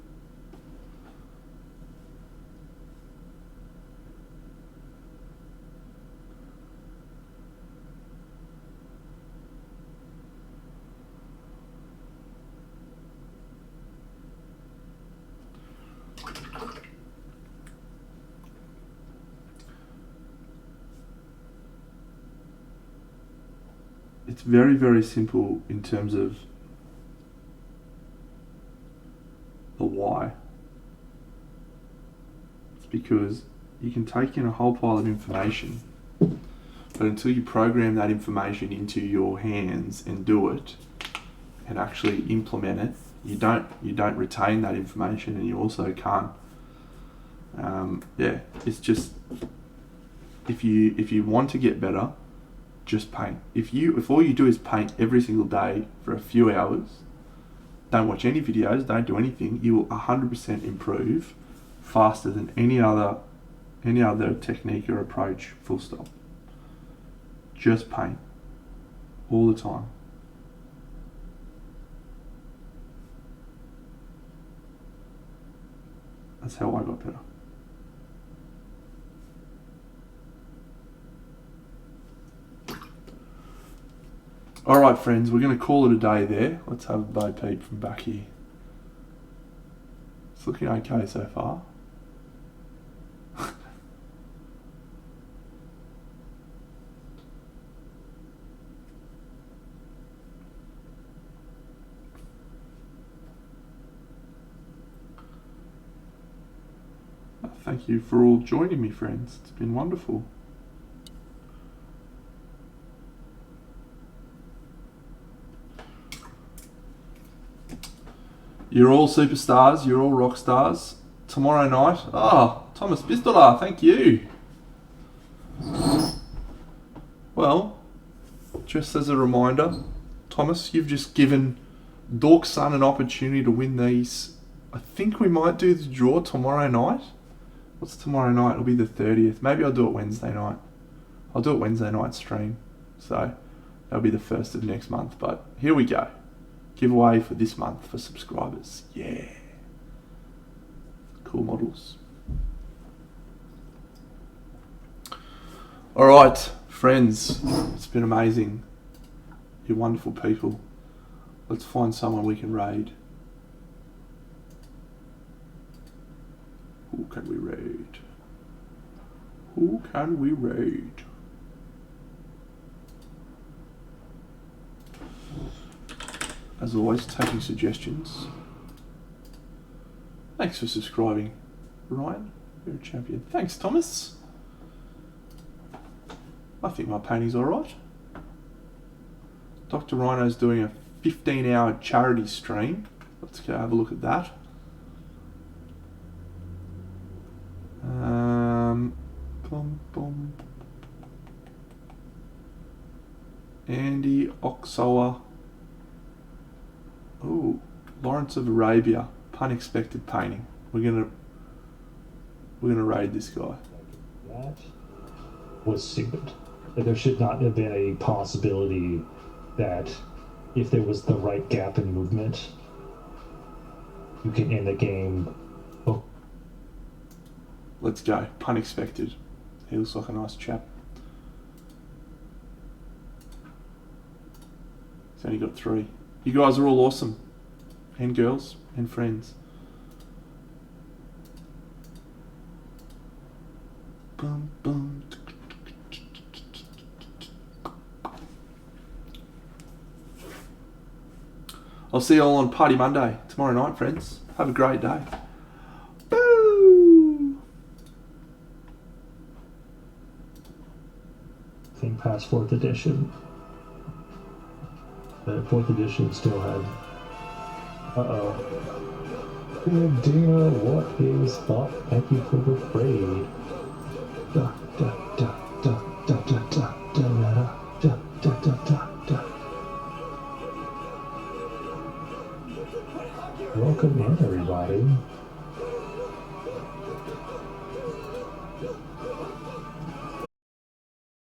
It's very, very simple in terms of the why. It's because you can take in a whole pile of information, But until you program that information into your hands and do it, and actually implement it, you don't retain that information, and you also can't. It's just, if you want to get better, just paint. If all you do is paint every single day for a few hours, don't watch any videos, don't do anything, you will 100% improve faster than any other technique or approach. Full stop. Just paint all the time. That's how I got better. Alright friends, we're going to call it a day there. Let's have a Bo Peep from back here. It's looking okay so far. Thank you for all joining me, friends. It's been wonderful. You're all superstars, you're all rock stars. Tomorrow night, Thomas Pistola, thank you. Well, just as a reminder, Thomas, you've just given Dork Son an opportunity to win these. I think we might do the draw tomorrow night. What's tomorrow night? It'll be the 30th. Maybe I'll do it Wednesday night. I'll do it Wednesday night stream. So that'll be the 1st of next month. But here we go. Giveaway for this month for subscribers. Yeah. Cool models. Alright, friends. It's been amazing. You're wonderful people. Let's find someone we can raid. Who can we raid? Who can we raid? As always, taking suggestions. Thanks for subscribing, Ryan. You're a champion. Thanks, Thomas. I think my painting's alright. Dr. Rhino's doing a 15-hour charity stream. Let's go have a look at that. Andy Oxoa. Oh, Lawrence of Arabia. Unexpected painting. We're gonna raid this guy. That was stupid. There should not have been a possibility that if there was the right gap in movement, you can end the game. Oh. Let's go. Unexpected. He looks like a nice chap. He's only got 3. You guys are all awesome. And girls. And friends. Boom, boom. I'll see you all on Party Monday tomorrow night, friends. Have a great day. Boo! I think past 4th edition. The 4th edition still had. Good Dina, what is up? Thank you for the raid. Da da da da da da da da da da da da.